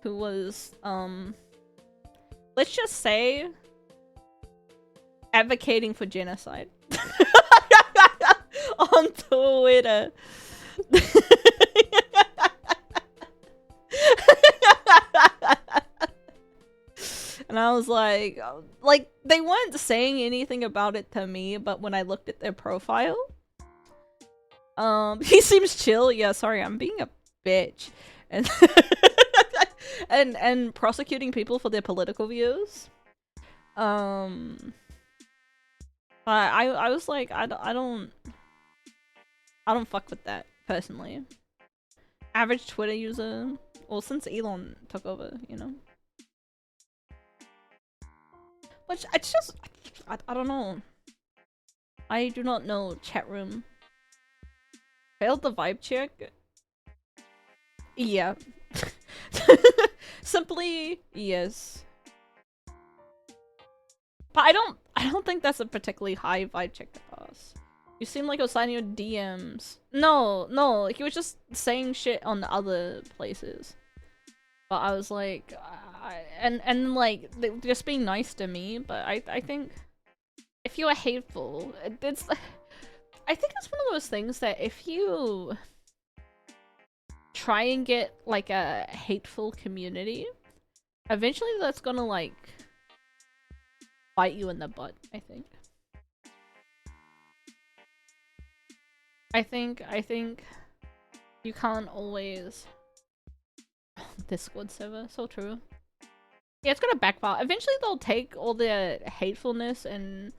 who was, let's just say, advocating for genocide. On Twitter. And I was like, they weren't saying anything about it to me, but when I looked at their profile, he seems chill. Yeah, sorry, I'm being a bitch. And and prosecuting people for their political views. I was like, I don't fuck with that personally. Average Twitter user, well, since Elon took over, you know. Which it's just, I don't know. I do not know. Chat room. Failed the vibe check. Yeah. Simply yes. But I don't think that's a particularly high vibe check to pass. You seem like it was signing your DMs. No, he was just saying shit on other places. But I was like, and like, just being nice to me, but I think if you are hateful, it's, I think it's one of those things that if you try and get like a hateful community, eventually that's gonna like bite you in the butt, I think. I think you can't always Discord server, so true. Yeah, it's gonna backfire. Eventually they'll take all the hatefulness and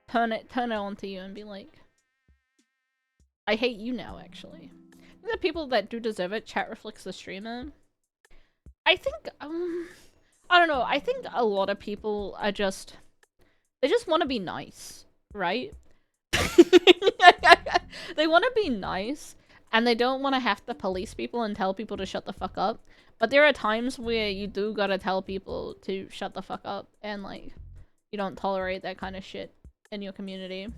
turn it onto you and be like, I hate you now, actually. The people that do deserve it, chat reflects the streamer. I think, I don't know, I think a lot of people are just, they just want to be nice, right? They want to be nice, and they don't want to have to police people and tell people to shut the fuck up. But there are times where you do gotta tell people to shut the fuck up, and like, you don't tolerate that kind of shit in your community. I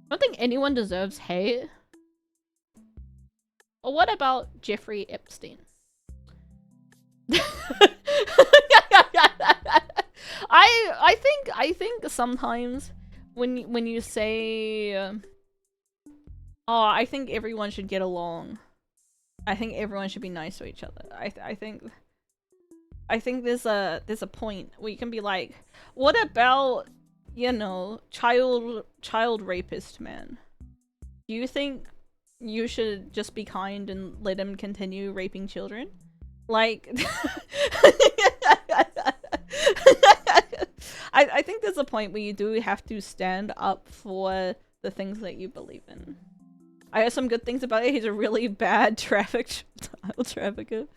don't think anyone deserves hate. Or what about Jeffrey Epstein? I think sometimes when you say oh, I think everyone should get along. I think everyone should be nice to each other. I think there's a point where you can be like, what about, you know, child rapist man? Do you think you should just be kind and let him continue raping children? Like I think there's a point where you do have to stand up for the things that you believe in. I heard some good things about it. He's a really bad child trafficker.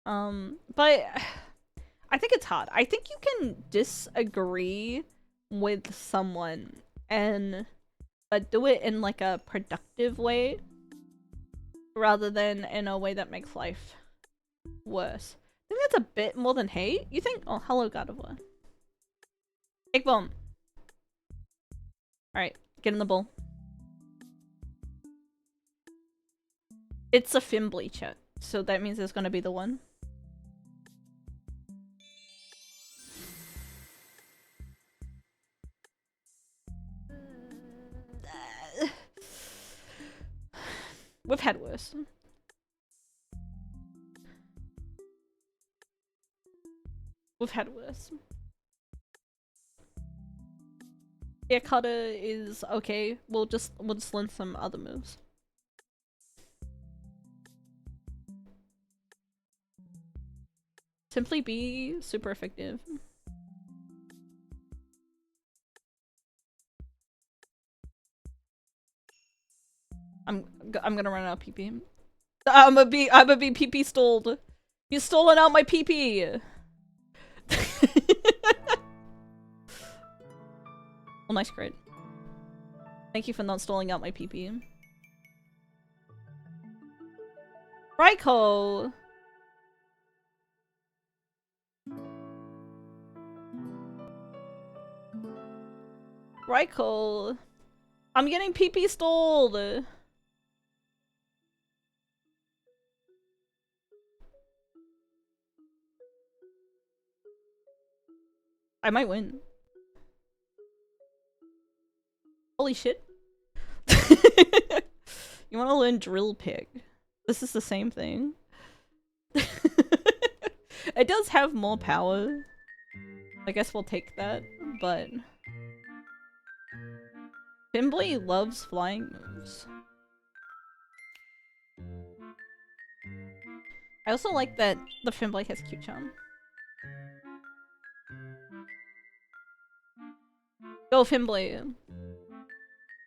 But I think it's hard. I think you can disagree with someone and do it in like a productive way rather than in a way that makes life worse. I think that's a bit more than hate. You think? Oh, hello, God of War. Egg bomb. Alright, get in the bowl. It's a Fimbly chat, so that means there's gonna be the one. We've had worse. We've had worse. Yeah, cutter is okay. We'll just learn some other moves. Simply be super effective. I'm gonna run out of PP. I'm gonna be PP stalled. He's stolen out my PP. Oh, nice crit. Thank you for not stalling out my PP. Raiko! Raiko! I'm getting PP stalled! I might win. Holy shit. You wanna learn drill pick? This is the same thing. It does have more power. I guess we'll take that, but... Fimbly loves flying moves. I also like that the Fimbly has cute charm. Go Fimbly!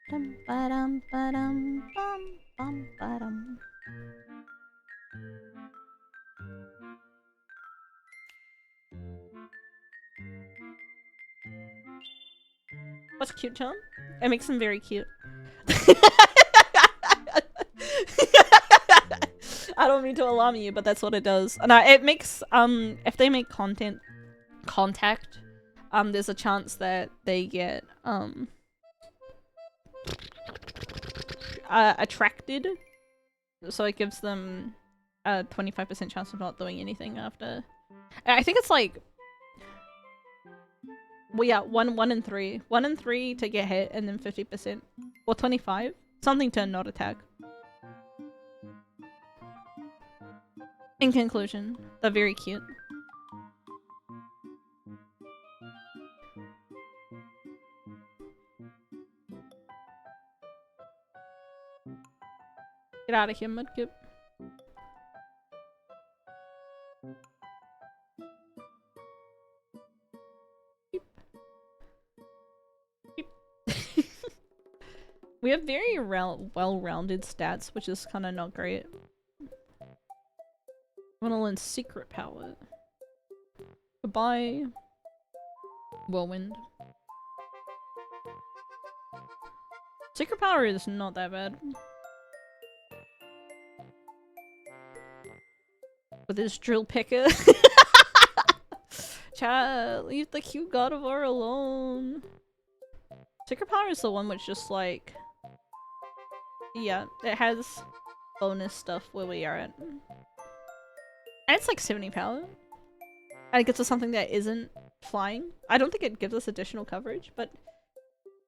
Dum ba dum ba dum bum bum ba dum. What's cute charm? It makes them very cute. I don't mean to alarm you, but that's what it does. And it makes if they make contact, there's a chance that they get attracted. So it gives them a 25% chance of not doing anything after. I think it's like, well, yeah, 1 in 3. 1 in 3 to get hit, and then 50%. Or 25. Something to not attack. In conclusion, they're very cute. Get out of here, Mudkip. We have very well-rounded stats, which is kind of not great. I want to learn secret power. Goodbye, Whirlwind. Secret power is not that bad. With his drill picker. Chat, leave the cute Gardevoir alone. Secret power is the one which just like... Yeah, it has bonus stuff where we are at. And it's like 70 power. And it gives us something that isn't flying. I don't think it gives us additional coverage, but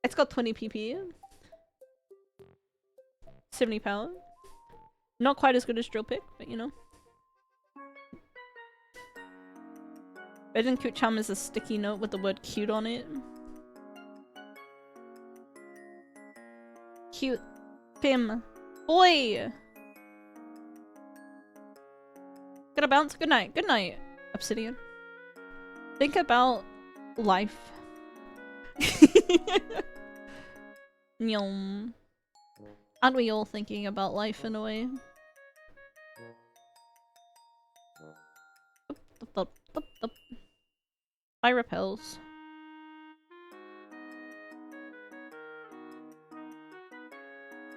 it's got 20 PP. 70 power. Not quite as good as Drill Pick, but you know. Imagine Cute Charm is a sticky note with the word cute on it. Cute. Pim. Boy! Gotta bounce. Good night. Good night, Obsidian. Think about life. Nyom. Aren't we all thinking about life in a way? I repels.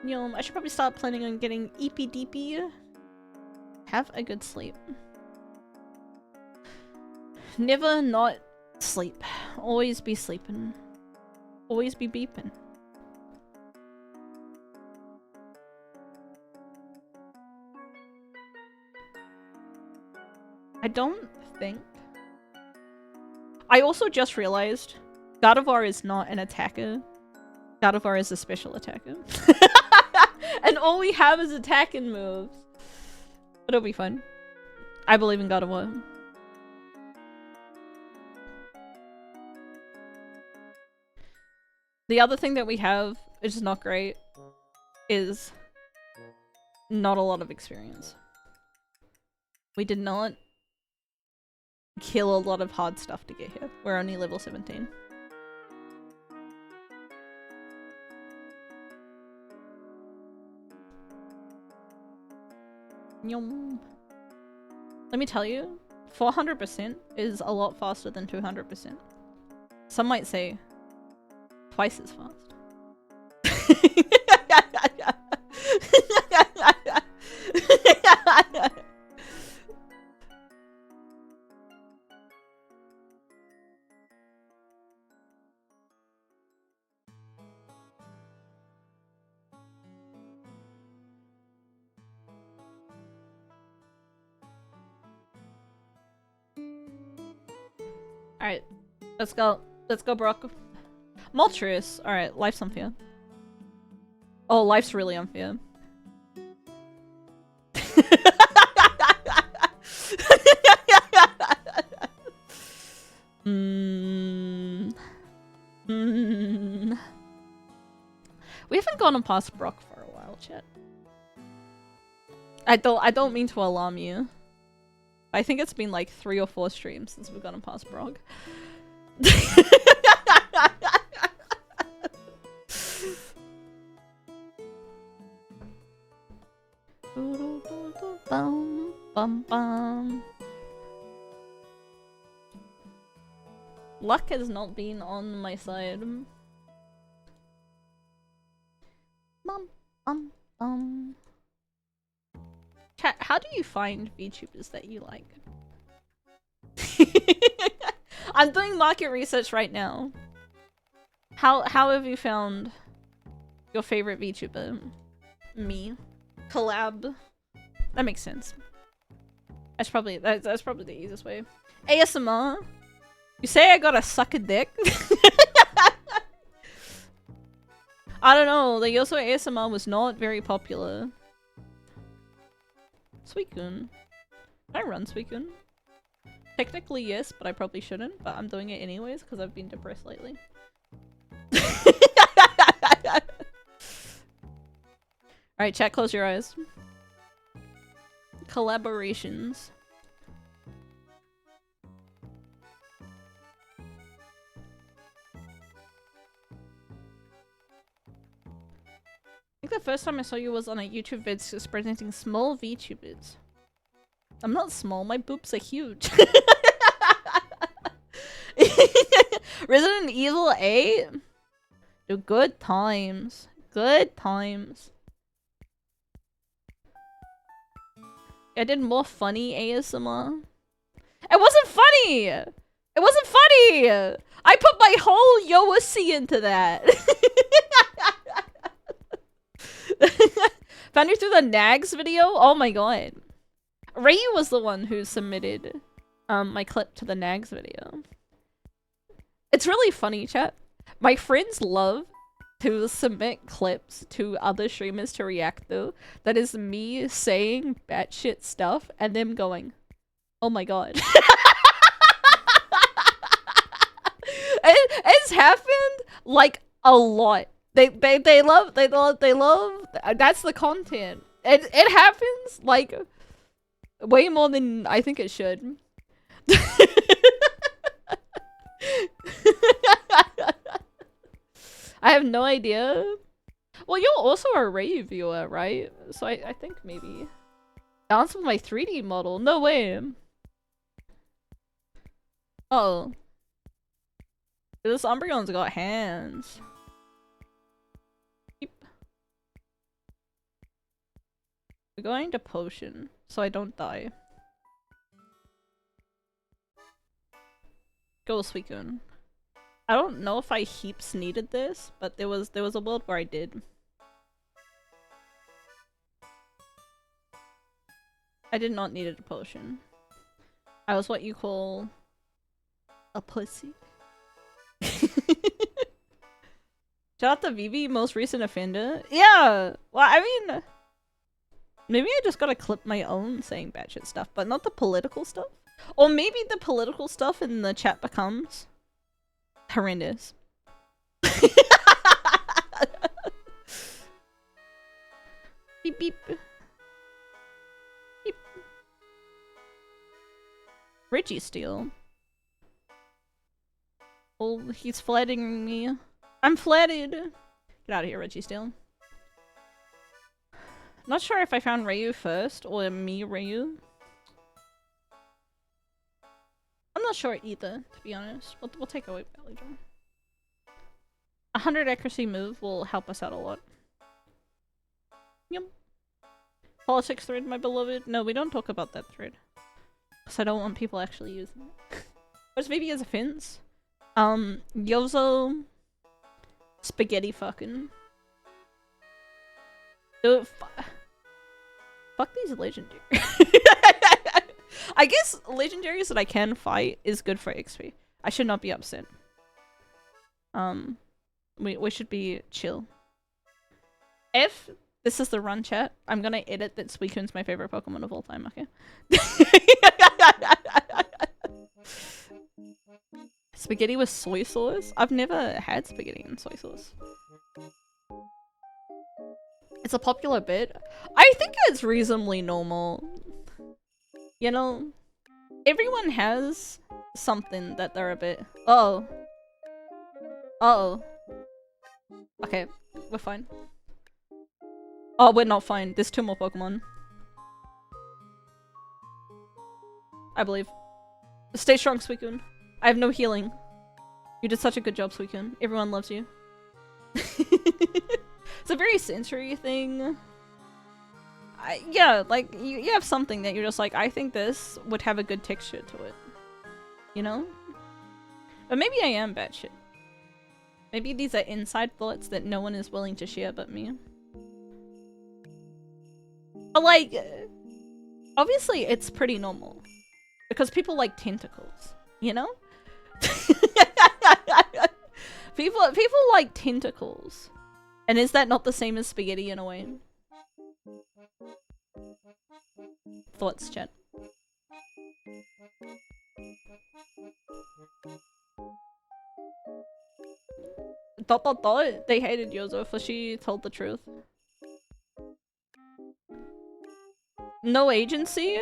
Nyom, I should probably start planning on getting EPDP. Have a good sleep. Never not sleep. Always be sleeping. Always be beeping. I don't think. I also just realized Gardevoir is not an attacker. Gardevoir is a special attacker. And all we have is attacking moves. But it'll be fun. I believe in Gardevoir. The other thing that we have, which is not great, is not a lot of experience. We did not kill a lot of hard stuff to get here. We're only level 17. Yum. Let me tell you, 400% is a lot faster than 200%. Some might say twice as fast. Alright, let's go. Let's go, Brock. Moltres. Alright, life's unfair. Oh, life's really unfair. We haven't gone past Brock for a while, chat. I don't mean to alarm you. I think it's been like 3 or 4 streams since we've gone past Brock. Luck has not been on my side. Chat, how do you find VTubers that you like? I'm doing market research right now. How have you found your favorite VTuber? Me. Collab. That makes sense. That's probably the easiest way. ASMR. You say I gotta suck a dick? I don't know, the Yoso ASMR was not very popular. Suicune. Can I run Suicune? Technically yes, but I probably shouldn't, but I'm doing it anyways because I've been depressed lately. Alright, chat, close your eyes. Collaborations. I think the first time I saw you was on a YouTube vid presenting small VTubers. I'm not small, my boobs are huge. Resident Evil 8? Dude, good times. Good times. I did more funny ASMR. It wasn't funny! It wasn't funny! I put my whole Yoasi into that. Found you through the Nags video? Oh my god. Ray was the one who submitted my clip to the Nags video. It's really funny, chat. My friends love to submit clips to other streamers to react to. That is me saying batshit stuff and them going, oh my god. It's happened like a lot. They love that's the content. It happens like way more than I think it should. I have no idea. Well, you're also a Ray viewer, right? So I think maybe dance with my 3D model. No way. Oh, this Umbreon's got hands. We're going to potion, so I don't die. Go Suicune. I don't know if I heaps needed this, but there was a world where I did. I did not need a potion. I was what you call a pussy. Shout out to Vivi, most recent offender. Yeah! Well, I mean, maybe I just gotta clip my own saying batshit stuff, but not the political stuff. Or maybe the political stuff in the chat becomes horrendous. Beep beep. Beep. Registeel. Oh, he's flattering me. I'm flattered. Get out of here, Registeel. Not sure if I found Ryu first or me Ryu. I'm not sure either, to be honest. We'll take away Belly Drum. 100 accuracy move will help us out a lot. Yep. Politics thread, my beloved. No, we don't talk about that thread. Because I don't want people actually using it. Whereas maybe as a fence. Yozo. Spaghetti fucking. Dude, fuck these legendary. I guess legendaries that I can fight is good for XP. I should not be upset. We should be chill. If this is the run chat, I'm gonna edit that Suicune's my favorite Pokemon of all time, okay? Spaghetti with soy sauce? I've never had spaghetti and soy sauce. It's a popular bit. I think it's reasonably normal. You know, everyone has something that they're a bit... Uh-oh. Uh-oh. Okay, we're fine. Oh, we're not fine. There's 2 more Pokemon. I believe. Stay strong, Suicune. I have no healing. You did such a good job, Suicune. Everyone loves you. It's a very sensory thing. Yeah, like, you have something that you're just like, I think this would have a good texture to it. You know? But maybe I am batshit. Maybe these are inside thoughts that no one is willing to share but me. But like, obviously it's pretty normal. Because people like tentacles, you know? people like tentacles. And is that not the same as spaghetti in a way? Thoughts, chat. Dot. They hated Yozo for she told the truth. No agency?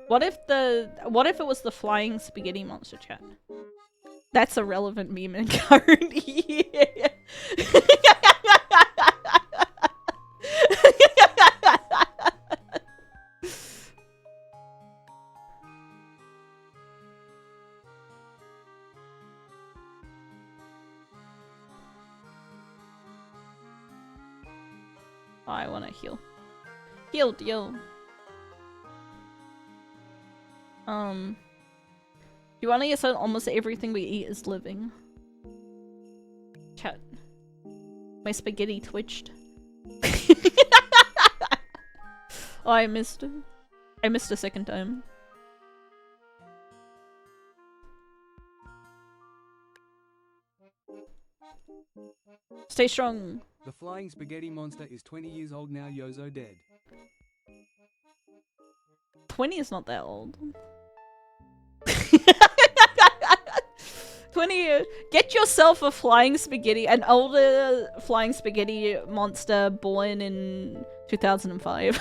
What if it was the flying spaghetti monster, chat? That's a relevant meme in current year. Oh, I wanna heal. Healed, yo. You wanna guess that almost everything we eat is living? Chat. My spaghetti twitched. Oh, I missed it. I missed a second time. Stay strong. The flying spaghetti monster is 20 years old now, Yozo dead. 20 is not that old. 20. Get yourself a flying spaghetti, an older flying spaghetti monster born in 2005.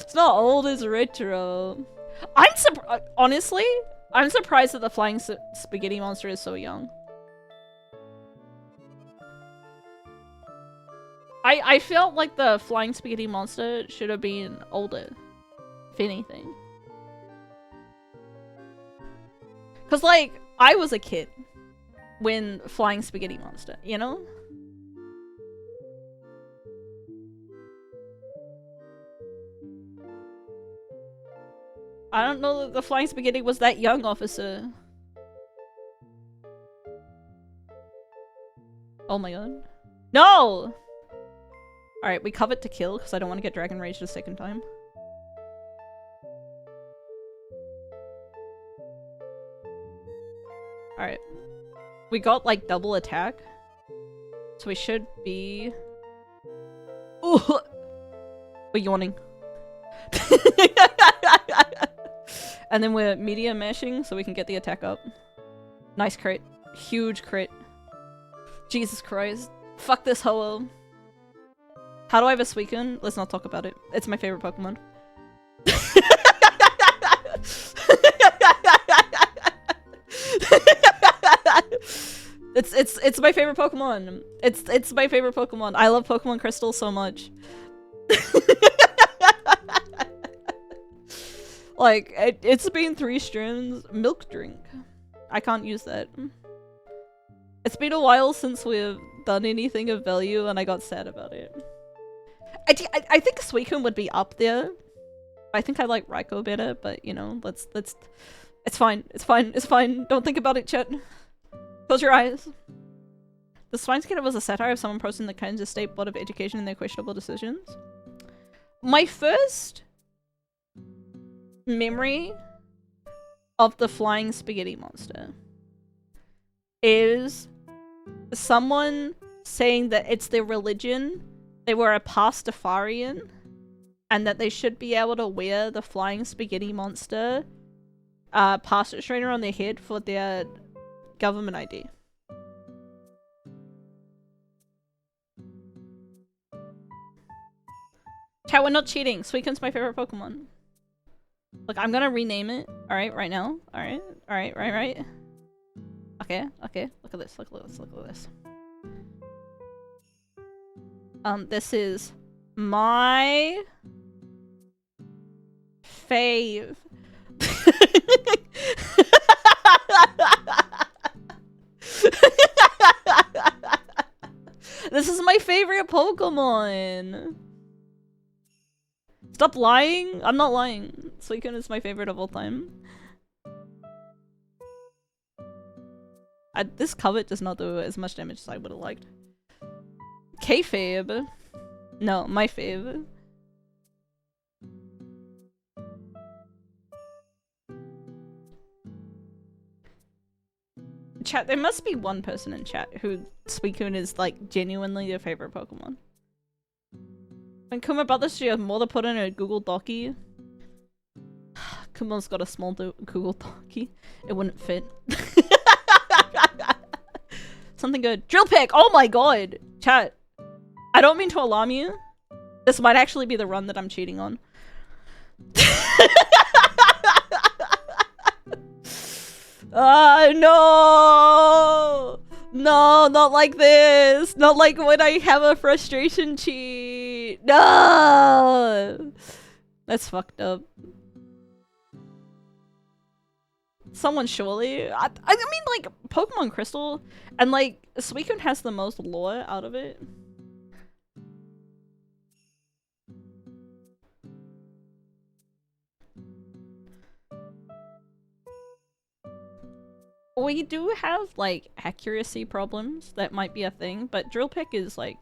It's not old, it's retro. Honestly, I'm surprised that the flying spaghetti monster is so young. I felt like the flying spaghetti monster should have been older, if anything. Cause like, I was a kid when flying spaghetti monster, you know? I don't know that the flying spaghetti was that young, officer. Oh my god. No! Alright, we covet to kill because I don't want to get Dragon Raged a second time. Alright. We got like double attack. So we should be... Ooh! We're yawning. And then we're media mashing so we can get the attack up. Nice crit. Huge crit. Jesus Christ. Fuck this ho-oh. How do I have a Suicune? Let's not talk about it. It's my favorite Pokemon. It's my favorite Pokemon. It's my favorite Pokemon. I love Pokemon Crystal so much. Like, it's been 3 streams. Milk drink. I can't use that. It's been a while since we've done anything of value and I got sad about it. I think Suicune would be up there. I think I like Raikou better, but you know, let's it's fine. It's fine. It's fine. Don't think about it, chat. Close your eyes. The Swine Skater was a satire of someone posting the Kansas State Board of Education and their questionable decisions. My first memory of the flying spaghetti monster is someone saying that it's their religion, they were a Pastafarian, and that they should be able to wear the flying spaghetti monster pasta strainer on their head for their government ID. Chat, we're not cheating. Suicune's my favorite Pokemon. Look, I'm gonna rename it. Alright, right now. Alright. Right. Okay. Look at this. Look at this. This is my fave. This is my favorite Pokemon. Stop lying. I'm not lying. Suicune is my favorite of all time. This cover does not do as much damage as I would have liked. Kayfabe. No, my fave. Chat, there must be one person in chat who Suicune is like genuinely their favorite Pokemon. When Kuma Brothers you have more to put in a Google Docky. Kuma's got a small Google Docky. It wouldn't fit. Something good. Drill Pick! Oh my god! Chat. I don't mean to alarm you. This might actually be the run that I'm cheating on. No! No, not like this! Not like when I have a frustration cheat! No! That's fucked up. Someone surely. I mean, like, Pokemon Crystal, and like, Suicune has the most lore out of it. We do have, like, accuracy problems. That might be a thing, but Drill Pick is, like,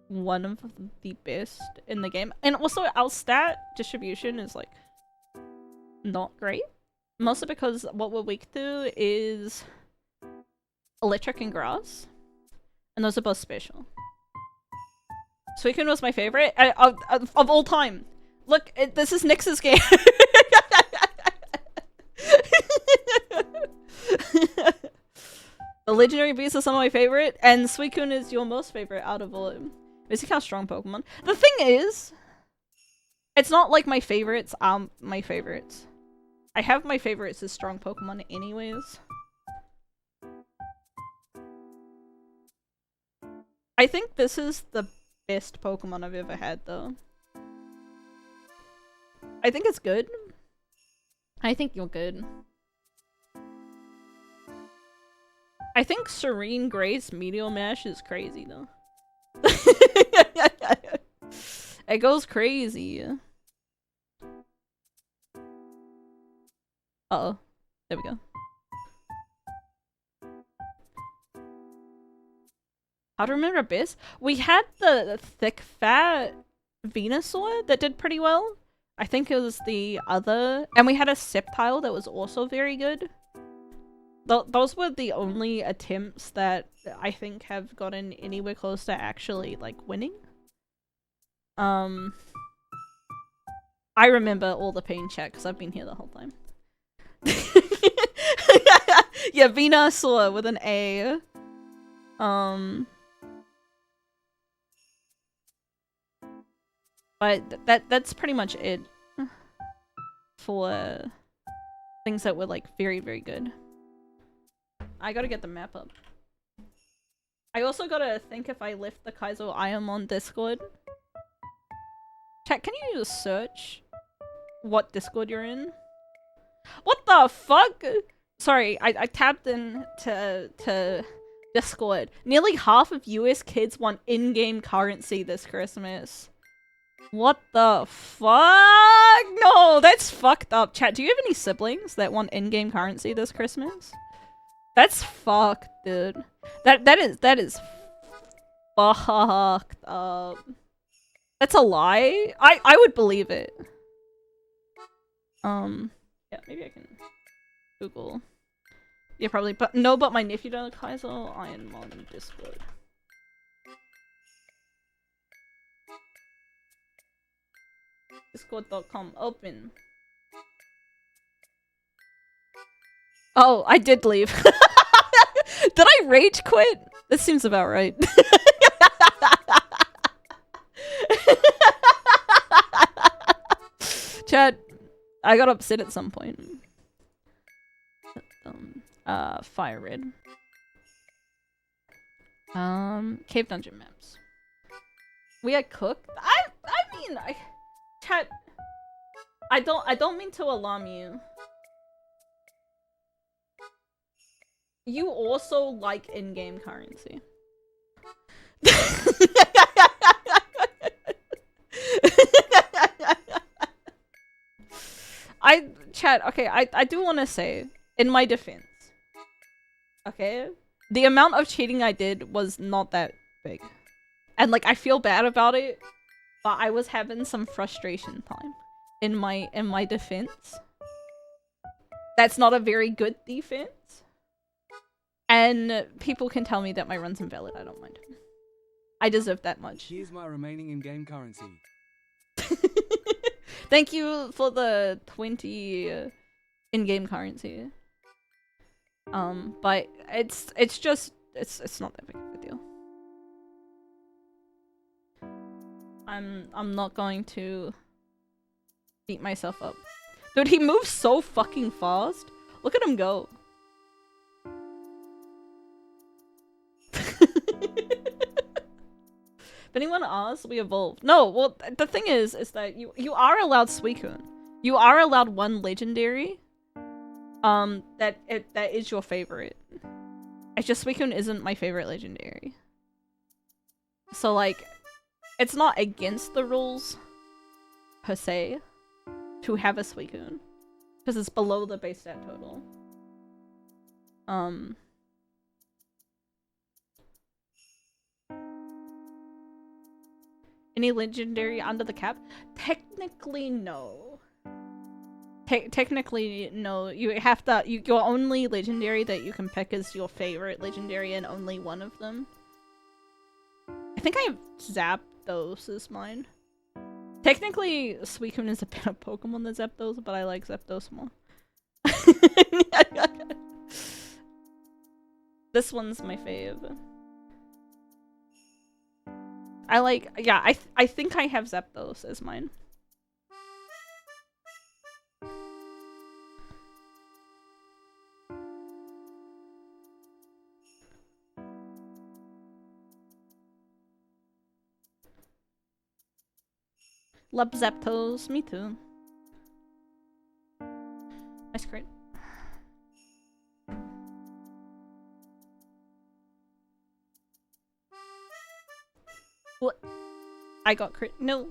one of the best in the game. And also, our stat distribution is, like, not great. Mostly because what we're weak to is electric and grass. And those are both special. Suicune was my favorite of all time. Look, this is Nyx's game. The legendary beasts are some of my favorite, and Suicune is your most favorite out of all of them. Basically how strong Pokemon. The thing is, it's not like my favorites are my favorites. I have my favorites as strong Pokemon anyways. I think this is the best Pokemon I've ever had, though. I think it's good. I think you're good. I think Serene Grace Meteor Mash is crazy, though. It goes crazy. Uh-oh. There we go. How to remember Abyss? We had the thick, fat Venusaur that did pretty well. I think it was the other... And we had a Sceptile that was also very good. Those were the only attempts that I think have gotten anywhere close to actually, like, winning. I remember all the pain chat because I've been here the whole time. Yeah, Venusaur with an A. But that's pretty much it for things that were like very, very good. I gotta get the map up. I also gotta think if I lift the Kaizo Ironmon Discord. Chat, can you just search what Discord you're in? What the fuck? Sorry, I tapped in to Discord. Nearly half of US kids want in-game currency this Christmas. What the fuck? No, that's fucked up. Chat, do you have any siblings that want in-game currency this Christmas? That's fucked, dude. That is fucked up. That's a lie? I would believe it. Yeah, maybe I can Google. Yeah, probably. But no, but my nephew does Kaizo Ironmon Discord. Discord.com open. Oh, I did leave. Did I rage quit? This seems about right. Chat, I got upset at some point. Fire red. Cave dungeon maps. We are cooked. I mean, chat. I don't mean to alarm you. You also like in-game currency. Chat, okay, I do want to say, in my defense, okay, the amount of cheating I did was not that big. And, like, I feel bad about it, but I was having some frustration time in my defense. That's not a very good defense. And people can tell me that my run's invalid, I don't mind. I deserve that much. Here's my remaining in-game currency. Thank you for the 20 in-game currency. But it's just it's not that big of a deal. I'm not going to beat myself up. Dude, he moves so fucking fast. Look at him go. If anyone asks, we evolved. No, well, the thing is that you are allowed Suicune. You are allowed one legendary. That is your favorite. It's just Suicune isn't my favorite legendary. So like, it's not against the rules per se to have a Suicune, because it's below the base stat total. Any legendary under the cap? Technically, no. Technically, no. You have to. Your only legendary that you can pick is your favorite legendary, and only one of them. I think I have Zapdos as mine. Technically, Suicune is a better Pokemon than Zapdos, but I like Zapdos more. This one's my fave. I like, yeah, I think I have Zapdos as mine. Love Zapdos, me too. Nice crit. What? I got crit. No.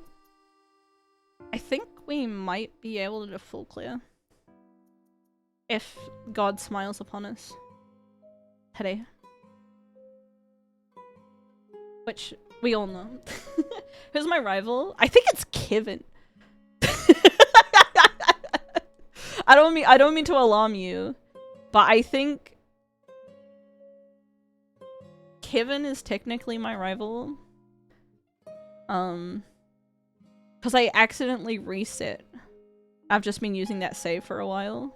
I think we might be able to full clear. If God smiles upon us. Today. Which we all know. Who's my rival? I think it's Kevin. I don't mean to alarm you, but I think Kevin is technically my rival. Because I accidentally reset. I've just been using that save for a while.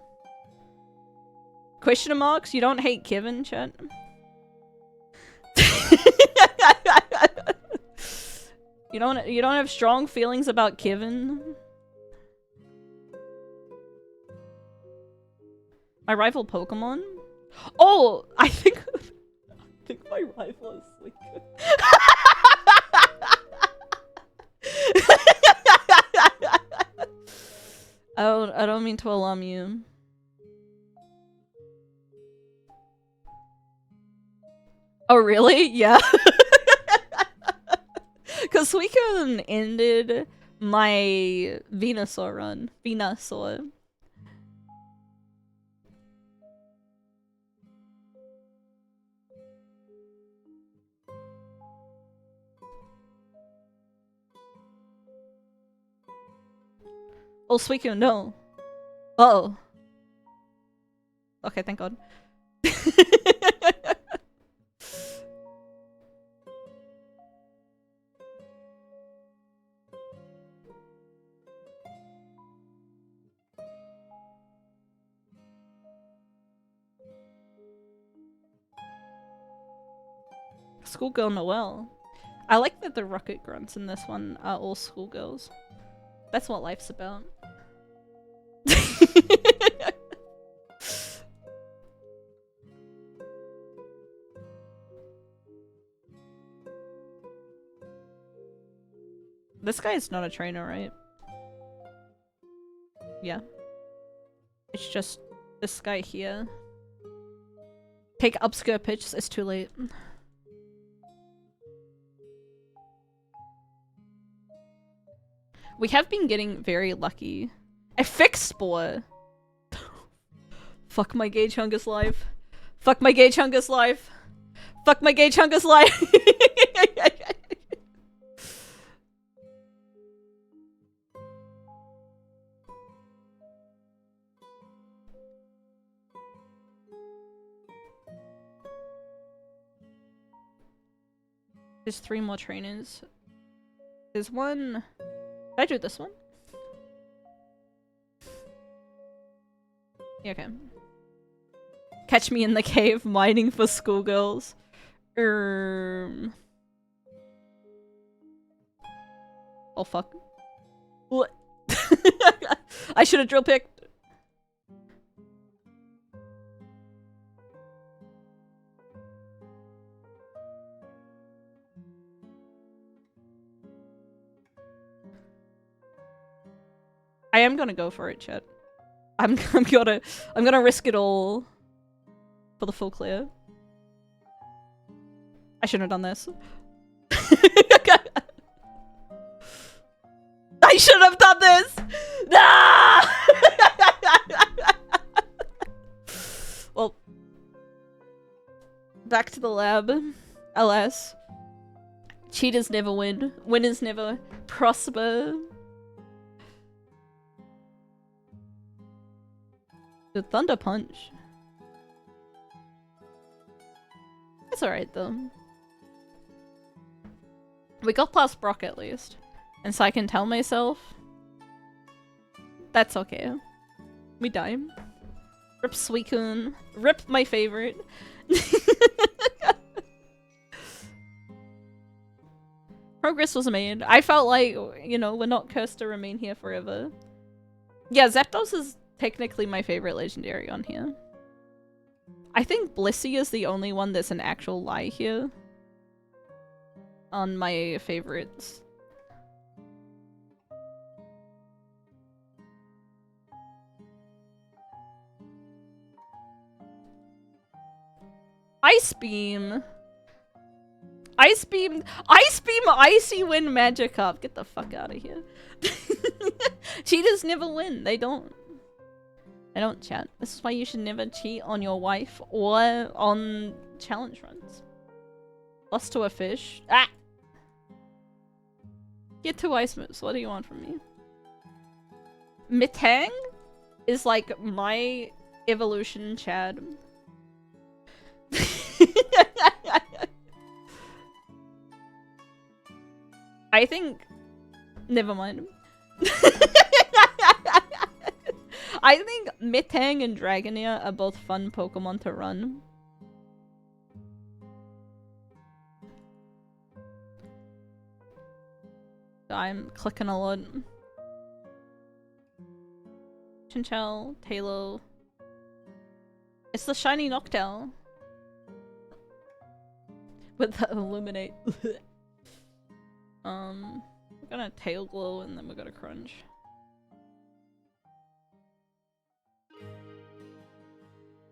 Question marks? You don't hate Kevin, chat? You don't have strong feelings about Kevin? My rival Pokemon? Oh, I think my rival is Suicune. I don't mean to alarm you. Oh really? Yeah. Cause Suicune ended my Venusaur run. Venusaur. Oh, Suicune, no. Uh-oh. Okay, thank God. Schoolgirl Noelle. I like that the rocket grunts in this one are all schoolgirls. That's what life's about. This guy is not a trainer, right? Yeah. It's just this guy here. Take obscure pitch, it's too late. We have been getting very lucky. A fixed spore! Fuck my gay chungus life. Fuck my gay chungus life. Fuck my gay chungus life. There's 3 more trainers. There's one... Did I do this one? Yeah, okay. Catch me in the cave mining for schoolgirls. Oh fuck. What? I should have drill picked. I am gonna go for it, chat. I'm gonna risk it all for the full clear. I shouldn't have done this. I shouldn't have done this! Nah! Well, back to the lab. Alas. Cheaters never win. Winners never prosper. The Thunder Punch. It's alright though. We got past Brock at least. And so I can tell myself that's okay. We die. Rip Suicune. Rip my favorite. Progress was made. I felt like, you know, we're not cursed to remain here forever. Yeah, Zapdos is technically my favorite legendary on here. I think Blissey is the only one that's an actual lie here. On my favorites. Ice Beam! Ice Beam! Ice Beam Icy Wind Magikarp! Get the fuck out of here. Cheaters never win. They don't. They don't, chat. This is why you should never cheat on your wife or on challenge runs. Lost to a fish. Ah! Get 2 ice moves. What do you want from me? Metang is like my evolution, Chad. I think... Never mind. I think Metang and Dragonair are both fun Pokemon to run. I'm clicking a lot. Chinchou, Talo. It's the shiny Noctowl. With the Illuminate. We're gonna Tail Glow and then we're gonna Crunch.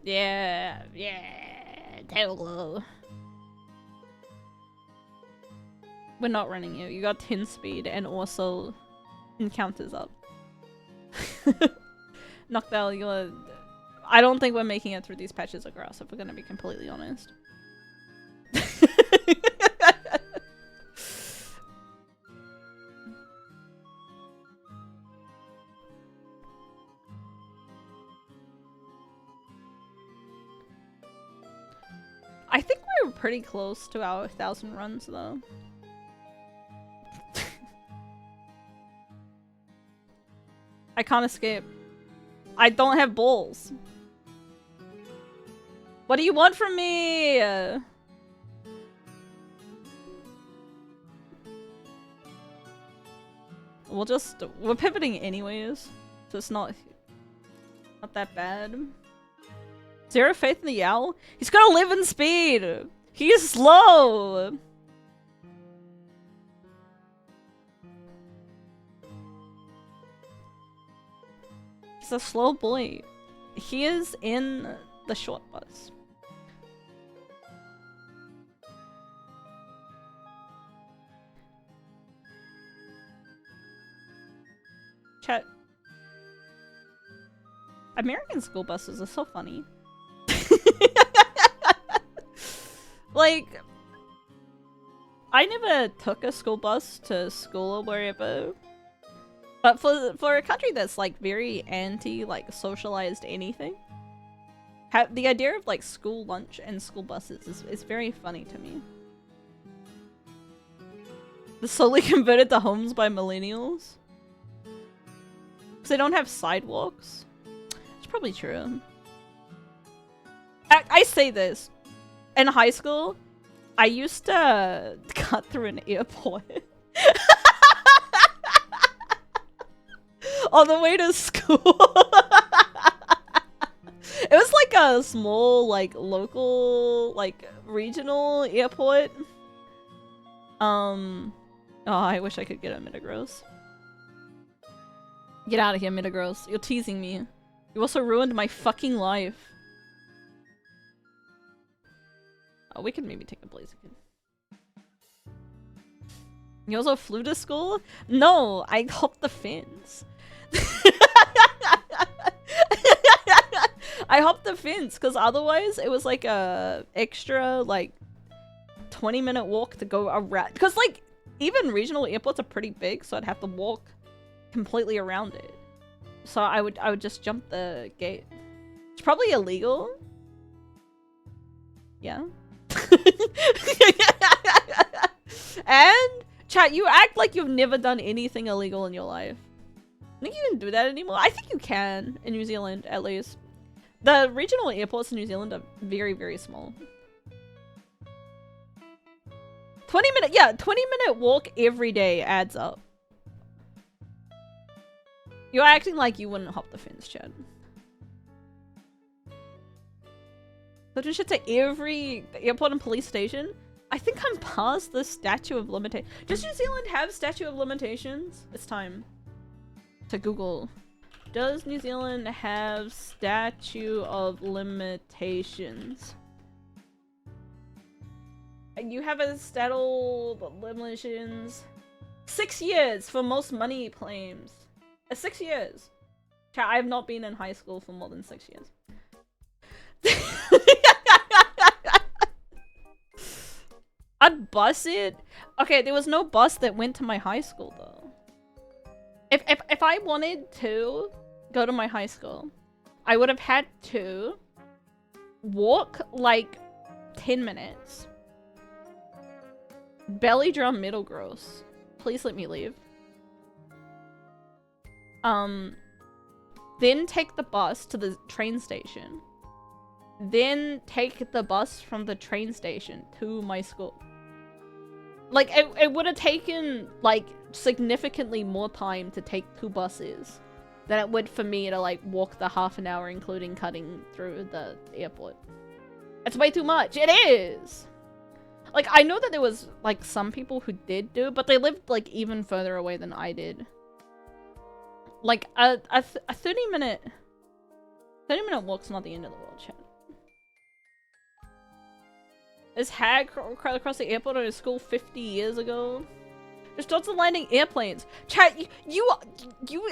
Yeah, Tail Glow. We're not running you. You got 10 speed and also encounters up. Noctowl, you're... I don't think we're making it through these patches of grass, if we're gonna be completely honest. I think we're pretty close to our 1,000 runs, though. I can't escape. I don't have balls. What do you want from me? We're pivoting anyways, so it's not that bad. Zero faith in the Yowl? He's got 11 speed! He's slow! He's a slow boy. He is in the short bus. Chat. American school buses are so funny. Like, I never took a school bus to school or wherever. But for a country that's like very anti like socialized anything, the idea of like school lunch and school buses is very funny to me. They're slowly converted to homes by millennials. Because they don't have sidewalks. It's probably true. I say this. In high school, I used to cut through an airport. On the way to school. It was like a small, like, local, like, regional airport. Oh, I wish I could get a Metagross. Get out of here, Metagross. You're teasing me. You also ruined my fucking life. Oh, we can maybe take a Blaziken. You also flew to school? No, I hopped the fence. I hopped the fence because otherwise it was like a extra like 20-minute walk to go around. Because like even regional airports are pretty big, so I'd have to walk completely around it. So I would just jump the gate. It's probably illegal. Yeah. And chat, you act like you've never done anything illegal in your life. I think you can do that anymore. I think you can in New Zealand, at least. The regional airports in New Zealand are very, very small. 20-minute walk every day adds up. You're acting like you wouldn't hop the fence, Chad. But we should say every airport and police station. I think I'm past the statute of limitations. Does New Zealand have statute of limitations? It's time to Google. Does New Zealand have statute of limitations? You have a statute of limitations. 6 years for most money claims. 6 years. Chat, I have not been in high school for more than 6 years. I'd bus it. Okay, there was no bus that went to my high school though. If I wanted to go to my high school, I would have had to walk like 10 minutes. Belly drum middle gross. Please let me leave. then take the bus to the train station, then take the bus from the train station to my school. Like, it would have taken, like, significantly more time to take 2 buses than it would for me to, like, walk the half an hour, including cutting through the airport. It's way too much. It is! Like, I know that there was, like, some people who did do it, but they lived, like, even further away than I did. Like, a 30-minute walk's not the end of the world, chat. This hag crawled across the airport at his school 50 years ago. Just dots of landing airplanes. Chat, you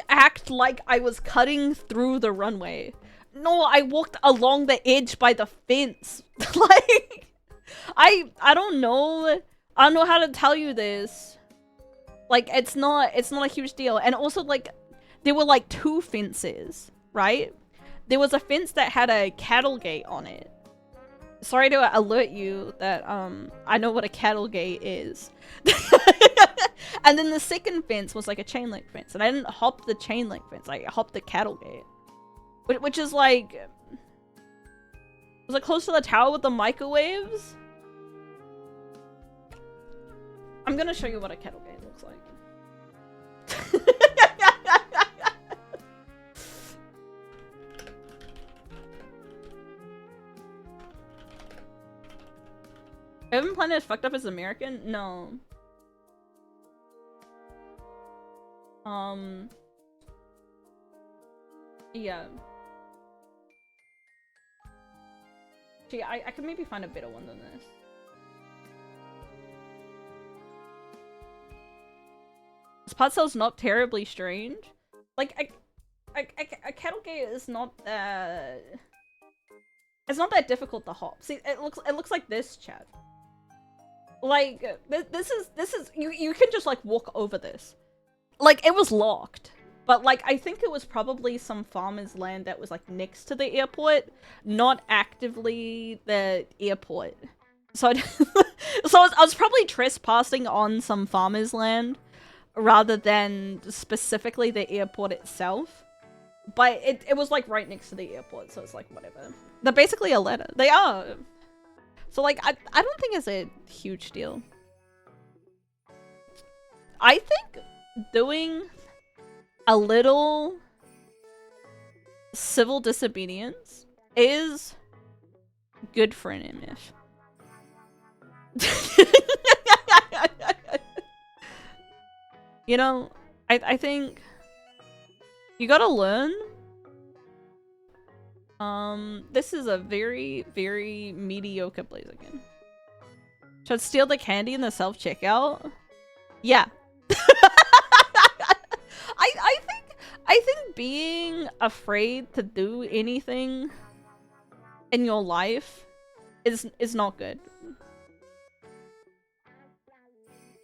act like I was cutting through the runway. No, I walked along the edge by the fence. Like, I don't know. I don't know how to tell you this. Like, it's not a huge deal. And also, like, there were like 2 fences, right? There was a fence that had a cattle gate on it. Sorry to alert you that I know what a cattle gate is. And then the second fence was like a chain link fence, and I didn't hop the chain link fence, I hopped the cattle gate. Which is like, was it close to the tower with the microwaves? I'm gonna show you what a cattle gate looks like. Urban Planet is fucked up as American? No. Yeah. Gee, I could maybe find a better one than this. This part cell's not terribly strange. Like, a cattle gate is not that... It's not that difficult to hop. See, it looks like this, chat. Like, this is you can just like walk over this. Like, it was locked, but like I think it was probably some farmer's land that was like next to the airport, not actively the airport. So I was probably trespassing on some farmer's land rather than specifically the airport itself. But it was like right next to the airport, so it's like whatever. They're basically a letter. They are. So like I don't think it's a huge deal. I think doing a little civil disobedience is good for an MF. You know, I think you gotta learn. This is a very, very mediocre Blaziken. Should I steal the candy in the self-checkout? Yeah. I think being afraid to do anything in your life is not good.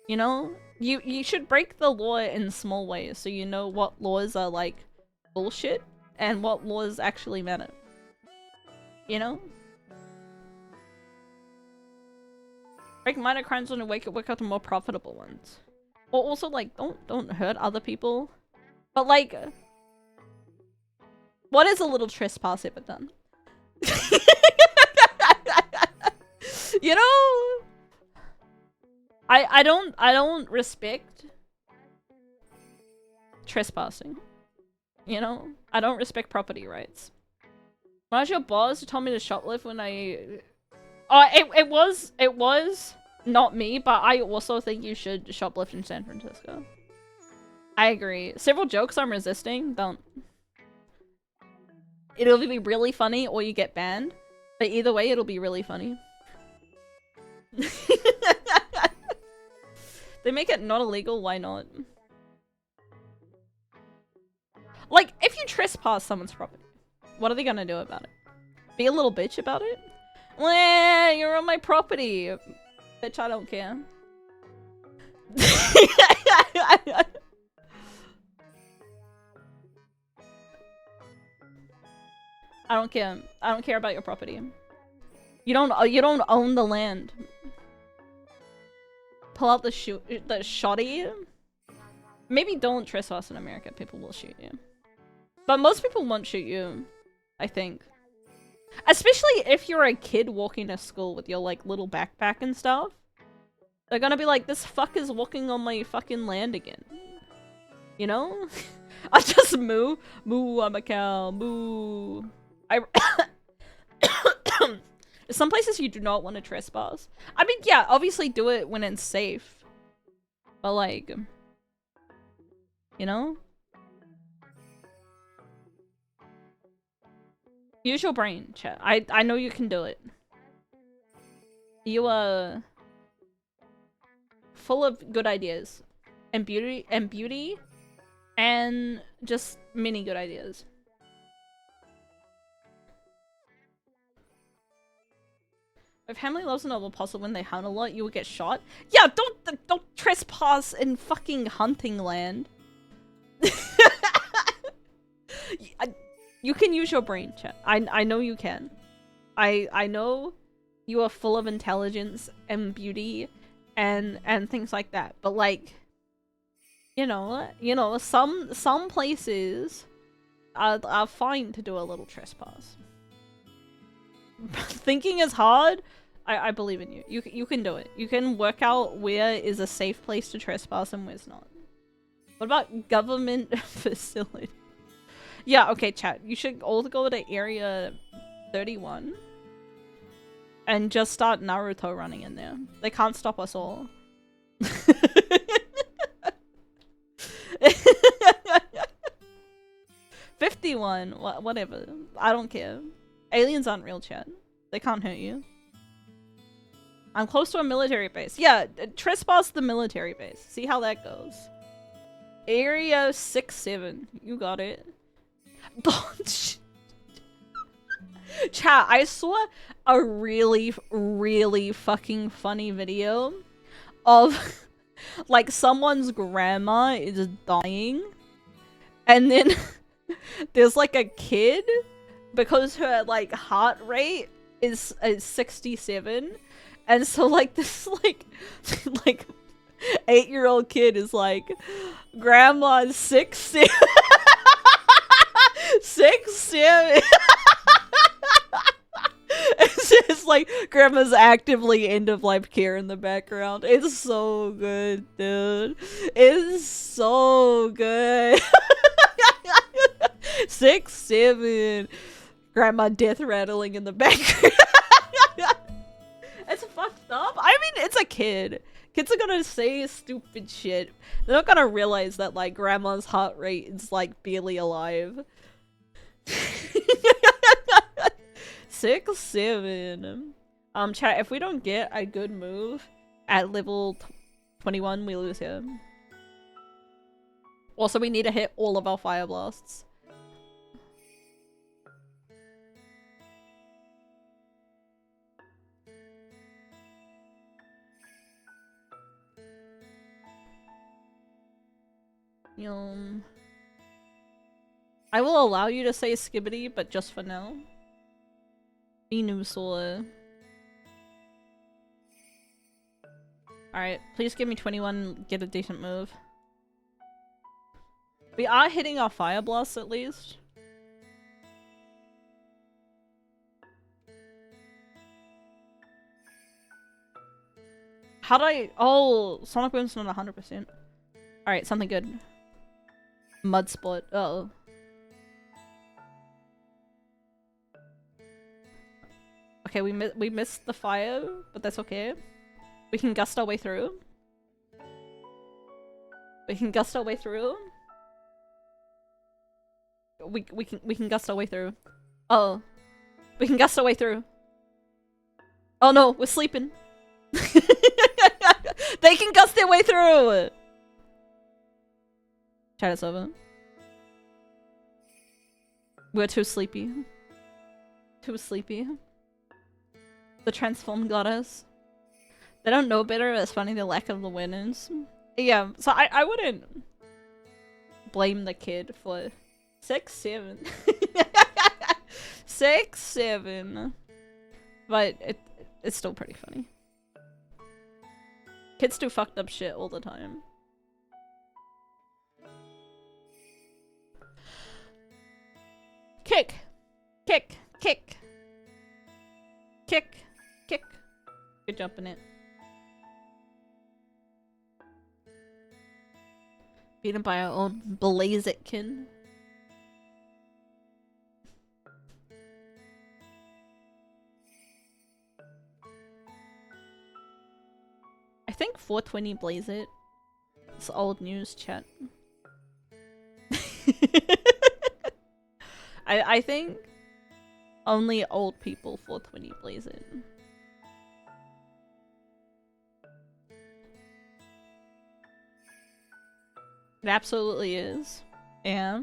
You know? You should break the law in small ways so you know what laws are like bullshit and what laws actually matter. You know? Break minor crimes and work out the more profitable ones. Or also like don't hurt other people. But like, what is a little trespass ever done? You know? I don't respect trespassing. You know? I don't respect property rights. When I was your boss who told me to shoplift when I... it was not me, but I also think you should shoplift in San Francisco. I agree. Several jokes I'm resisting. Don't. It'll be really funny or you get banned. But either way, it'll be really funny. They make it not illegal, why not? Like, if you trespass someone's property, what are they gonna do about it? Be a little bitch about it? Well, you're on my property. Bitch, I don't care. I don't care. I don't care about your property. You don't own the land. Pull out the shotty. Maybe don't trespass in America. People will shoot you. But most people won't shoot you, I think. Especially if you're a kid walking to school with your, like, little backpack and stuff. They're gonna be like, this fucker's walking on my fucking land again. You know? I just moo. Moo, I'm a cow. Moo. Some places you do not want to trespass. I mean, yeah, obviously do it when it's safe. But, like... You know? Use your brain, chat. I know you can do it. You are... full of good ideas. And beauty. And just many good ideas. If family loves another apostle when they hunt a lot, you will get shot. Yeah, don't trespass in fucking hunting land. You can use your brain, chat. I know you can. I know you are full of intelligence and beauty and things like that. But like, you know, some places are fine to do a little trespass. Thinking is hard. I believe in you. You can do it. You can work out where is a safe place to trespass and where's not. What about government facility? Yeah, okay, chat. You should all go to area 31 and just start Naruto running in there. They can't stop us all. 51, whatever. I don't care. Aliens aren't real, chat. They can't hurt you. I'm close to a military base. Yeah, trespass the military base. See how that goes. Area 67. You got it. Chat, I saw a really, really fucking funny video of like someone's grandma is dying and then there's like a kid because her like heart rate is 67 and so like this like 8-year-old kid is like, grandma's 6'7". 6'7". It's just like grandma's actively end of life care in the background. It's so good, dude. It's so good. 6'7". Grandma death rattling in the background. It's fucked up. I mean, it's a kid. Kids are gonna say stupid shit. They're not gonna realize that like grandma's heart rate is like barely alive. 6'7". Chat, if we don't get a good move at level 21, we lose him. Also, we need to hit all of our fire blasts. I will allow you to say skibbity, but just for now. Venusaur. Alright, please give me 21, get a decent move. We are hitting our fire blasts at least. How'd I- oh, Sonic Boom's not 100%. Alright, something good. Mud Spot. Uh-oh. Okay, we missed the fire, but that's okay. We can gust our way through. We can gust our way through. We can gust our way through. Oh. We can gust our way through. Oh no, we're sleeping. They can gust their way through! Chat, it's over. We're too sleepy. Too sleepy. The transformed goddess. They don't know better, it's funny the lack of awareness. Yeah, so I wouldn't blame the kid for 6'7". 6'7". But it's still pretty funny. Kids do fucked up shit all the time. Kick! Kick! Kick! Kick! Kick! Good job in it. Beaten by our old Blazitkin. I think 420 Blazit. It's old news, chat. I think only old people 420 Blazit. It absolutely is. Yeah.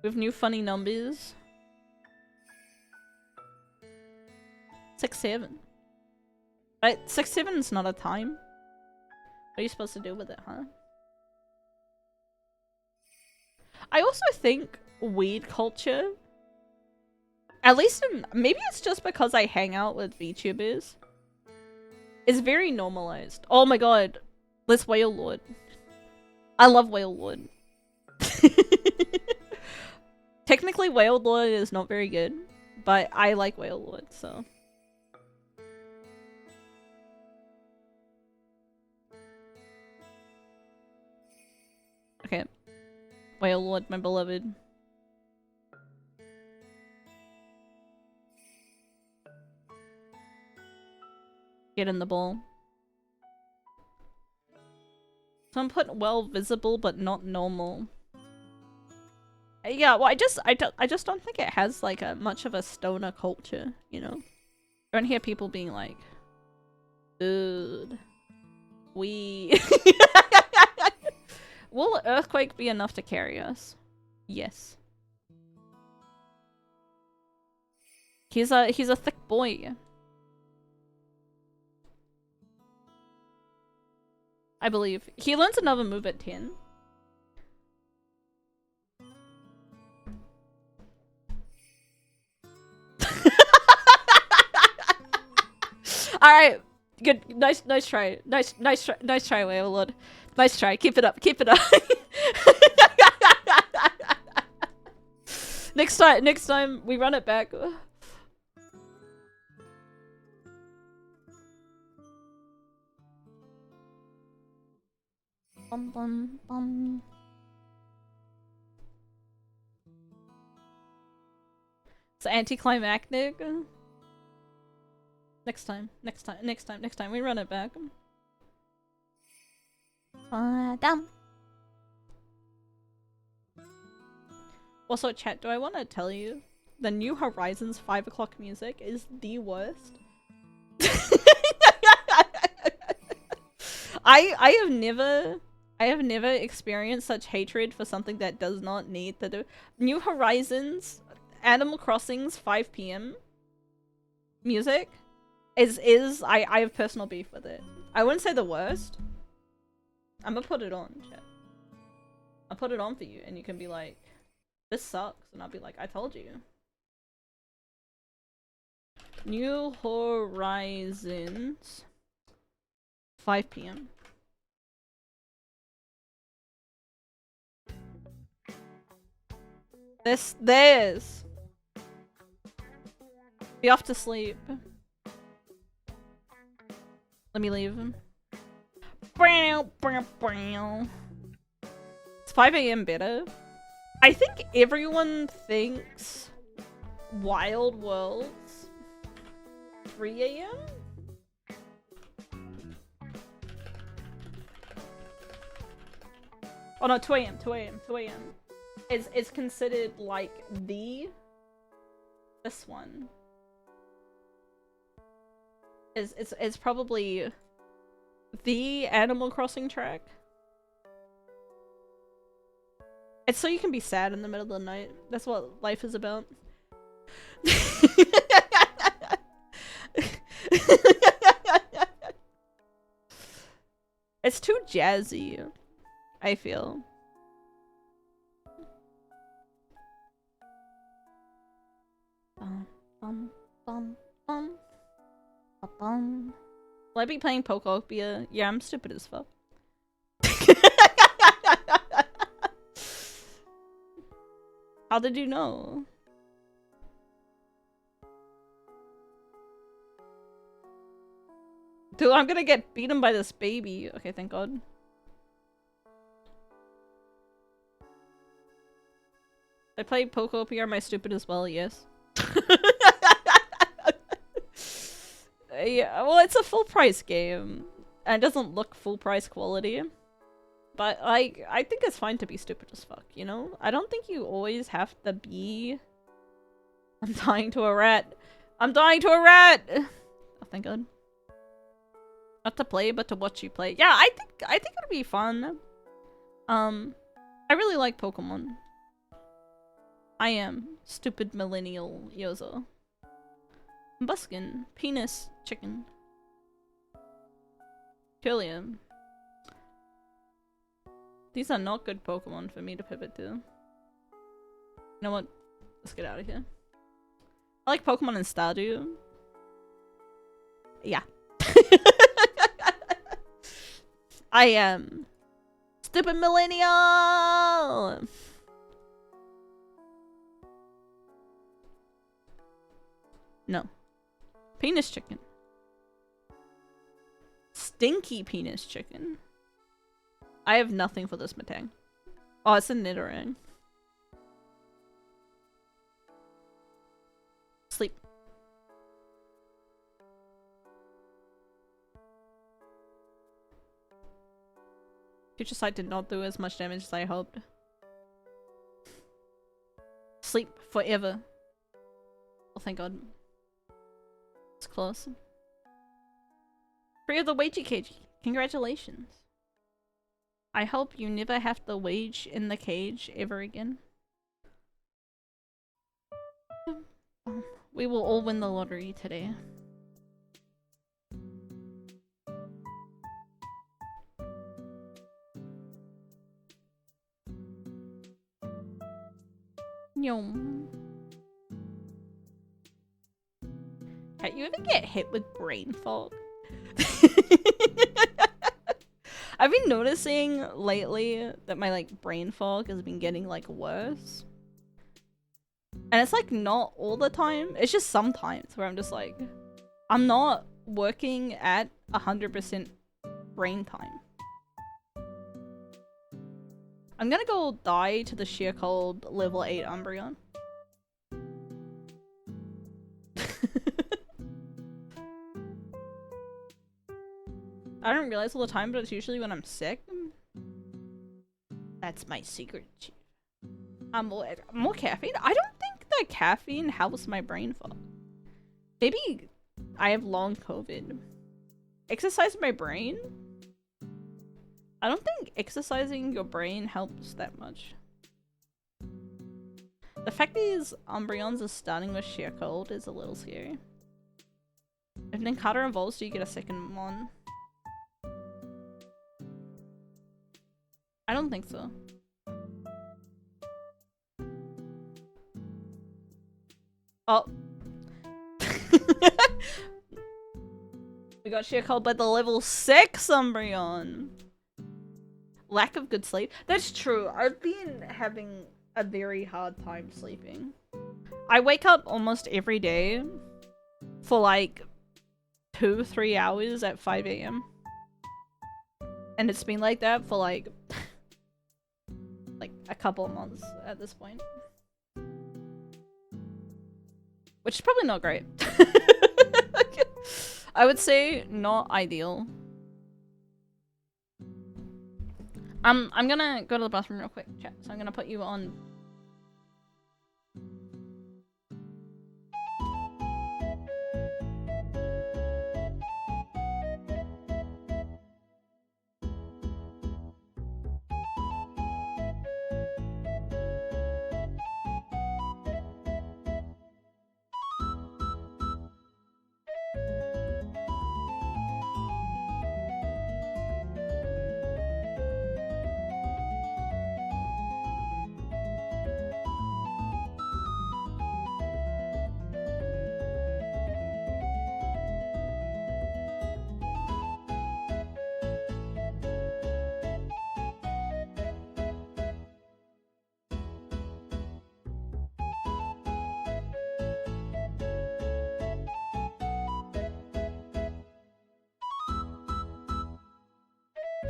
With new funny numbers. 6-7. But 6-7 is not a time. What are you supposed to do with it, huh? I also think weed culture, at least in, maybe it's just because I hang out with VTubers, is very normalized. Oh my god, let's Whale Lord. I love Whale Lord. Technically Whale Lord is not very good, but I like Whale Lord, so. Okay. Whale Lord, my beloved. Get in the ball. Some put well visible but not normal. Yeah, well I just don't think it has like a much of a stoner culture, you know? I don't hear people being like, dude, we will an earthquake be enough to carry us? Yes. He's a thick boy. I believe. He learns another move at 10. Alright. Good. Nice try. Nice try, Whale Lord. Nice try. Keep it up. Keep it up. Next time we run it back. Bum bum bum. It's anticlimactic. Next time we run it back. Dumb. Also, chat, do I want to tell you the New Horizons 5 o'clock music is the worst? I have never experienced such hatred for something that does not need to do. New Horizons, Animal Crossing's 5 PM music I have personal beef with it. I wouldn't say the worst. I'm gonna put it on, chat. I'll put it on for you and you can be like, this sucks, and I'll be like, I told you. New Horizons 5 PM. This be off to sleep. Let me leave him. It's 5 AM better. I think everyone thinks Wild Worlds 3 AM? Oh no, 2 AM, 2 AM, 2 AM. Is considered like this one. It's probably the Animal Crossing track. It's so you can be sad in the middle of the night. That's what life is about. It's too jazzy, I feel. Bum, bum, bum, bum. Will I be playing Pokopia? Yeah, I'm stupid as fuck. How did you know? Dude, I'm gonna get beaten by this baby. Okay, thank God. I played Pokopia. Am I stupid as well? Yes. Yeah, well, it's a full price game. And it doesn't look full price quality. But, like, I think it's fine to be stupid as fuck, you know? I don't think you always have to be... I'm dying to a rat. I'm dying to a rat! Oh, thank God. Not to play, but to watch you play. Yeah, I think it'll be fun. I really like Pokemon. I am stupid millennial Yozo. Buskin, penis, chicken. Killian. These are not good Pokemon for me to pivot to. You know what? Let's get out of here. I like Pokemon in Stardew. Yeah. I am stupid millennial! No. Penis chicken. Stinky penis chicken. I have nothing for this Matang. Oh, it's a Nidoran. Sleep. Future Sight did not do as much damage as I hoped. Sleep forever. Oh, thank God. It's close. Free of the wagey cage. Congratulations. I hope you never have to wage in the cage ever again. We will all win the lottery today. Yum. Can't you ever get hit with brain fog? I've been noticing lately that my like brain fog has been getting like worse. And it's like not all the time. It's just sometimes where I'm just like, I'm not working at 100% brain time. I'm gonna go die to the sheer cold level 8 Umbreon. I don't realize all the time, but it's usually when I'm sick. That's my secret, Chief. More caffeine? I don't think that caffeine helps my brain fog. Maybe I have long COVID. Exercise my brain? I don't think exercising your brain helps that much. The fact these Umbreons are starting with sheer cold is a little scary. If Nincada evolves, do you get a second one? I don't think so. Oh. We got sheer cold by the level 6 Umbreon. Lack of good sleep. That's true. I've been having a very hard time sleeping. I wake up almost every day for like 2-3 hours at 5 AM. And it's been like that for like a couple of months at this point. Which is probably not great. I would say not ideal. I'm gonna go to the bathroom real quick, chat. So I'm gonna put you on.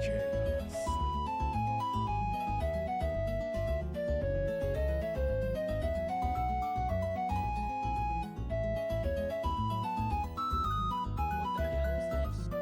Curious. What the hell is this?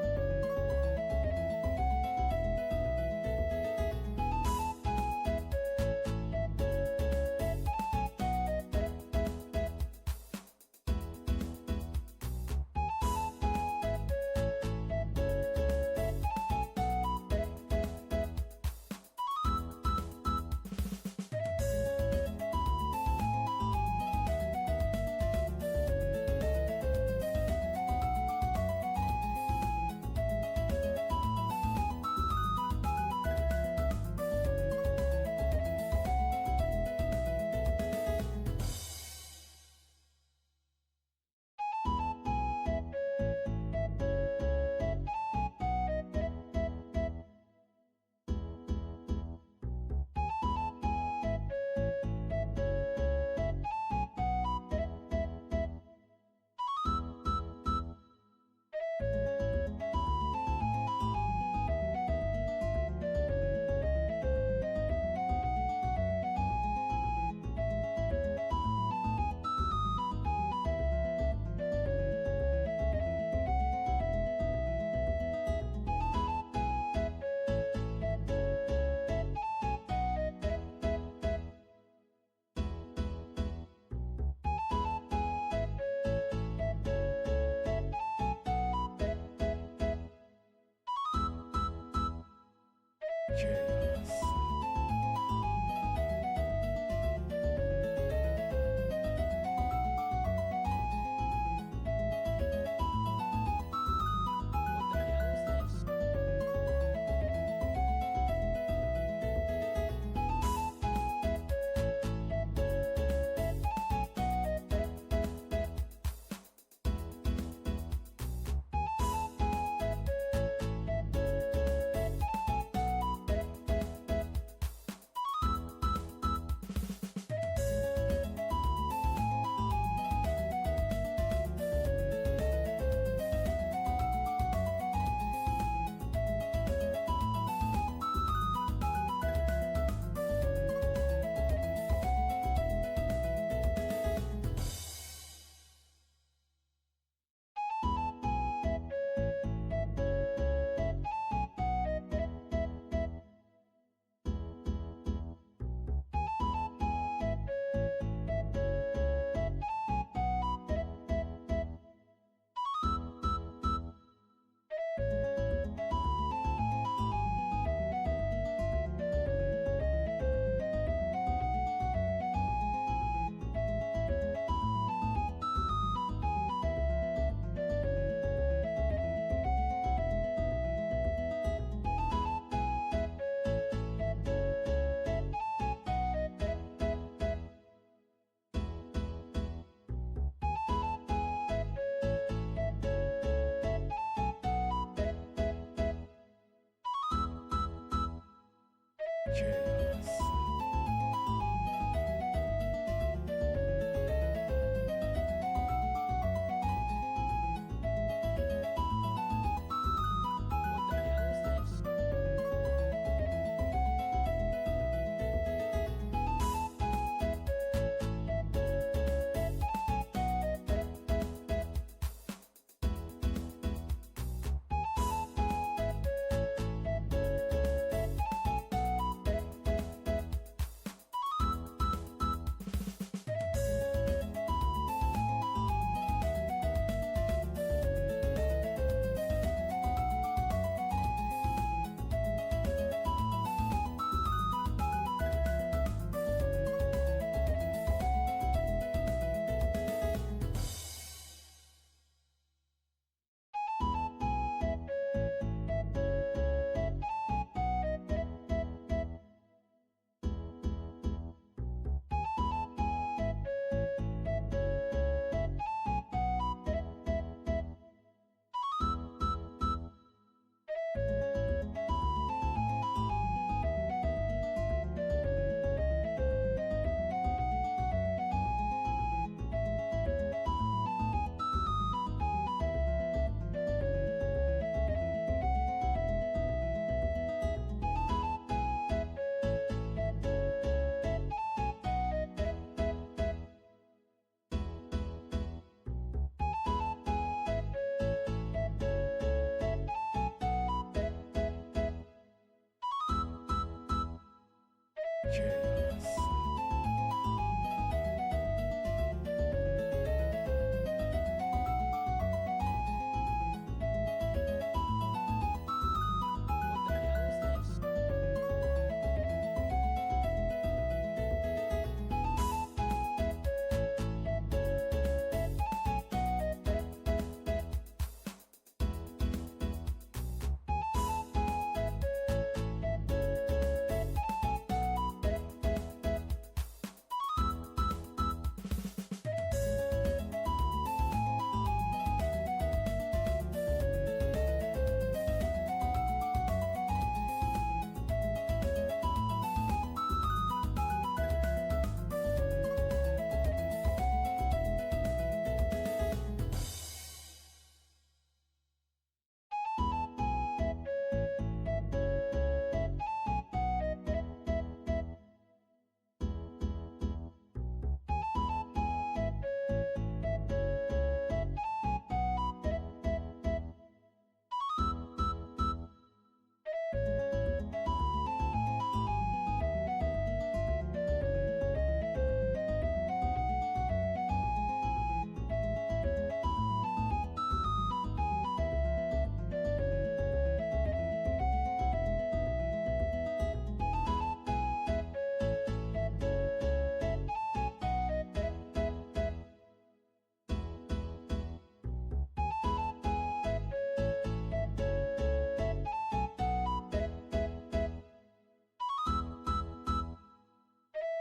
Curious. What the hell is this? Curious. What the hell is this? Chaos. What the hell is this?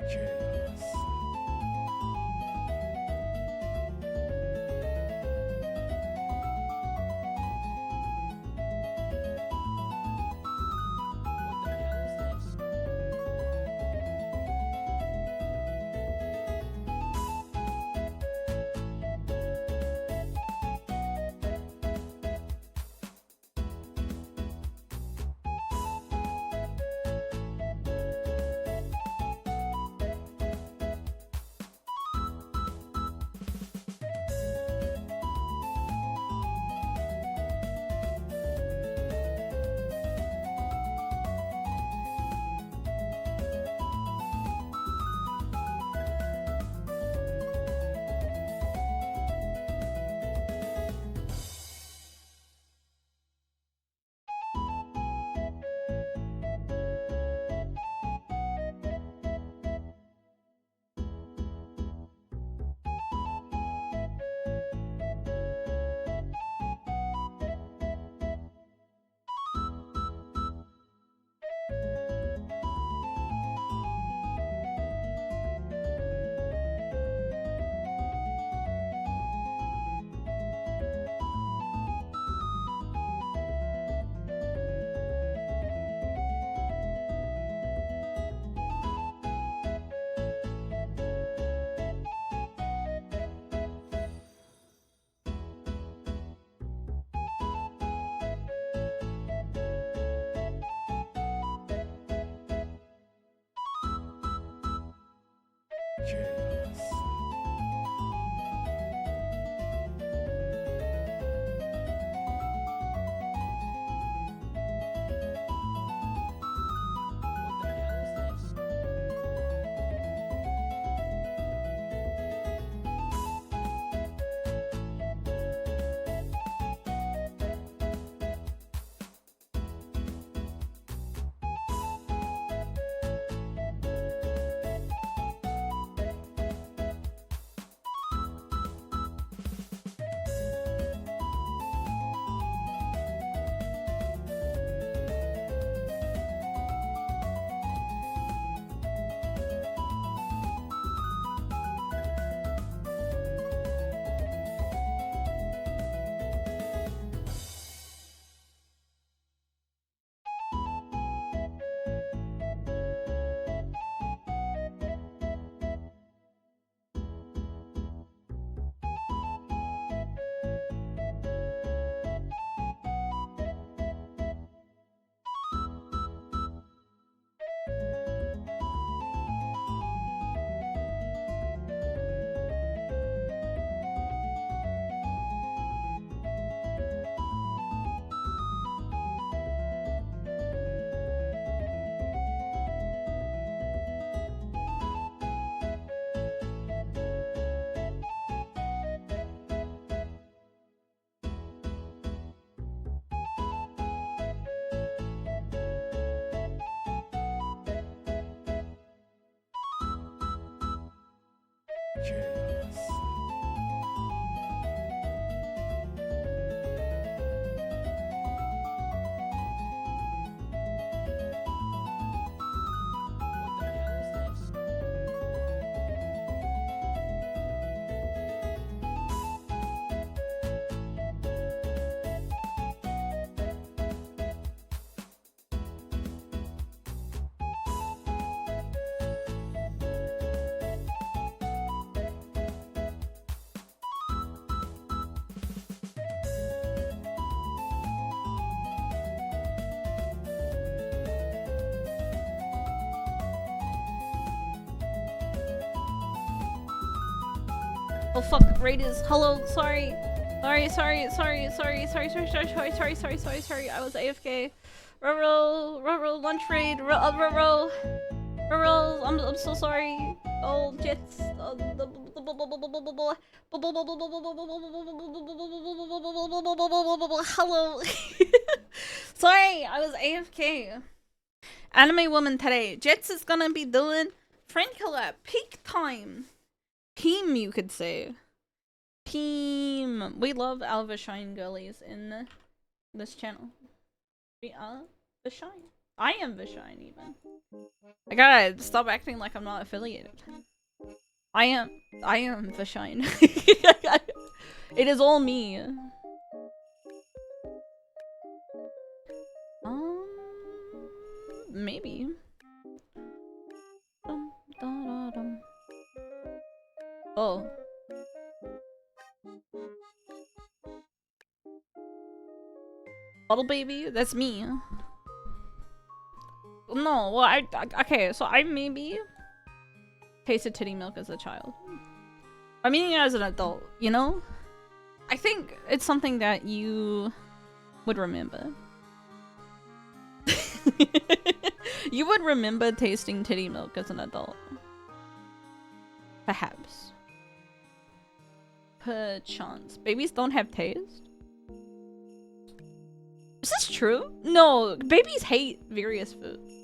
Chaos. What the hell is this? Chaos. What the hell is this? Chaos. What the hell is this? Oh fuck, Raiders, hello, sorry. Sorry, I was AFK. Rural, lunch raid, rural, I'm so sorry. Oh, jets, hello. Sorry, I was AFK. Anime woman today. Jets is gonna be doing friend collab peak time. Team, you could say. Team. We love our Vashine girlies in this channel. We are Vashine. I am Vashine, even. I gotta stop acting like I'm not affiliated. I am Vashine. It is all me. Maybe. Oh. Bottle baby? That's me. No, well, okay, so I maybe tasted titty milk as a child. I mean, as an adult, you know? I think it's something that you would remember. You would remember tasting titty milk as an adult. Perhaps. Perchance. Babies don't have taste? Is this true? No, babies hate various foods.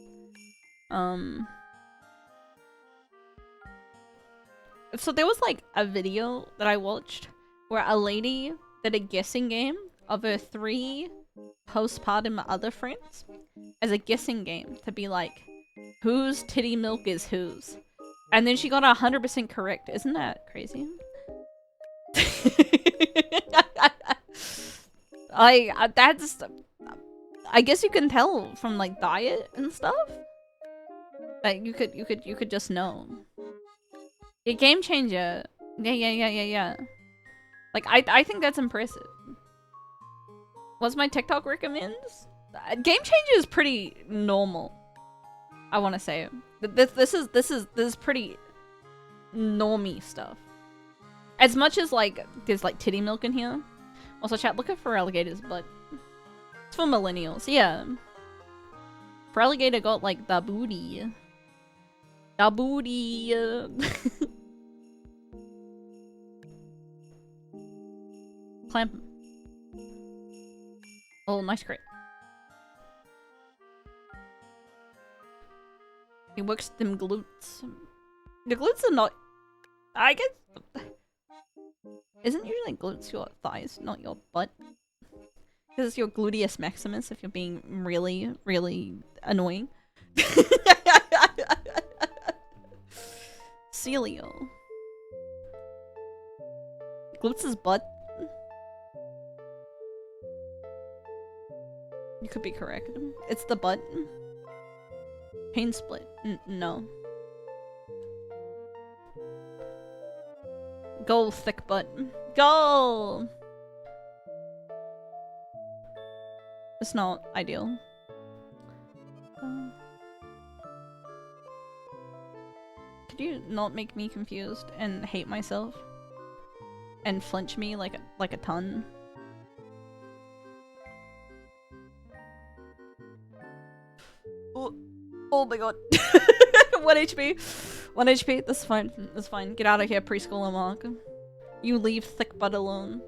So there was like a video that I watched where a lady did a guessing game of her 3 postpartum other friends as a guessing game to be like, whose titty milk is whose? And then she got 100% correct. Isn't that crazy? That's... I guess you can tell from like diet and stuff. Like you could just know. A game changer. Yeah. Like I think that's impressive. What's my TikTok recommends? Game changer is pretty normal. I want to say this is pretty normie stuff. As much as like there's like titty milk in here. Also, chat, look up for alligator's butt. It's for millennials, yeah. For alligator got like the booty. The booty. Clamp. Oh, nice crate. He works them glutes. The glutes are not... I guess... Isn't usually glutes your thighs, not your butt? Because it's your gluteus maximus if you're being really, really annoying. Celio. Glutes is butt. You could be correct. It's the butt. Pain split. No. Go, thick butt. Go! It's not ideal. Could you not make me confused and hate myself? And flinch me like a ton? Oh my god. 1 HP. 1 HP. That's fine. That's fine. Get out of here, preschooler Mark. You leave thick butt alone.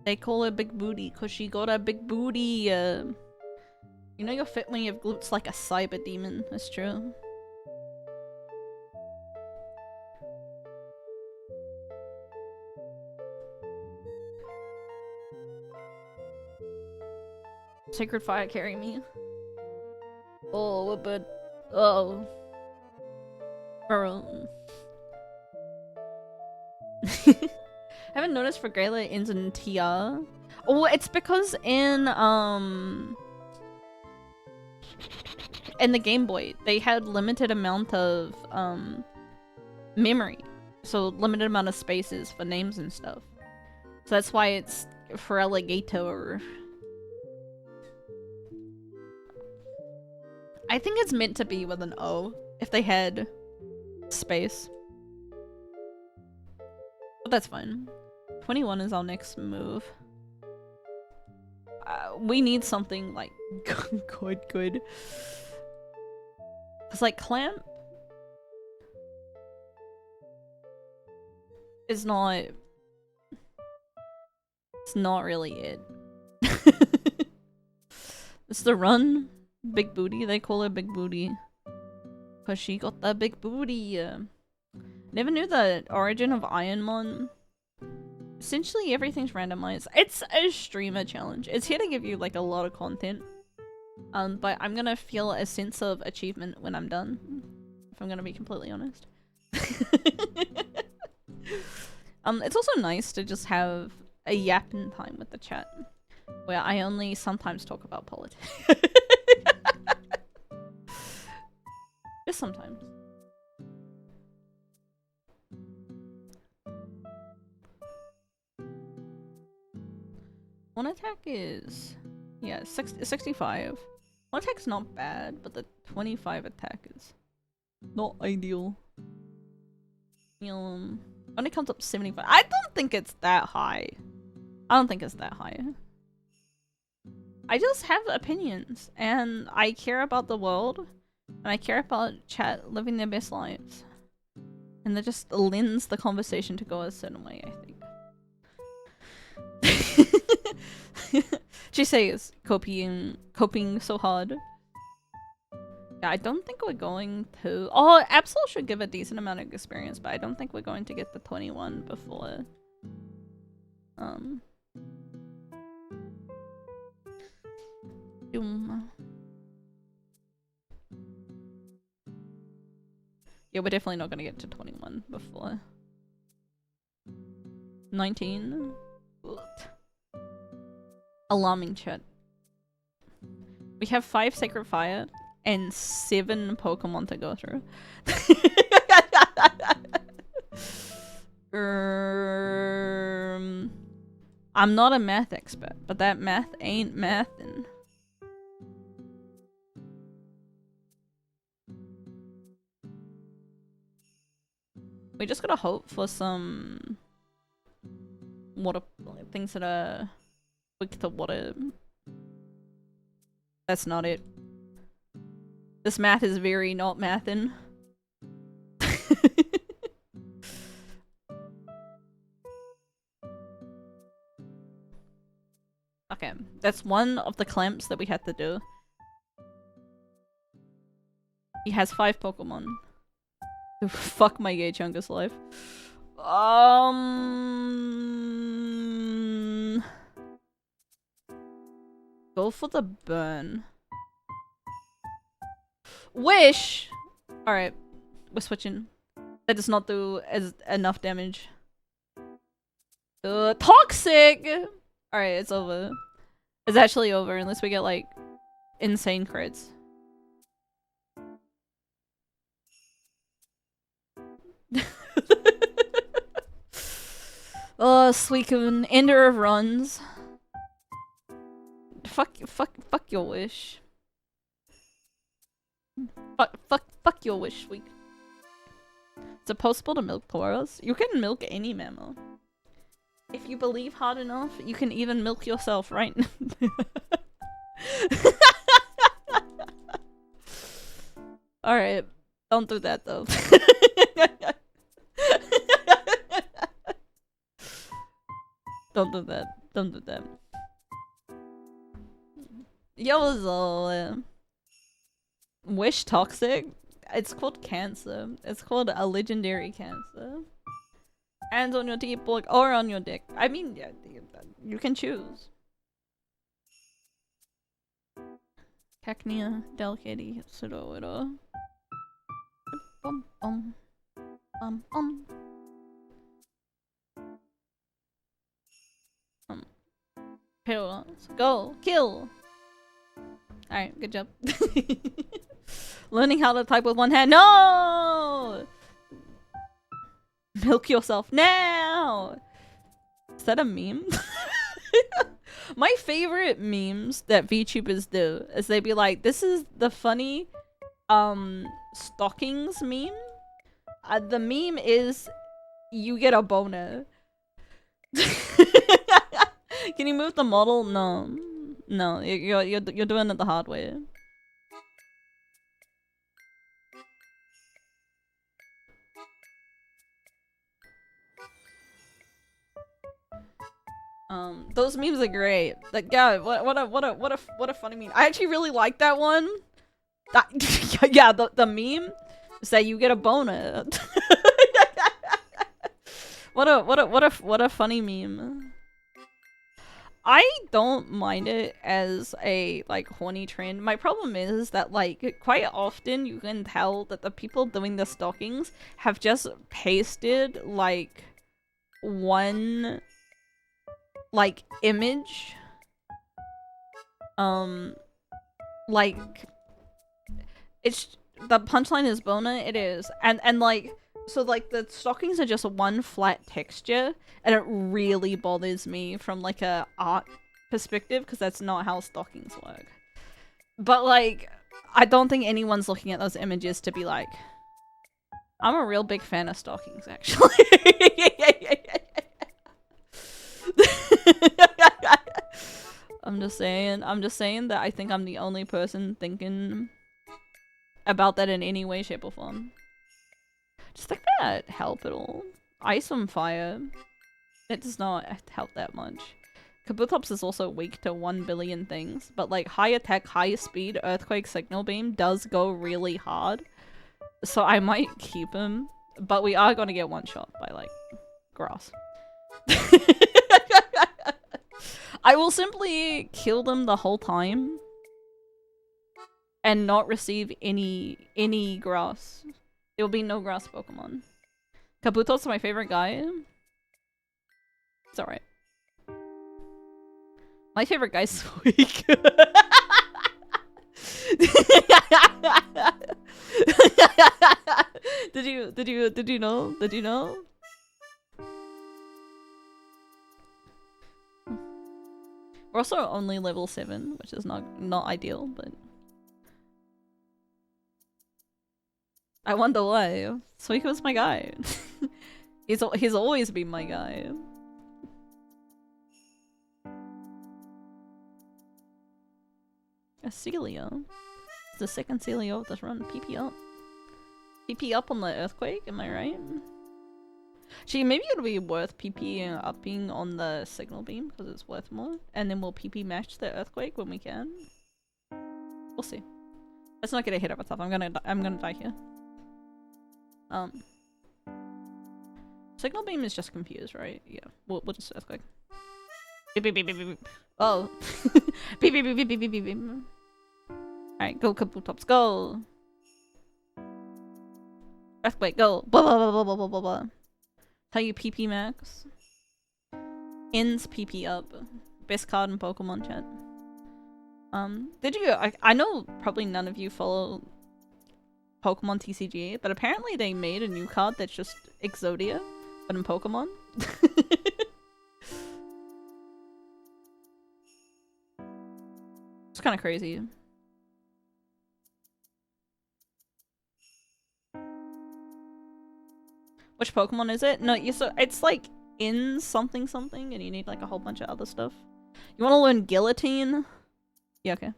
They call her big booty cause she got a big booty. You know you're fit when you have glutes like a cyber demon. That's true. Sacred fire carry me. Oh, what bird? Oh. Haven't noticed for Greylight ends in TR. Oh, it's because in the Game Boy, they had limited amount of memory. So limited amount of spaces for names and stuff. So that's why it's for alligator. I think it's meant to be with an O if they had space. But that's fine. 21 is our next move. We need something like good. Cause like Clamp is not. It's not really it. It's the Run. Big booty. They call her big booty. Cause she got the big booty. Never knew the origin of Ironmon. Essentially everything's randomized. It's a streamer challenge. It's here to give you like a lot of content. But I'm gonna feel a sense of achievement when I'm done. If I'm gonna be completely honest. It's also nice to just have a yapping time with the chat. Where I only sometimes talk about politics. Just sometimes. One attack is... yeah, 65. One attack's not bad, but the 25 attack is not ideal. Only comes up 75. I don't think it's that high. I don't think it's that high. I just have opinions, and I care about the world, and I care about chat living their best lives. And that just lends the conversation to go a certain way, I think. She says coping so hard. Yeah, I don't think we're going to... oh, Absol should give a decent amount of experience, but I don't think we're going to get the 21 before... yeah, we're definitely not gonna get to 21 before 19. Alarming chat. We have 5 Sacred Fire and 7 Pokemon to go through. I'm not a math expert, but that math ain't mathin'. We just gotta hope for some water things that are weak to water. That's not it. This math is very not mathin'. Okay, that's one of the clamps that we had to do. He has 5 Pokemon. Fuck my gay Chungus life. Go for the burn. Wish! Alright, we're switching. That does not do enough damage. Toxic! Alright, it's over. It's actually over unless we get like insane crits. Oh, Suicune, ender of runs. Fuck your wish. Fuck your wish, Suicune. Is it possible to milk Tauros? You can milk any mammal. If you believe hard enough, you can even milk yourself, right? Alright, don't do that though. Don't do that. Don't do that. Yo, Wish toxic? It's called cancer. It's called a legendary cancer. Hands on your teeth or on your dick. I mean, yeah, you can choose. Cacnea delicati pseudoida. Bum bum. Bum bum. Kill. Go. Kill. Alright, good job. Learning how to type with one hand. No! Milk yourself now! Is that a meme? My favorite memes that VTubers do is they be like, this is the funny stockings meme. The meme is you get a boner. Can you move the model? No. No, you're doing it the hard way. Those memes are great. Like, yeah, what a funny meme. I actually really like that one. Yeah, the meme is that you get a boner. What a funny meme. I don't mind it as a like horny trend. My problem is that like quite often you can tell that the people doing the stockings have just pasted like one like image like it's the punchline is boner, it is, and like so like the stockings are just one flat texture, and it really bothers me from like a art perspective because that's not how stockings work. But like I don't think anyone's looking at those images to be like, I'm a real big fan of stockings actually. I'm just saying that I think I'm the only person thinking about that in any way, shape, or form. Just think that help at all. Ice on fire. It does not help that much. Kabutops is also weak to 1 billion things, but like high attack, high speed, earthquake, signal beam does go really hard. So I might keep him, but we are gonna get one shot by like grass. I will simply kill them the whole time and not receive any grass. There will be no grass Pokemon. Kabuto's my favorite guy. It's alright. My favorite guy's weak. Did you know? Did you know? We're also only level 7, which is not ideal, but I wonder why. Suiko's my guy. he's always been my guy. A Celia. It's the second Celia of this run. PP up. PP up on the earthquake, am I right? Gee, maybe it'll be worth PP upping on the signal beam because it's worth more, and then we'll PP match the earthquake when we can. We'll see. Let's not get ahead of ourselves. I'm gonna die here. Signal beam is just confused, right? Yeah, we'll just earthquake. Beep beep beep beep beep. Oh. Beep beep beep beep beep beep beep beep. Alright, go Kabutops, go. Earthquake, go. Blah blah blah blah blah blah blah blah. Tell you PP max. Ends PP up. Best card in Pokemon chat. Did you? I know probably none of you follow Pokemon TCG, but apparently they made a new card that's just Exodia, but in Pokemon. It's kind of crazy. Which Pokemon is it? No, it's like in something something, and you need like a whole bunch of other stuff. You want to learn Guillotine? Yeah, okay.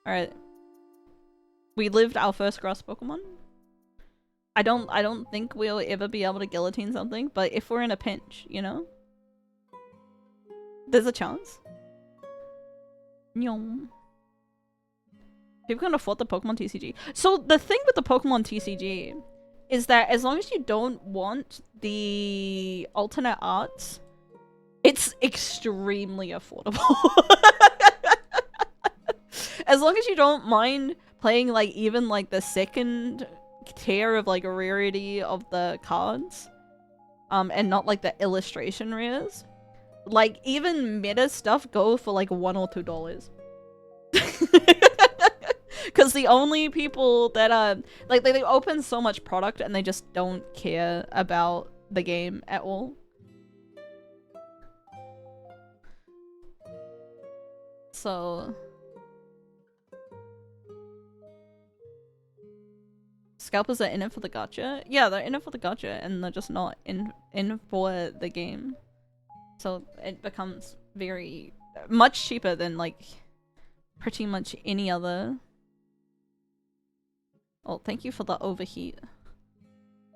Alright. We lived our first grass Pokemon. I don't think we'll ever be able to Guillotine something, but if we're in a pinch, you know? There's a chance. Nyom. People can afford the Pokemon TCG. So the thing with the Pokemon TCG is that as long as you don't want the alternate arts, It's extremely affordable. As long as you don't mind playing like even like the second tier of like rarity of the cards, and not like the illustration rares. Like even meta stuff go for like $1 or $2. Because the only people that are like they open so much product and they just don't care about the game at all. So scalpers are in it for the gacha. Yeah, they're in it for the gacha and they're just not in for the game. So it becomes very much cheaper than like pretty much any other. Oh, thank you for the overheat.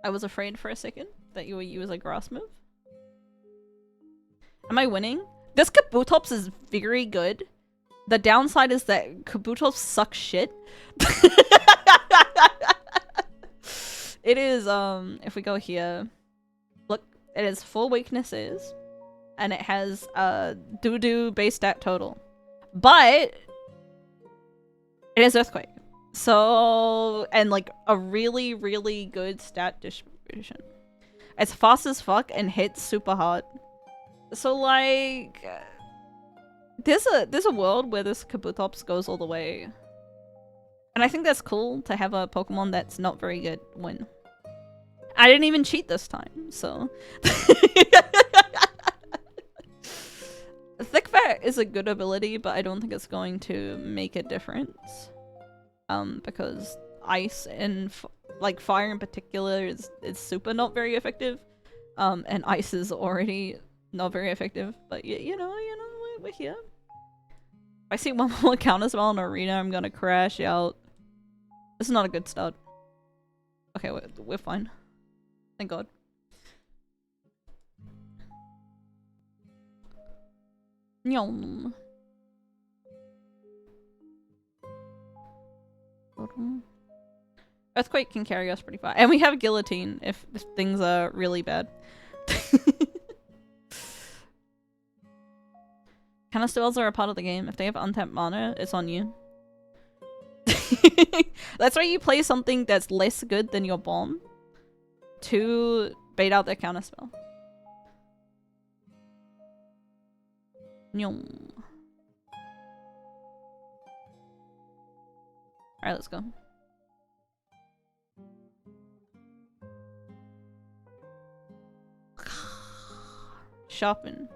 I was afraid for a second that you would use a grass move. Am I winning? This Kabutops is very good. The downside is that Kabutops suck shit. It is, if we go here, look, it has 4 weaknesses, and it has a doo-doo base stat total. But it has Earthquake. So, and like a really, really good stat distribution. It's fast as fuck and hits super hard. So like, there's a world where this Kabutops goes all the way. And I think that's cool to have a Pokemon that's not very good win. I didn't even cheat this time, so. Thick Fat is a good ability, but I don't think it's going to make a difference. Because ice and like fire in particular is super not very effective. And ice is already not very effective. But you know, we're here. If I see one more counter spell in arena, I'm gonna crash out. This is not a good start. Okay, we're fine. Thank God. Nyom. Earthquake can carry us pretty far. And we have Guillotine if things are really bad. Counter spells are a part of the game. If they have untapped mana, it's on you. That's why you play something that's less good than your bomb to bait out their counter spell. Nyom. Alright, let's go. Shopping.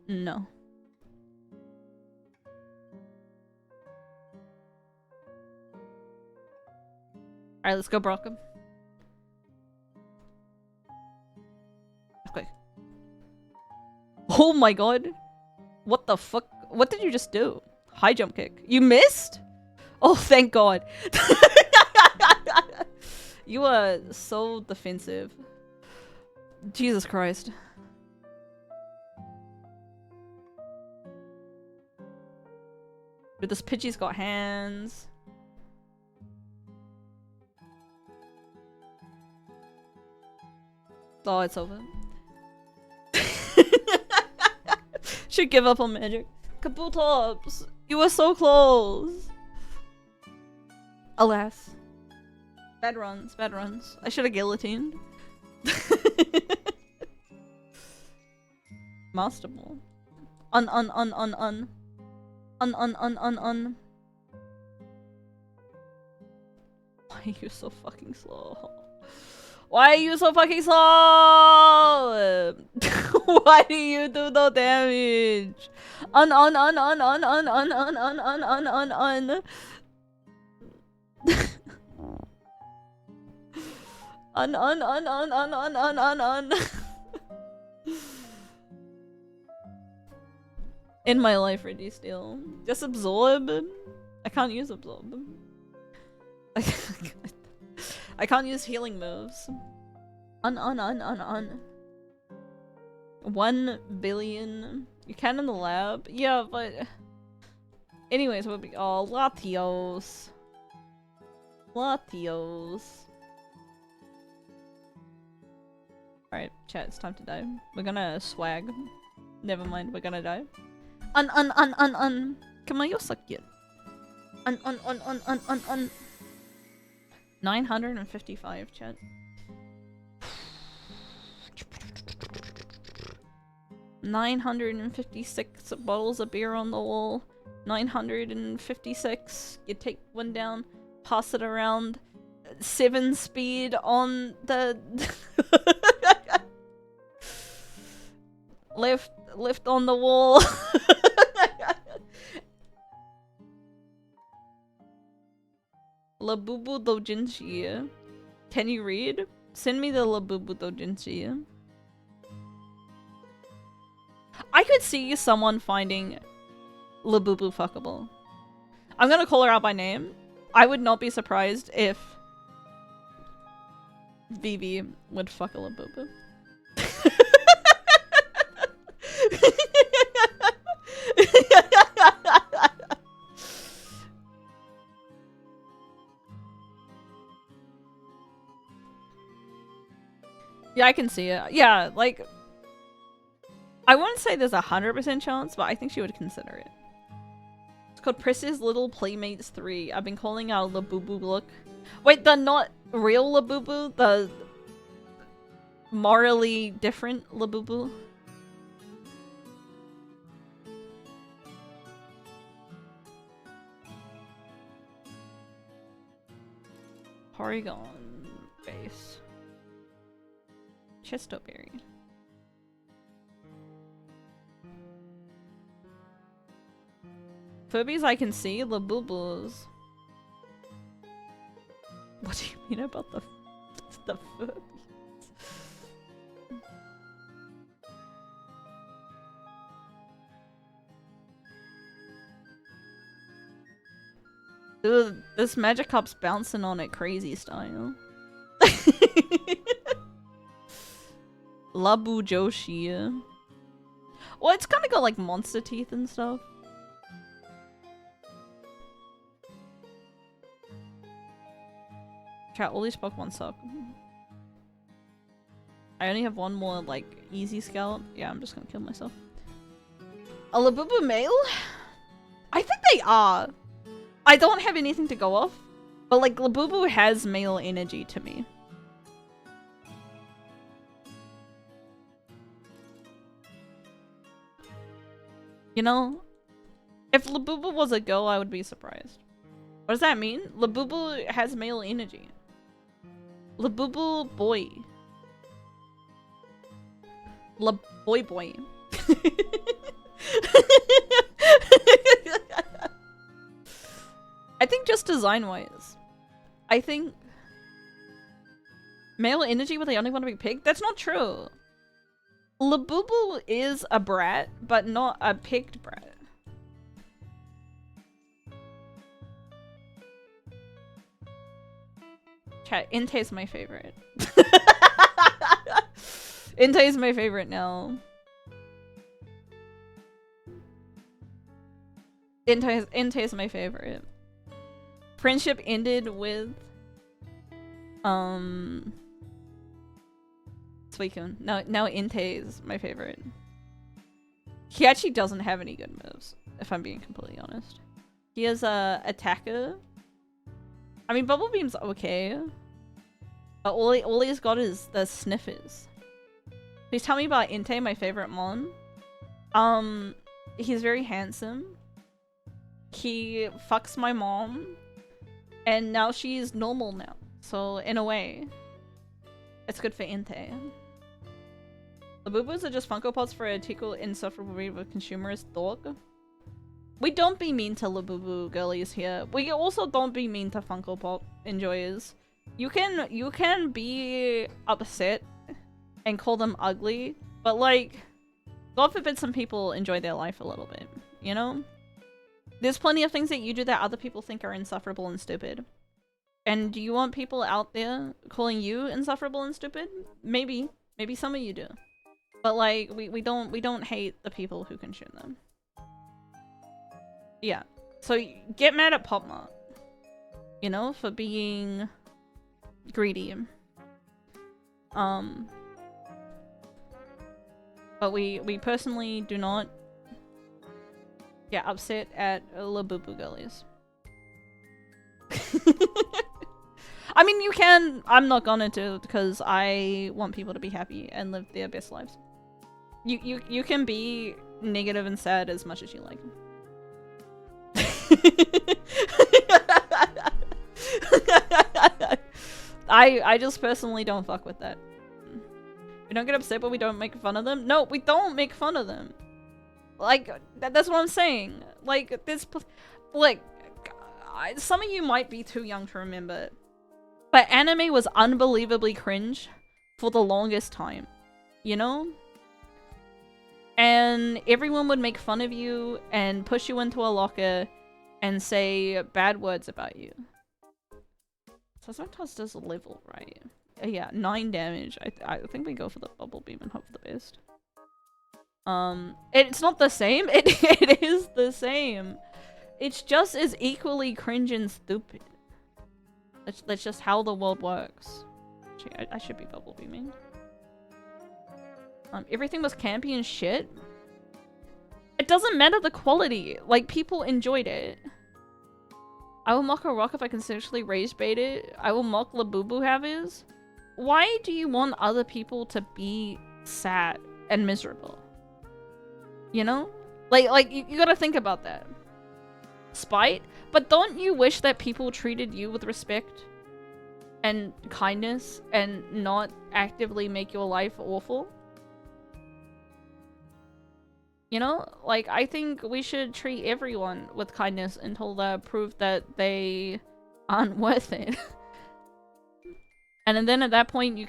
No. Alright, let's go, Brockham. Okay. Oh my god. What the fuck? What did you just do? High jump kick. You missed? Oh, thank God. You are so defensive. Jesus Christ. Dude, this Pidgey's got hands. Oh, it's over. Should give up on magic. Kabutops! You were so close! Alas. Bad runs, bad runs. I should have guillotined. Master Ball. Un. Why are you so fucking slow? Why are you so fucking slow? Why do you do no damage? Un. In my life, ready still. Just absorb. I can't use absorb. I can't use healing moves. 1 billion. You can in the lab? Yeah, but anyways, we'll be Latios. Latios. Alright, chat, it's time to die. We're gonna swag. Never mind, we're gonna die. Kamayosakyut. 955, chat. 956 bottles of beer on the wall. 956. You take one down, pass it around. 7 speed on the lift on the wall. Labubu dojinshi. Can you read? Send me the Labubu dojinshi. I could see someone finding Labubu fuckable. I'm gonna call her out by name. I would not be surprised if Vivi would fuck a Labubu. Yeah, I can see it. Yeah, like, I wouldn't say there's 100% chance, but I think she would consider it. It's called Pris's Little Playmates 3. I've been calling our Labubu look. Wait, the not real Labubu? The morally different Labubu? Porygon base. Chestoberry. Furbies I can see, Labubus. What do you mean about the Furbies? Dude, this Magicup's bouncing on it crazy style. Labu Joshi. Well, it's kind of got like monster teeth and stuff. Chat, all these Pokemon suck. I only have one more, like, easy scout. Yeah, I'm just gonna kill myself. A Labubu male? I think they are. I don't have anything to go off. But, like, Labubu has male energy to me. You know? If Labubu was a girl, I would be surprised. What does that mean? Labubu has male energy. Labubu boy. Boy boy. I think just design-wise. I think male energy, but they only want to be pig? That's not true. Labubu is a brat, but not a pigged brat. Chat, Entei's my favorite. Entei's my favorite now. Entei's my favorite. Friendship ended with Suicune. Now Entei is my favorite. He actually doesn't have any good moves, if I'm being completely honest. He has a attacker. I mean, Bubble Beam's okay, but all he's got is the sniffers. Please tell me about Entei, my favorite mon. He's very handsome. He fucks my mom, and now she's normal now. So in a way, it's good for Entei. Labubus are just Funko Pops for a tickle insufferable breed of a consumerist dog. We don't be mean to Labubu girlies here. We also don't be mean to Funko Pop enjoyers. You can be upset and call them ugly, but like, God forbid some people enjoy their life a little bit, you know? There's plenty of things that you do that other people think are insufferable and stupid. And do you want people out there calling you insufferable and stupid? Maybe. Maybe some of you do. But like, we don't hate the people who consume them. Yeah. So get mad at Popmart. You know, for being greedy. But we personally do not get upset at Labubu girlies. I mean, you can. I'm not gonna do, because I want people to be happy and live their best lives. You can be negative and sad as much as you like. I just personally don't fuck with that. We don't get upset, but we don't make fun of them. No, we don't make fun of them. Like, that's what I'm saying. Like, this, like, some of you might be too young to remember, but anime was unbelievably cringe for the longest time, you know? And everyone would make fun of you and push you into a locker and say bad words about you. So sometimes does a level, right? Yeah, 9 damage. I think we go for the bubble beam and hope for the best. It's not the same. It is the same. It's just as equally cringe and stupid. That's just how the world works. Actually, I should be bubble beaming. Everything was campy and shit. It doesn't matter the quality. Like, people enjoyed it. I will mock a rock if I can essentially rage bait it. I will mock Labubu havers. Why do you want other people to be sad and miserable? You know? Like you gotta think about that. Spite? But don't you wish that people treated you with respect and kindness and not actively make your life awful? You know? Like, I think we should treat everyone with kindness until they're proof that they aren't worth it. And then at that point, you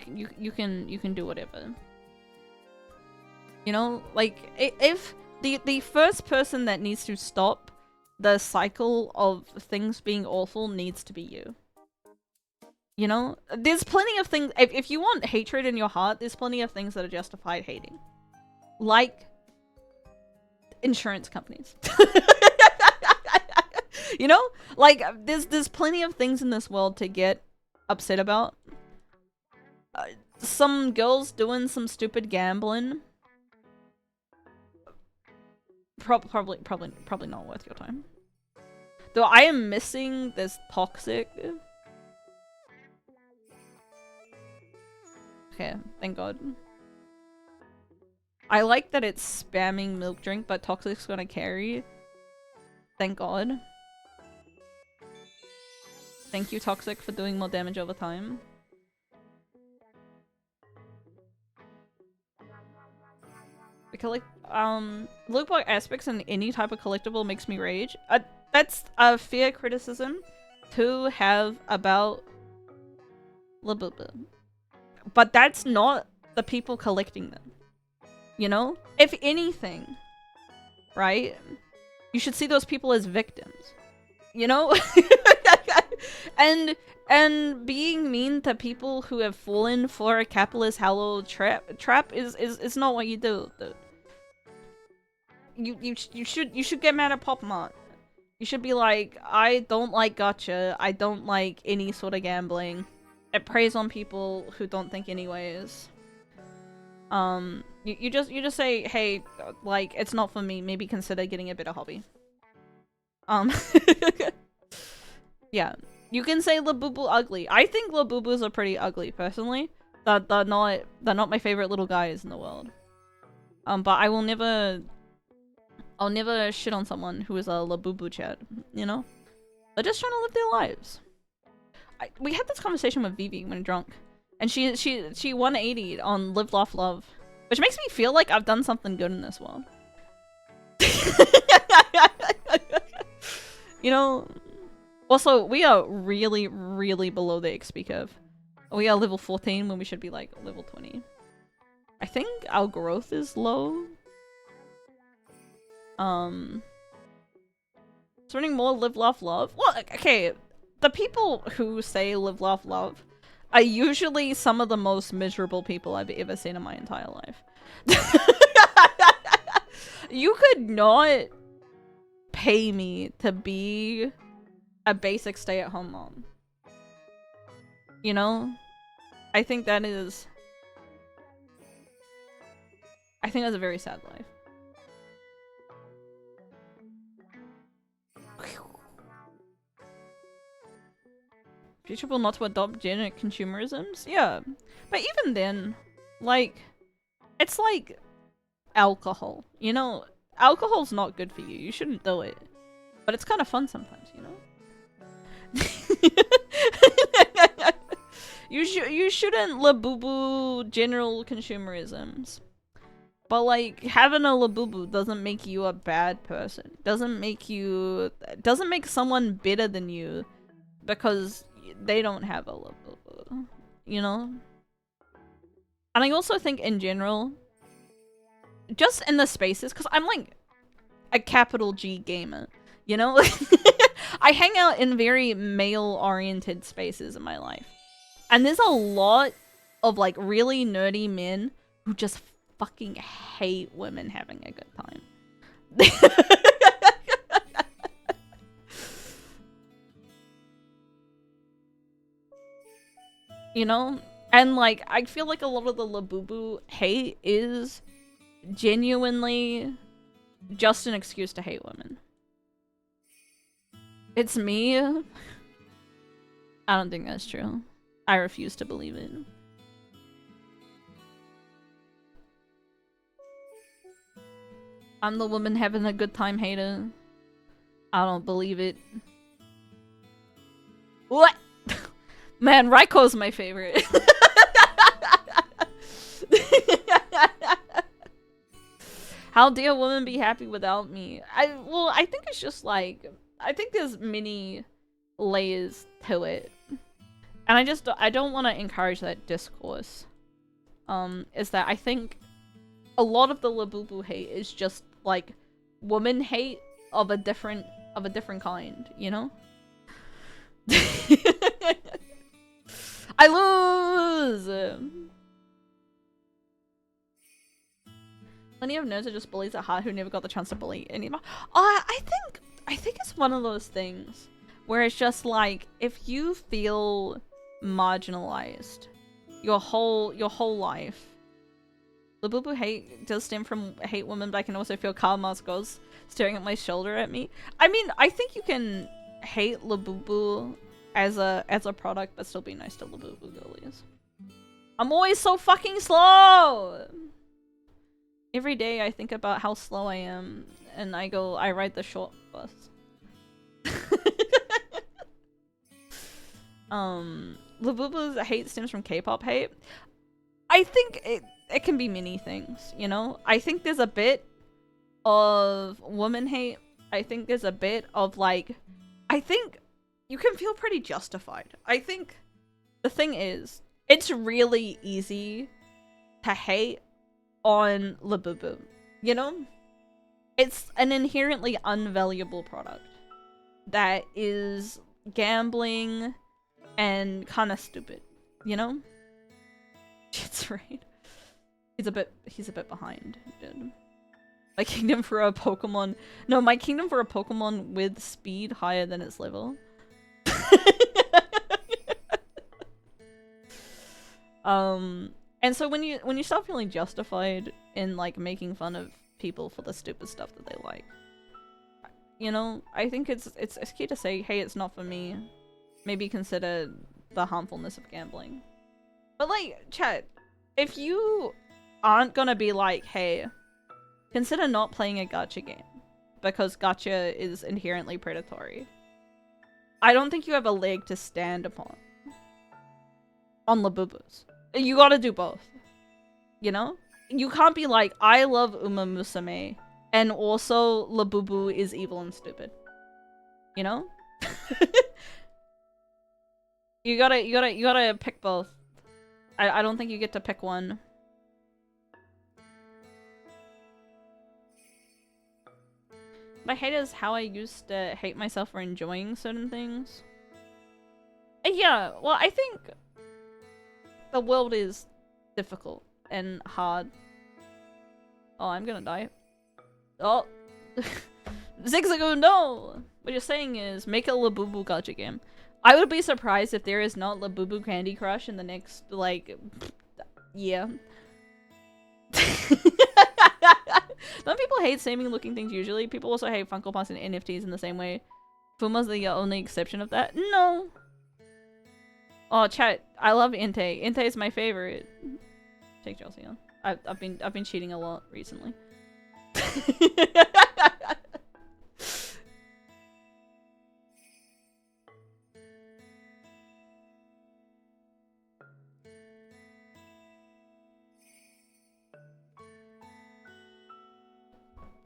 can do whatever. You know? Like, if the first person that needs to stop the cycle of things being awful needs to be you. You know? There's plenty of things, if you want hatred in your heart, there's plenty of things that are justified hating. Like insurance companies. You know? Like, there's plenty of things in this world to get upset about. Some girls doing some stupid gambling. Probably not worth your time. Though I am missing this toxic. Okay, thank God. I like that it's spamming milk drink, but toxic's gonna carry. Thank God. Thank you, Toxic, for doing more damage over time. We collect loot block aspects in any type of collectible makes me rage. That's a fair criticism to have about Labubu. But that's not the people collecting them. You know? If anything, right? You should see those people as victims. You know? And being mean to people who have fallen for a capitalist hollow trap is not what you do. You should get mad at Pop Mart. You should be like, I don't like gacha. I don't like any sort of gambling. It preys on people who don't think anyways. You just say, hey, like, it's not for me. Maybe consider getting a better hobby. Yeah. You can say Labubu ugly. I think Labubus are pretty ugly, personally. They're not my favorite little guys in the world. But I will never... I'll never shit on someone who is a Labubu chat, you know? They're just trying to live their lives. We had this conversation with Vivi when drunk. And she 180'd on Live, Laugh, Love. Which makes me feel like I've done something good in this world. You know? Also, we are really, really below the XP curve. We are level 14 when we should be like level 20. I think our growth is low. Running more Live, Laugh, Love. Well, okay, the people who say Live, Laugh, Love are usually some of the most miserable people I've ever seen in my entire life. You could not pay me to be a basic stay-at-home mom. You know? I think that is... I think that's a very sad life. Futurable not to adopt gender consumerisms? Yeah. But even then, like, it's like alcohol, you know? Alcohol's not good for you. You shouldn't do it. But it's kind of fun sometimes, you know? you shouldn't labubu general consumerisms. But like, having a labubu doesn't make you a bad person. Doesn't make someone better than you because they don't have a labubu, you know? And I also think in general, just in the spaces, because I'm like a capital G gamer, you know? I hang out in very male-oriented spaces in my life. And there's a lot of like really nerdy men who just fucking hate women having a good time. You know? And like, I feel like a lot of the labubu hate is genuinely just an excuse to hate women. It's me. I don't think that's true. I refuse to believe it. I'm the woman having a good time hater. I don't believe it. What? Man, Raiko's my favorite. How dare a woman be happy without me? Well, I think it's just like, I think there's many layers to it. And I don't want to encourage that discourse. Is that I think a lot of the labubu hate is just like woman hate of a different kind, you know? I lose! Plenty of nerds are just bullies at heart who never got the chance to bully anyone. I think it's one of those things where it's just like, if you feel marginalized your whole life. Labubu hate does stem from hate women, but I can also feel Karl Marx staring at my shoulder at me. I mean, I think you can hate Labubu as a product, but still be nice to Labubu girlies. I'm always so fucking slow! Every day I think about how slow I am, and I ride the short bus. Labubu's hate stems from K-pop hate. I think it can be many things, you know? I think there's a bit of woman hate. I think there's a bit of like, I think you can feel pretty justified. I think the thing is, it's really easy to hate on Labubu, you know? It's an inherently unvaluable product that is gambling and kind of stupid, you know? It's right. He's a bit behind, dude. My kingdom for a Pokemon. No, my kingdom for a Pokemon with speed higher than its level. And so when you start feeling justified in like making fun of people for the stupid stuff that they like, you know, I think it's key to say, hey, it's not for me. Maybe consider the harmfulness of gambling. But like, chat, if you aren't gonna be like, hey, consider not playing a gacha game because gacha is inherently predatory, I don't think you have a leg to stand upon on Labubus. You gotta do both, you know? You can't be like, I love Uma Musume and also Labubu is evil and stupid, you know? you gotta pick both. I don't think you get to pick one. My hate is how I used to hate myself for enjoying certain things. Yeah, well, I think the world is difficult and hard. Oh, I'm gonna die. Oh. Zigzagoon, no! What you're saying is, make a Labubu gacha game. I would be surprised if there is not Labubu Candy Crush in the next, like, year. Don't people hate samey looking things usually? People also hate Funko Pops and NFTs in the same way. Fuma's the only exception of that? No. Oh, chat. I love Inte. Inte is my favorite. Take Chelsea on. I've been cheating a lot recently.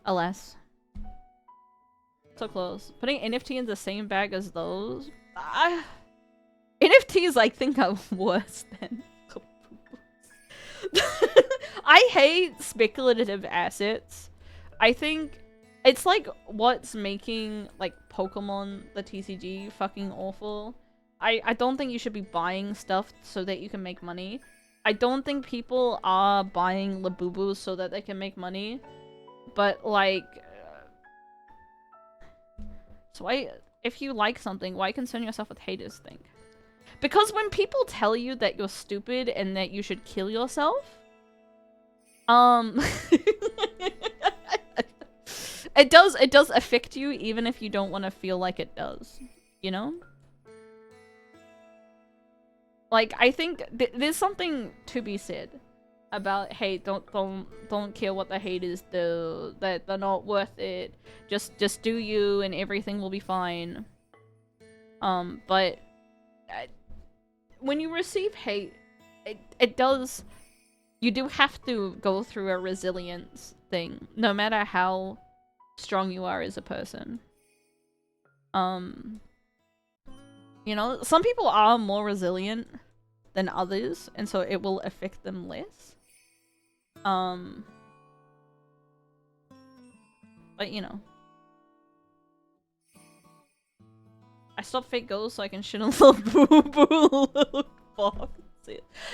Alas. So close. Putting NFT in the same bag as those? NFTs I think are worse than I hate speculative assets. I think it's like what's making like Pokemon, the TCG, fucking awful. I don't think you should be buying stuff so that you can make money. I don't think people are buying Labubus so that they can make money. But like, so if you like something, why concern yourself with haters think? Because when people tell you that you're stupid and that you should kill yourself, it does affect you even if you don't want to feel like it does, you know? Like, I think there's something to be said about, hey, don't care what the haters do, that they're not worth it. Just do you and everything will be fine. But when you receive hate, it does, you do have to go through a resilience thing, no matter how strong you are as a person. You know, some people are more resilient than others, and so it will affect them less. But you know, I stopped fake goals so I can shit on little boo little box.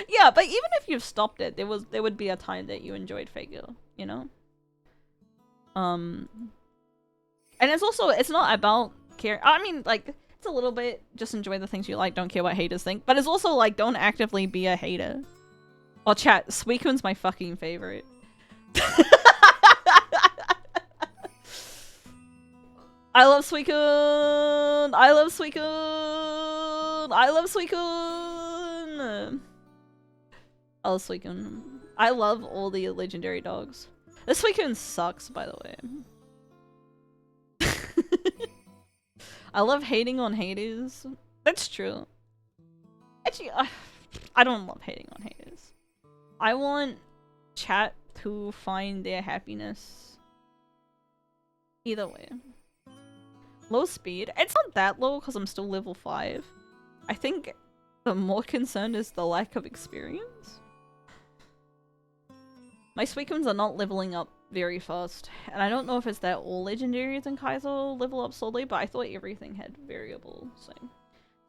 Yeah, but even if you've stopped it, there would be a time that you enjoyed fake girl, you know? And it's also, it's not about care. I mean, like, it's a little bit just enjoy the things you like, don't care what haters think. But it's also like, don't actively be a hater. Oh, chat, Suicune's my fucking favorite. I love Suicune! I love Suicune! I love Suicune! I love Suicune. I love all the legendary dogs. This Suicune sucks, by the way. I love hating on haters. That's true. Actually, I don't love hating on haters. I want chat to find their happiness. Either way. Low speed. It's not that low because I'm still level 5. I think the more concern is the lack of experience. My Suicunes are not leveling up very fast. And I don't know if it's that all legendaries in Kaizo level up slowly, but I thought everything had variable, so.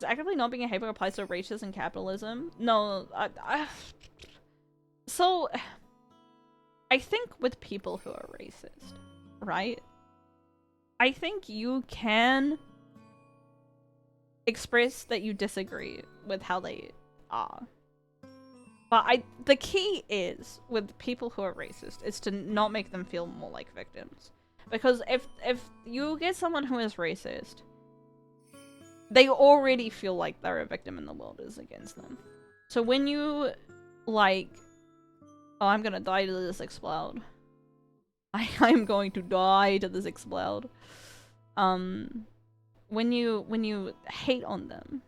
Does actively not being a hater applies to racism and capitalism? No, so, I think with people who are racist, right? I think you can express that you disagree with how they are. But the key is, with people who are racist, is to not make them feel more like victims. Because if you get someone who is racist, they already feel like they're a victim and the world is against them. So when you, like, oh, I'm gonna die to this explode. I'm going to die to this explode. When you hate on them,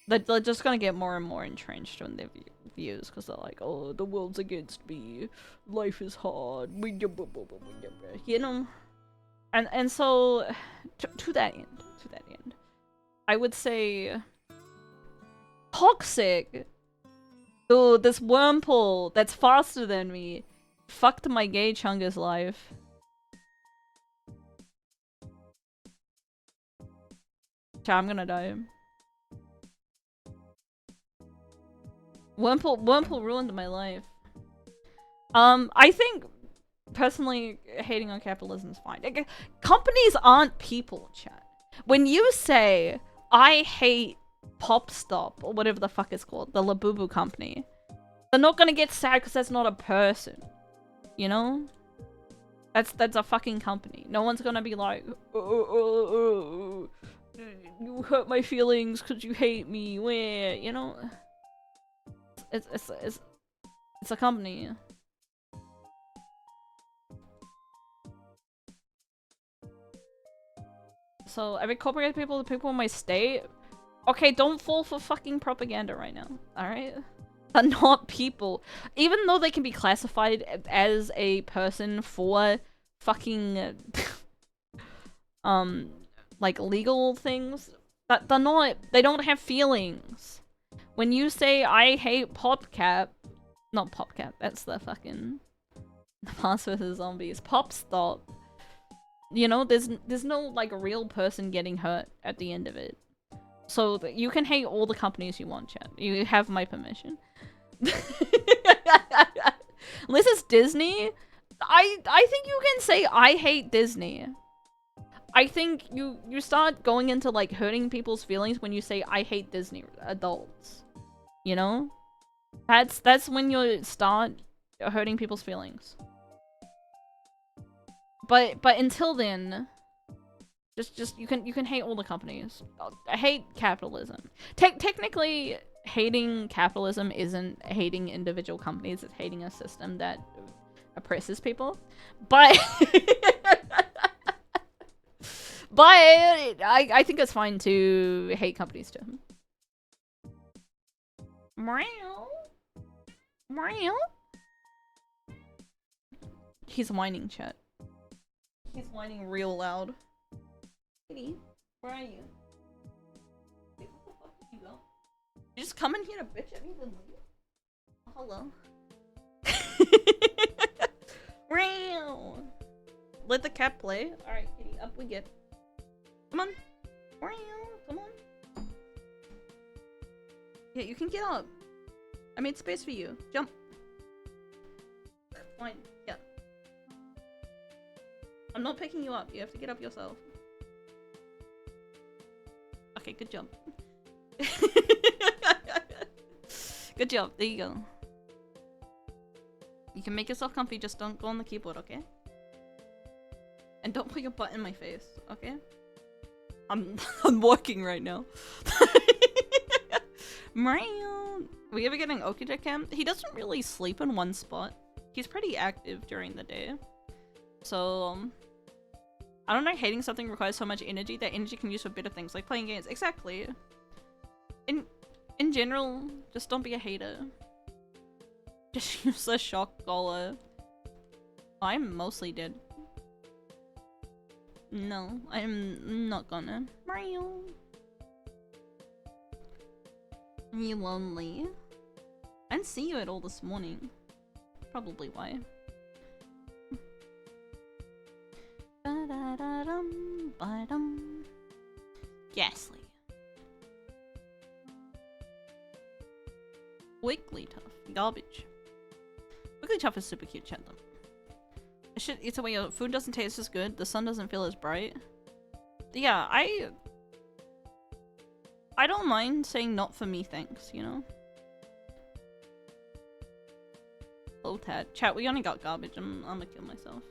they're just gonna get more and more entrenched on their views because they're like, oh, the world's against me, life is hard, you know. And so to that end, I would say toxic. Dude, this wormhole that's faster than me fucked my gay chungus life. I'm gonna die. Wormhole ruined my life. I think, personally, hating on capitalism is fine. Companies aren't people, chat. When you say, I hate PopStop, or whatever the fuck it's called, the Labubu company, they're not gonna get sad because that's not a person. You know? That's a fucking company. No one's gonna be like, you hurt my feelings because you hate me. Where you know, it's a company. So every corporate people, the people in my state. Okay, don't fall for fucking propaganda right now. All right. Are not people. Even though they can be classified as a person for fucking like legal things, that they're not, they don't have feelings. When you say I hate PopCap, not PopCap, that's the fucking Plants vs Zombies, Pop Stop. You know, there's no like real person getting hurt at the end of it. So you can hate all the companies you want, chat. You have my permission. Unless it's Disney, I think you can say I hate Disney. I think you start going into like hurting people's feelings when you say I hate Disney adults. You know? That's when you start hurting people's feelings. But until then, just you can hate all the companies. I hate capitalism. Technically, hating capitalism isn't hating individual companies, it's hating a system that oppresses people. But but I think it's fine to hate companies too. Meow. Meow. He's whining, chat. He's whining real loud. Kitty, where are you? Wait, where the fuck did you go? You just come in here to bitch at me then leave? Oh, hello. Let the cat play. Alright, Kitty, up we get. Come on. Come on. Yeah, you can get up. I made space for you. Jump. Fine. Yeah. I'm not picking you up. You have to get up yourself. Okay, good job. Good job. There you go. You can make yourself comfy, just don't go on the keyboard, okay? And don't put your butt in my face, okay? I'm working right now. Mario! We ever getting Okija Cam? He doesn't really sleep in one spot. He's pretty active during the day. So, I don't know, hating something requires so much energy that energy can use for better things, like playing games. Exactly. In general, just don't be a hater. Just use a shock collar. I'm mostly dead. No, I'm not gonna. Mario. Are you lonely? I didn't see you at all this morning. Probably why. Ghastly. Wiggly Tough. Garbage. Wiggly Tough is super cute, chat them. Shit eats away your food doesn't taste as good, the sun doesn't feel as bright. Yeah, I don't mind saying not for me thanks, you know? Oh Tad. Chat, we only got garbage, I'm gonna kill myself.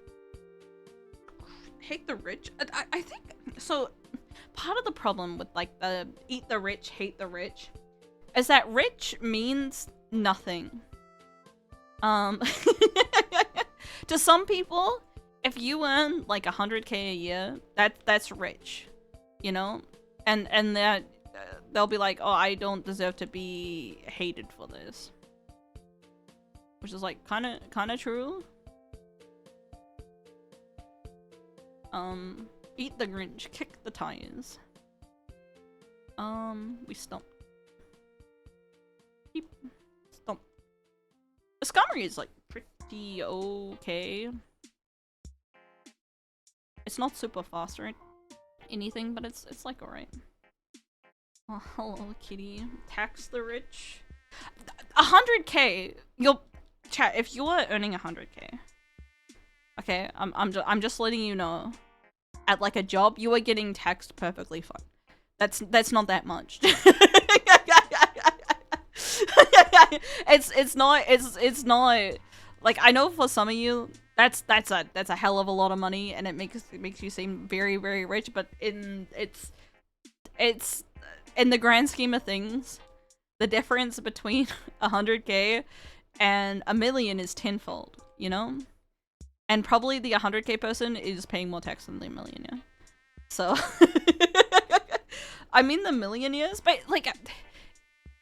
Hate the rich? I think, so part of the problem with like the eat the rich, hate the rich is that rich means nothing. To some people, if you earn like 100k a year, that's rich, you know? And that they'll be like, oh, I don't deserve to be hated for this. Which is like kind of true. Eat the Grinch, kick the tires. We stomp. Beep. Stomp. The Scummery is like pretty okay. It's not super fast or anything, but it's like alright. Oh, hello, kitty. Tax the rich. 100k. You'll chat if you are earning 100k. Okay, I'm just letting you know. At like a job, you are getting taxed perfectly fine. That's not that much. it's not like, I know for some of you That's a hell of a lot of money, and it makes you seem very, very rich. But it's in the grand scheme of things, the difference between 100K and a million is tenfold, you know? And probably the 100K person is paying more tax than the millionaire. So, I mean the millionaires, but like,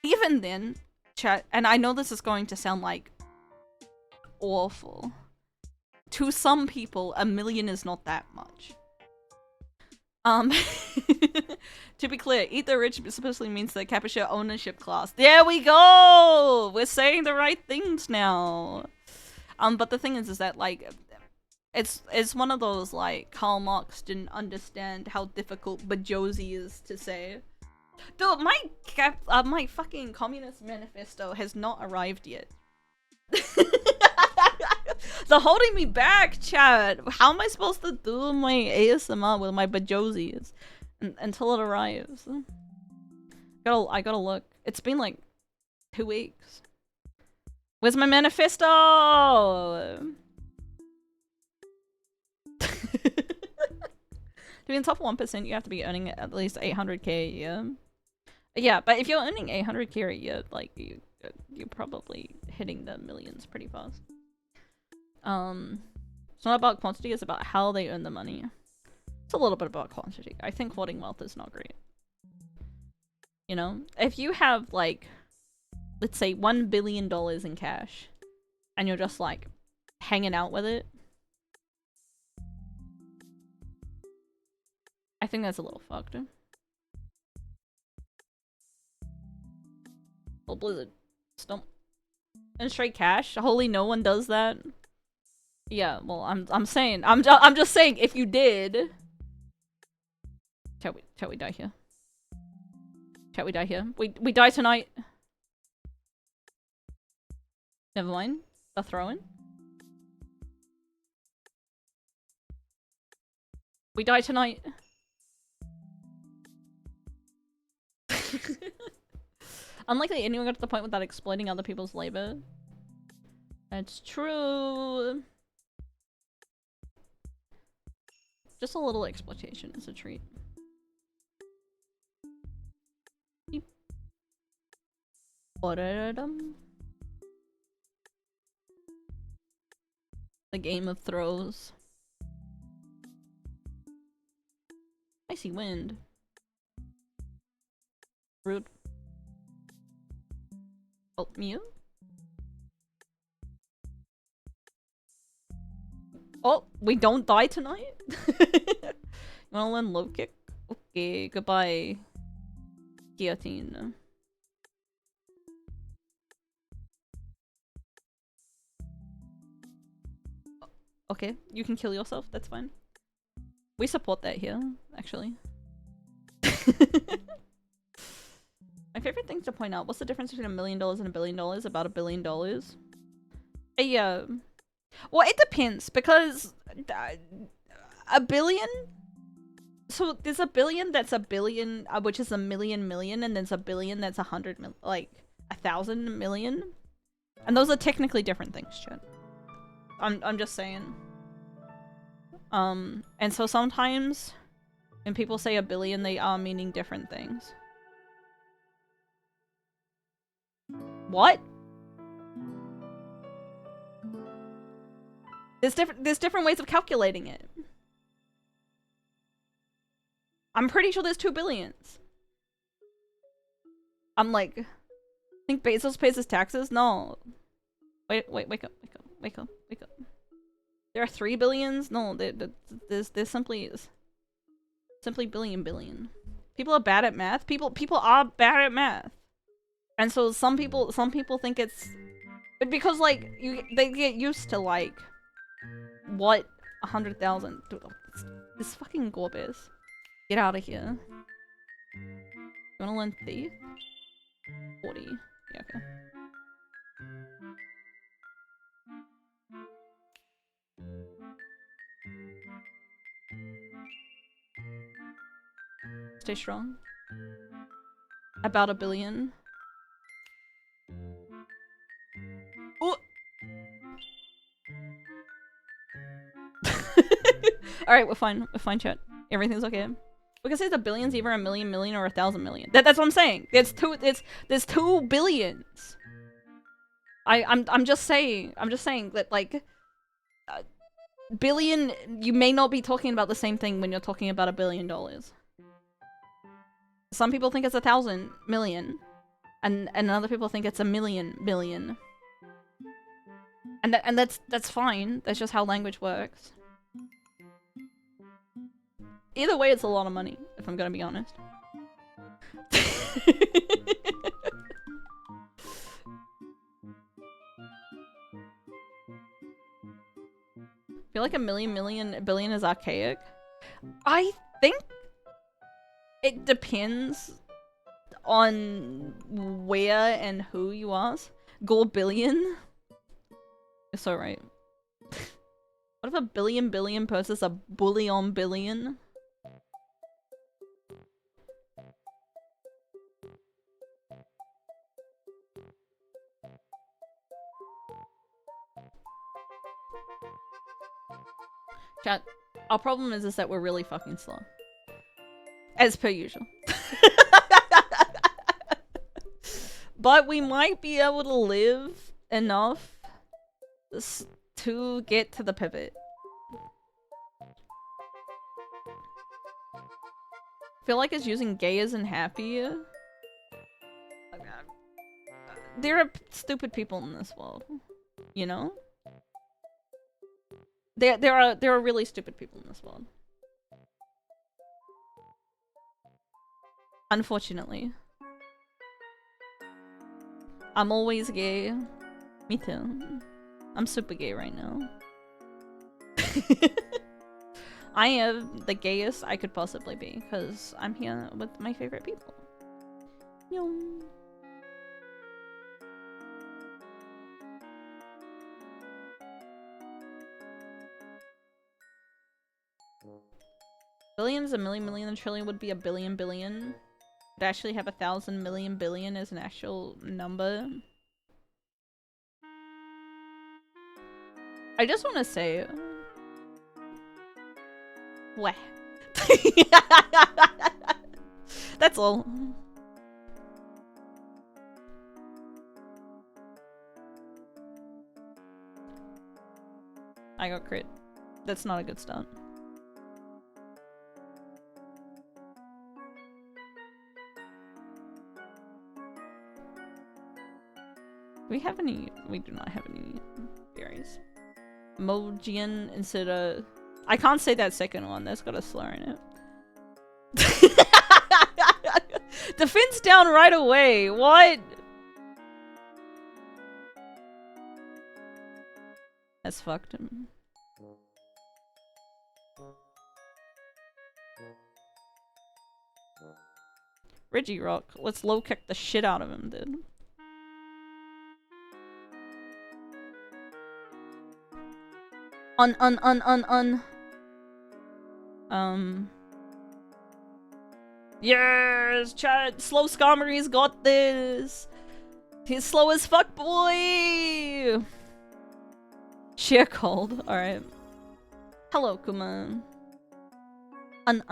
even then, chat, and I know this is going to sound like awful. To some people, a million is not that much. To be clear, eat the rich especially means the capital ownership class. There we go! We're saying the right things now. But the thing is that, like, it's one of those, like, Karl Marx didn't understand how difficult Bajosi is to say. Dude, my fucking Communist Manifesto has not arrived yet. They're holding me back, chat. How am I supposed to do my ASMR with my Bajosies until it arrives? I gotta look. It's been like 2 weeks. Where's my manifesto? To be in top 1%, you have to be earning at least 800K a year. Yeah, but if you're earning 800K a year, like, you're probably hitting the millions pretty fast. It's not about quantity, it's about how they earn the money. It's a little bit about quantity. I think hoarding wealth is not great. You know? If you have, like, let's say $1 billion in cash, and you're just, like, hanging out with it, I think that's a little fucked. Oh, Blizzard. Stump. And straight cash? Holy, no one does that. Yeah, well, I'm saying, I'm just saying, if you did, shall we die here? Shall we die here? We die tonight. Never mind. A throw-in. We die tonight. Unlikely anyone got to the point without exploiting other people's labor. That's true. Just a little exploitation is a treat. Beep. The game of throws. Icy wind. Rude. Oh, Mew? Oh, we don't die tonight? You wanna learn low kick? Okay, goodbye. Guillotine. Okay, you can kill yourself, that's fine. We support that here, actually. My favorite thing to point out, what's the difference between $1 million and $1 billion? About $1 billion. Yeah. Well, it depends, because a billion? So there's a billion that's a billion, which is a million, and there's a billion that's 100 million, like 1,000 million. And those are technically different things, chat. I'm just saying. And so sometimes when people say a billion, they are meaning different things. What? There's different ways of calculating it. I'm pretty sure there's 2 billions. I'm like, think Bezos pays his taxes? No. Wake up. There are 3 billions? No, there's simply billion. People are bad at math. People are bad at math. And so some people think it's because like they get used to like what 100,000. This fucking Gorbis. Get out of here. You wanna learn thief? 40. Yeah, okay. Stay strong. About 1 billion. Ooh. Alright, we're fine. We're fine, chat. Everything's okay. We can say the billions, either a million, million, or 1,000 million. That's what I'm saying. There's 2 billions. I'm just saying that, like, billion, you may not be talking about the same thing when you're talking about $1 billion. Some people think it's 1,000 million, and other people think it's 1,000,000 billion. And that's fine. That's just how language works. Either way, it's a lot of money, if I'm gonna be honest. I feel like 1,000,000 million billion is archaic. I think it depends on where and who you ask. Go billion? You're so right. What if a billion versus a bullion billion? Chat, our problem is that we're really fucking slow. As per usual. But we might be able to live enough to get to the pivot. Feel like it's using gay as in happy. There are stupid people in this world, you know? There are really stupid people in this world. Unfortunately. I'm always gay. Me too. I'm super gay right now. I am the gayest I could possibly be, because I'm here with my favorite people. Yum. Billions, 1,000,000 million, and trillion would be 1,000,000,000 billion. Would actually have 1,000 million billion as an actual number. I just want to say, wah. That's all. I got crit. That's not a good start. We have any? We do not have any berries. Mojian instead of... I can't say that second one. That's got a slur in it. Defense down right away. What? That's fucked him. Reggie Rock. Let's low kick the shit out of him, dude. Yes, chat. Slow Skarmory's got this. He's slow as fuck, boy. Sheer cold. All right. Hello, Kuma. Let's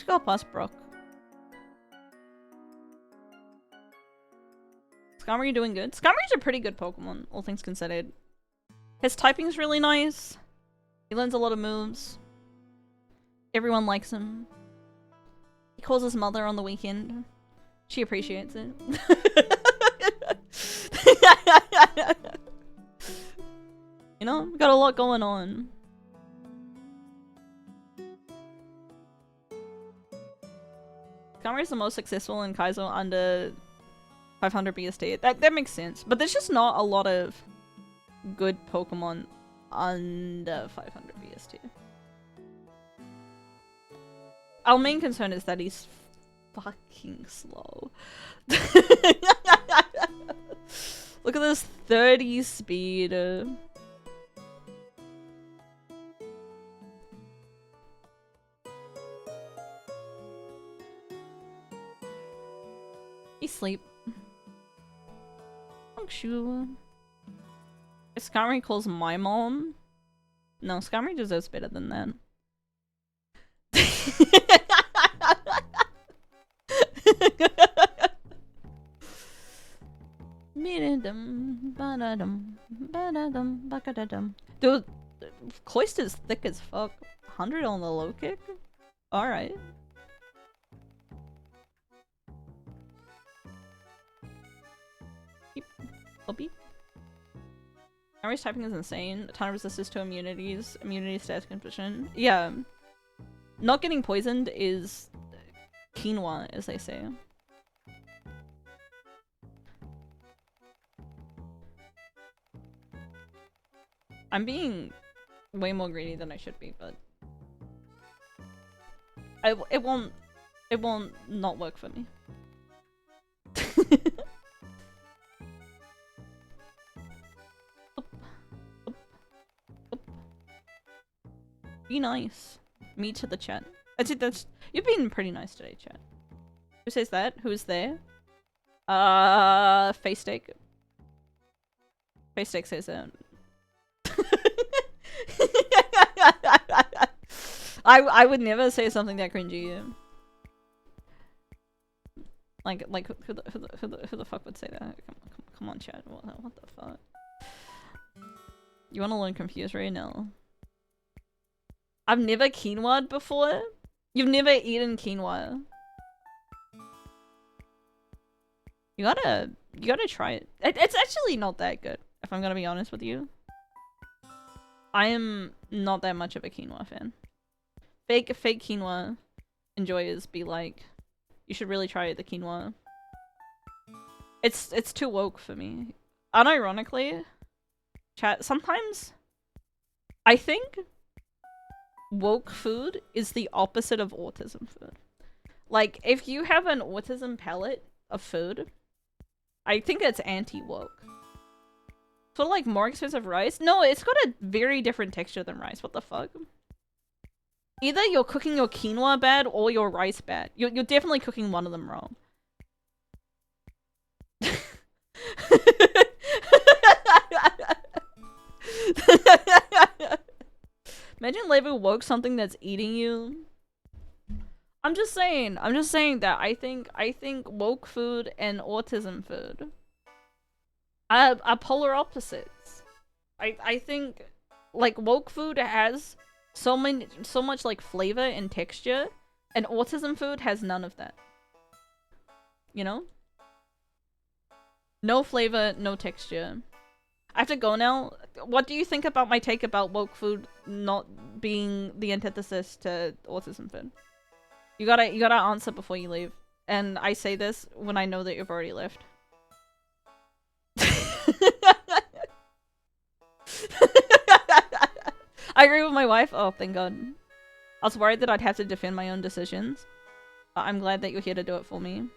go past Brock. Skarmory doing good. Skarmory's a pretty good Pokemon, all things considered. His typing's really nice. He learns a lot of moves. Everyone likes him. He calls his mother on the weekend. She appreciates it. You know, got a lot going on. Skarmory's the most successful in Kaizo under 500 BST. That makes sense. But there's just not a lot of good Pokemon under 500 BST. Our main concern is that he's fucking slow. Look at this 30 speed. He sleep. Sure. Skarmory calls my mom. No, Scamry deserves better than that. Dude, Cloister's thick as fuck. 100 on the low kick? Alright. Beep. Oh, beep. Average typing is insane. Ton of resistance to immunities. Immunity status condition. Yeah. Not getting poisoned is quinoa, as they say. I'm being way more greedy than I should be, but it won't not work for me. Be nice. Me to the chat. You've been pretty nice today, chat. Who says that? Who's there? Face steak. Face steak says that. I would never say something that cringy. Like who the fuck would say that? Come on, chat. What the fuck? You want to learn Confused right now? I've never quinoa'd before. You've never eaten quinoa. You gotta try it. It's actually not that good, if I'm gonna be honest with you. I am not that much of a quinoa fan. Fake quinoa enjoyers be like, you should really try the quinoa. It's too woke for me. Unironically, chat, sometimes I think woke food is the opposite of autism food. Like, if you have an autism palate of food, I think it's anti-woke. Sort of like more expensive rice? No, it's got a very different texture than rice. What the fuck? Either you're cooking your quinoa bad or your rice bad. You're definitely cooking one of them wrong. Imagine label woke something that's eating you. I'm just saying that I think woke food and autism food are polar opposites. I think like woke food has so much like flavor and texture, and autism food has none of that. You know? No flavor, no texture. I have to go now. What do you think about my take about woke food not being the antithesis to autism food? You gotta answer before you leave. And I say this when I know that you've already left. I agree with my wife. Oh, thank God. I was worried that I'd have to defend my own decisions. But I'm glad that you're here to do it for me.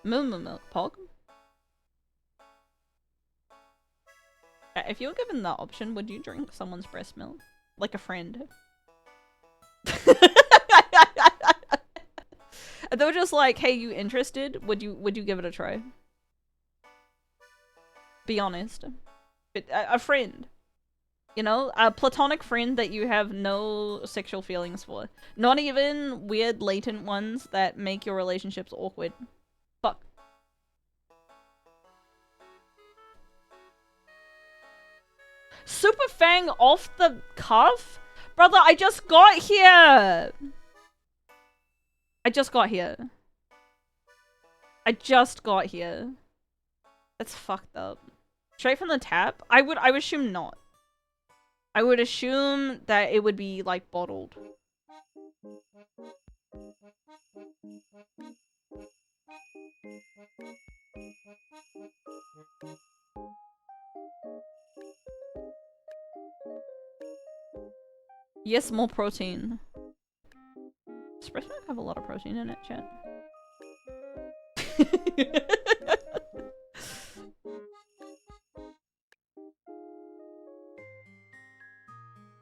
Milk pog. If you were given that option, would you drink someone's breast milk? Like a friend? They were just like, hey, you interested? Would you give it a try? Be honest. A friend. You know? A platonic friend that you have no sexual feelings for. Not even weird latent ones that make your relationships awkward. Fuck. Super Fang off the cuff? Brother, I just got here! I just got here. That's fucked up. Straight from the tap? I would assume not. I would assume that it would be, like, bottled. Yes, more protein. Does breast milk have a lot of protein in it, chat?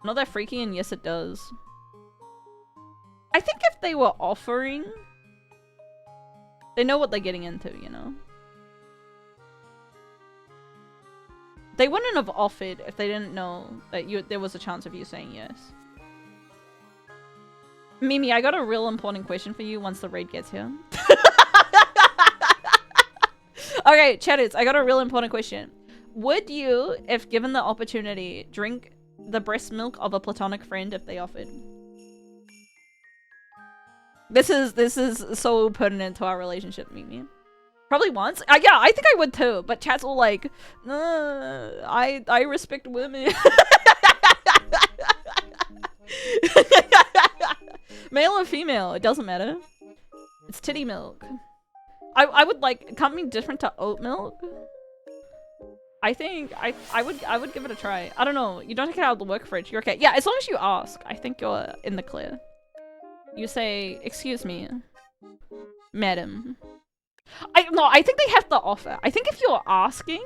Not that freaky, and yes it does. I think if they were offering, they know what they're getting into, you know? They wouldn't have offered if they didn't know that there was a chance of you saying yes. Mimi, I got a real important question for you once the raid gets here. Okay, chatters, I got a real important question. Would you, if given the opportunity, drink the breast milk of a platonic friend if they offered? This is so pertinent to our relationship, Mimi. Probably once. Yeah, I think I would too. But chat's all like, I respect women. Male or female, it doesn't matter. It's titty milk. I would like something different to oat milk. I think I would give it a try. I don't know. You don't take it out of the work fridge. You're okay. Yeah, as long as you ask, I think you're in the clear. You say, "Excuse me, madam." I think they have to offer. I think if you're asking,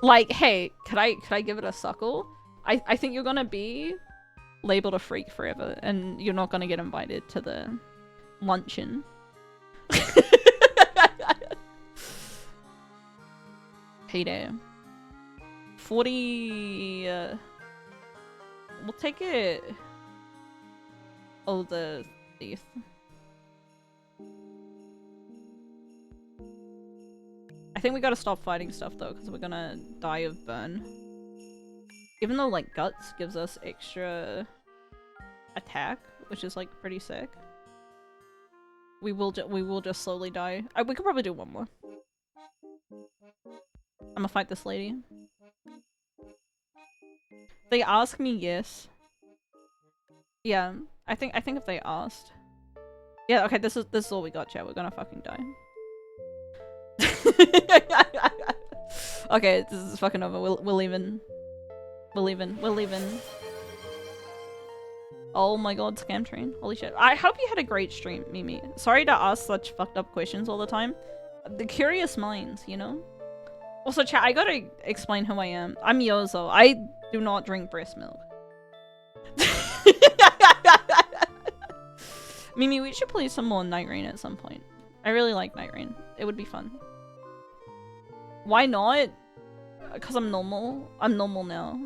like, "Hey, could I give it a suckle?" I think you're gonna be labeled a freak forever, and you're not gonna get invited to the luncheon. Hey there. 40. We'll take it. Oh, the thief. I think we gotta stop fighting stuff though, because we're gonna die of burn. Even though like guts gives us extra attack, which is like pretty sick. We will just slowly die. We could probably do one more. I'm gonna fight this lady. They ask me, yes. Yeah, I think if they asked. Yeah, okay, this is all we got, chat. We're gonna fucking die. Okay, this is fucking over. We're leaving. We're leaving. Oh my god, scam train. Holy shit. I hope you had a great stream, Mimi. Sorry to ask such fucked up questions all the time. The curious minds, you know? Also, chat, I gotta explain who I am. I'm Yozo. I do not drink breast milk. Mimi, we should play some more Night Rain at some point. I really like Night Rain. It would be fun. Why not? Because I'm normal. I'm normal now.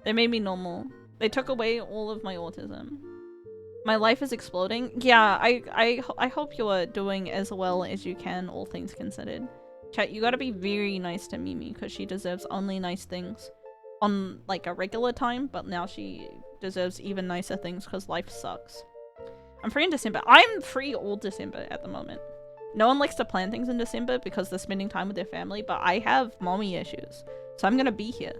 They made me normal. They took away all of my autism. My life is exploding. Yeah, I hope you're doing as well as you can, all things considered. Chat, you gotta be very nice to Mimi, because she deserves only nice things on, like, a regular time, but now she deserves even nicer things, because life sucks. I'm free in December. I'm free all December at the moment. No one likes to plan things in December because they're spending time with their family, but I have mommy issues, so I'm gonna be here.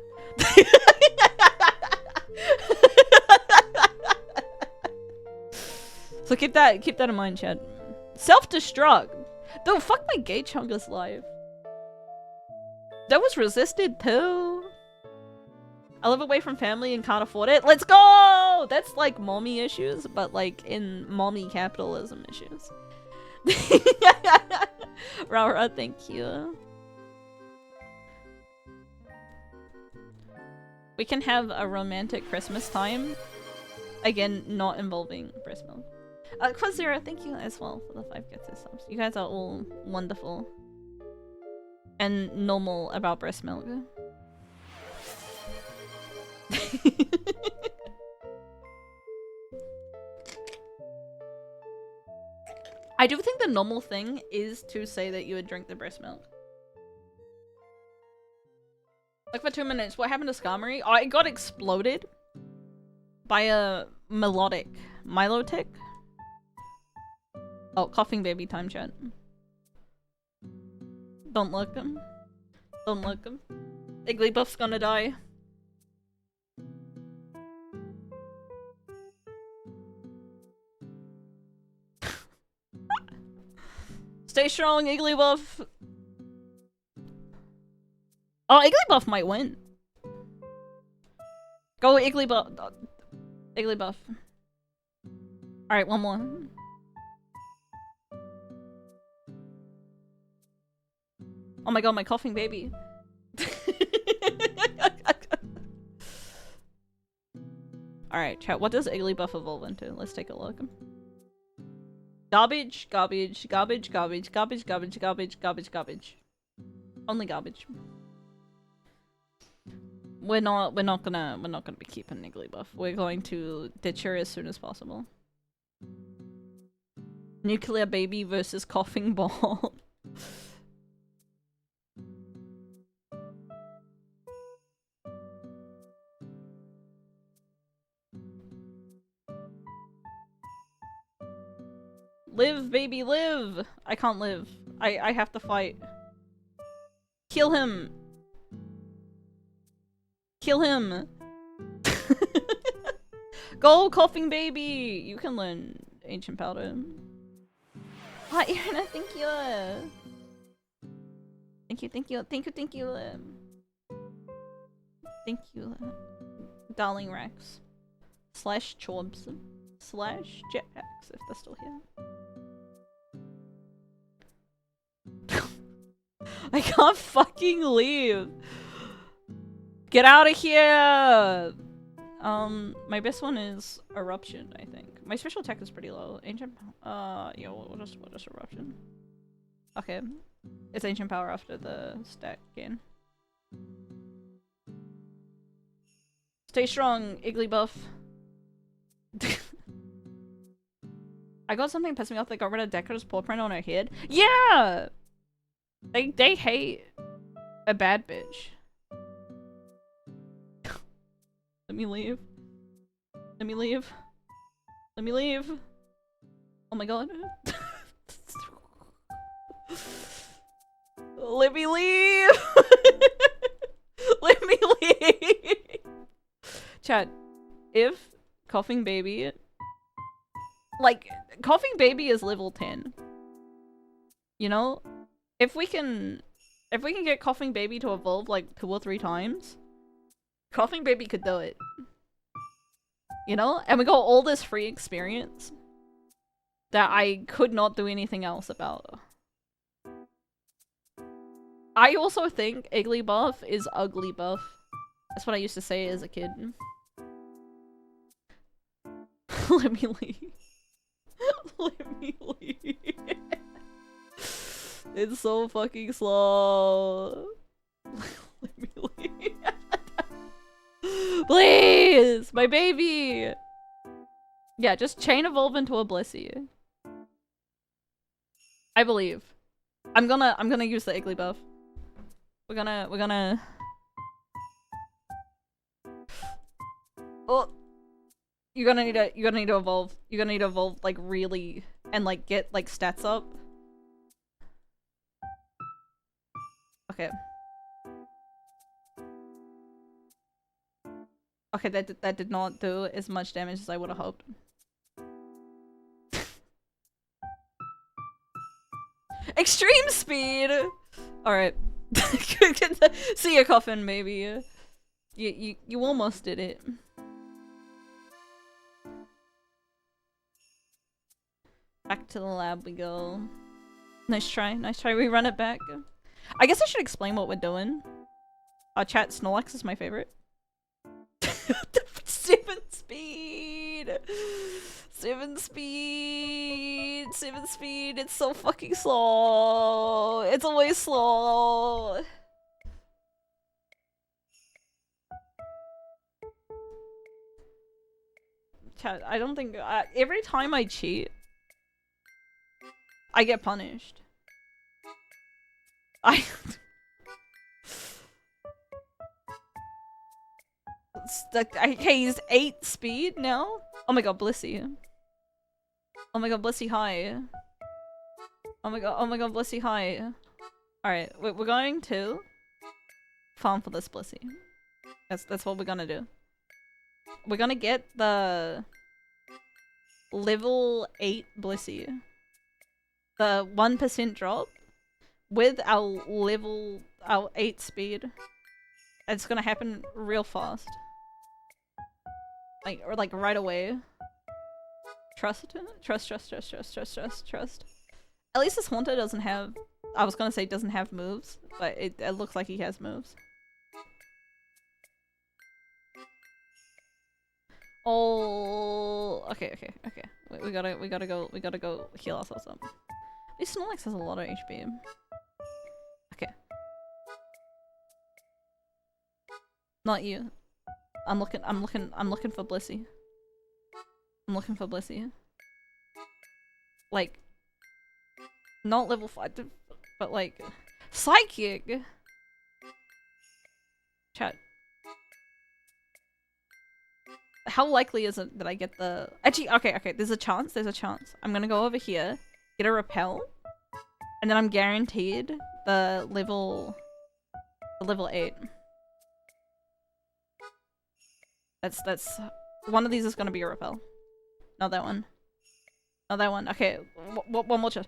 So keep that in mind, Chad. Self-destruct. Though, fuck my gay chungus life. That was resisted too. I live away from family and can't afford it. Let's go! That's like mommy issues, but like in mommy capitalism issues. Rara, thank you. We can have a romantic Christmas time. Again, not involving breast milk. Quazera, thank you as well for the 5 gifted subs. You guys are all wonderful. And normal about breast milk. I do think the normal thing is to say that you would drink the breast milk. Like for 2 minutes, what happened to Skarmory? Oh, it got exploded by a melodic Milo tick. Oh, coughing baby time, chat. Don't look him. Don't look him. Igglybuff's gonna die. Stay strong, Igglybuff. Oh, Igglybuff might win. Go Igglybuff. Igglybuff. Alright, one more. Oh my god, my coughing baby. Alright, chat, what does Igglybuff evolve into? Let's take a look. Garbage, garbage, garbage, garbage, garbage, garbage, garbage, garbage, garbage. Only garbage. we're not gonna be keeping Igglybuff. We're going to ditch her as soon as possible. Nuclear baby versus coughing ball. Live, baby, live! I can't live. I have to fight. Kill him! Kill him! Go, coughing baby! You can learn Ancient Powder. Hi, Irina, thank you! Thank you, thank you, thank you, thank you! Thank you, Darling Rex. Slash Chorbs. Slash Jetpacks, if they're still here. I can't fucking leave! Get out of here! My best one is Eruption, I think. My special attack is pretty low. Ancient yeah, we'll just Eruption. Okay. It's Ancient Power after the stat gain. Stay strong, Igglybuff. I got something pissed me off. They got rid of Decora's paw print on her head. Yeah! They hate a bad bitch. Let me leave. Let me leave. Let me leave. Oh my god. Let me leave! Let me leave! Chat, if Coughing Baby... Like, Coughing Baby is level 10. You know? If we can get Coughing Baby to evolve like 2 or 3 times, Coughing Baby could do it. You know? And we got all this free experience that I could not do anything else about. I also think Igglybuff is ugly buff. That's what I used to say as a kid. Let me leave. Let me leave. It's so fucking slow. Let me leave. Please! My baby! Yeah, just chain evolve into a Blissey. I believe. I'm gonna use the Igglybuff. We're gonna Oh, you're gonna need to evolve. You're gonna need to evolve like really and like get like stats up. Okay. Okay, that did not do as much damage as I would have hoped. Extreme speed. All right. See ya, Coffin, maybe. You almost did it. Back to the lab we go. Nice try, nice try. We run it back. I guess I should explain what we're doing. Chat, Snorlax is my favorite. 7 speed! 7 speed! 7 speed! It's so fucking slow! It's always slow! Chat, I don't think- every time I cheat, I get punished. Okay, he's 8 speed now? Oh my god, Blissey. Oh my god, Blissey high. Oh my god, Blissey high. Alright, we're going to farm for this Blissey. That's what we're gonna do. We're gonna get the level 8 Blissey. The 1% drop with our 8 speed. It's gonna happen real fast. Like right away. Trust. At least this Haunter doesn't have, I was gonna say doesn't have moves, but it looks like he has moves. Oh, okay. We gotta go heal ourselves up. This Snorlax has a lot of HP. Okay. Not you. I'm looking for Blissey. I'm looking for Blissey. Like, not level 5, but like, psychic! Chat. How likely is it that I get the... Actually, okay, there's a chance. I'm gonna go over here, get a repel, and then I'm guaranteed the level 8. That's... One of these is gonna be a repel. Not that one. Not that one. Okay, one more chance.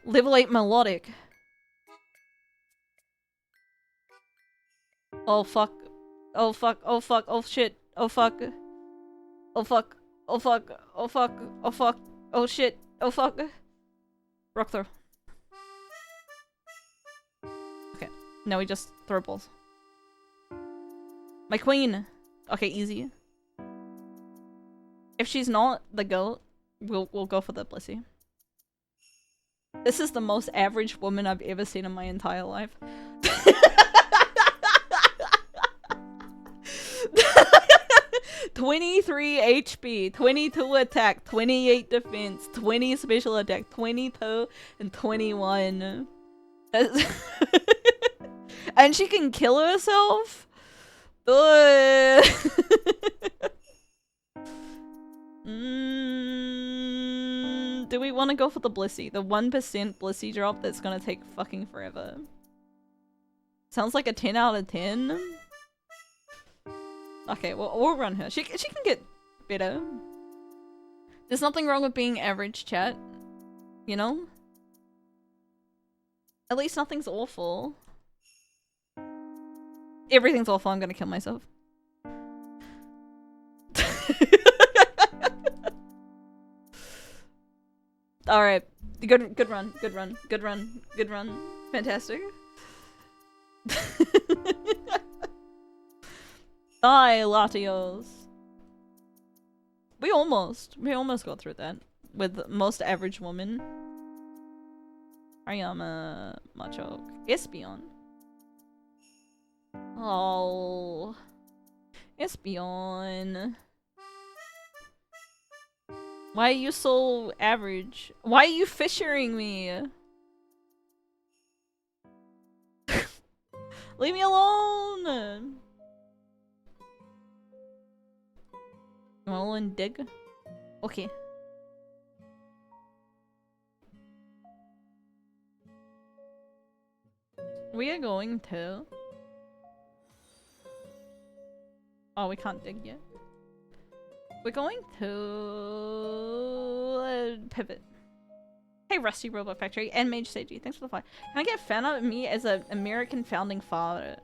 Level 8 melodic. Oh fuck. Oh fuck. Oh fuck. Oh shit. Oh fuck. Oh fuck. Oh fuck. Oh fuck. Oh fuck. Oh shit. Oh fuck. Rock throw. Okay. Now we just throw balls. My queen. Okay, easy. If she's not the goat, we'll go for the Blissey. This is the most average woman I've ever seen in my entire life. 23 HP, 22 attack, 28 defense, 20 special attack, 22 and 21. And she can kill herself? Do we want to go for the Blissey? The 1% Blissey drop that's gonna take fucking forever. Sounds like a 10 out of 10. Okay, well, we'll run her. She can get better. There's nothing wrong with being average, chat. You know? At least nothing's awful. Everything's awful, I'm gonna kill myself. Alright. Good run. Fantastic. Die, Latios. We almost got through that with most average woman. Ariama, Macho, Espion. Oh, Espion. Why are you so average? Why are you fissuring me? Leave me alone! Roll and dig? Okay. We are going to... Oh, we can't dig yet. We're going to... pivot. Hey, Rusty Robot Factory and Mage Seiji, thanks for the fly. Can I get fan art of me as an American founding father?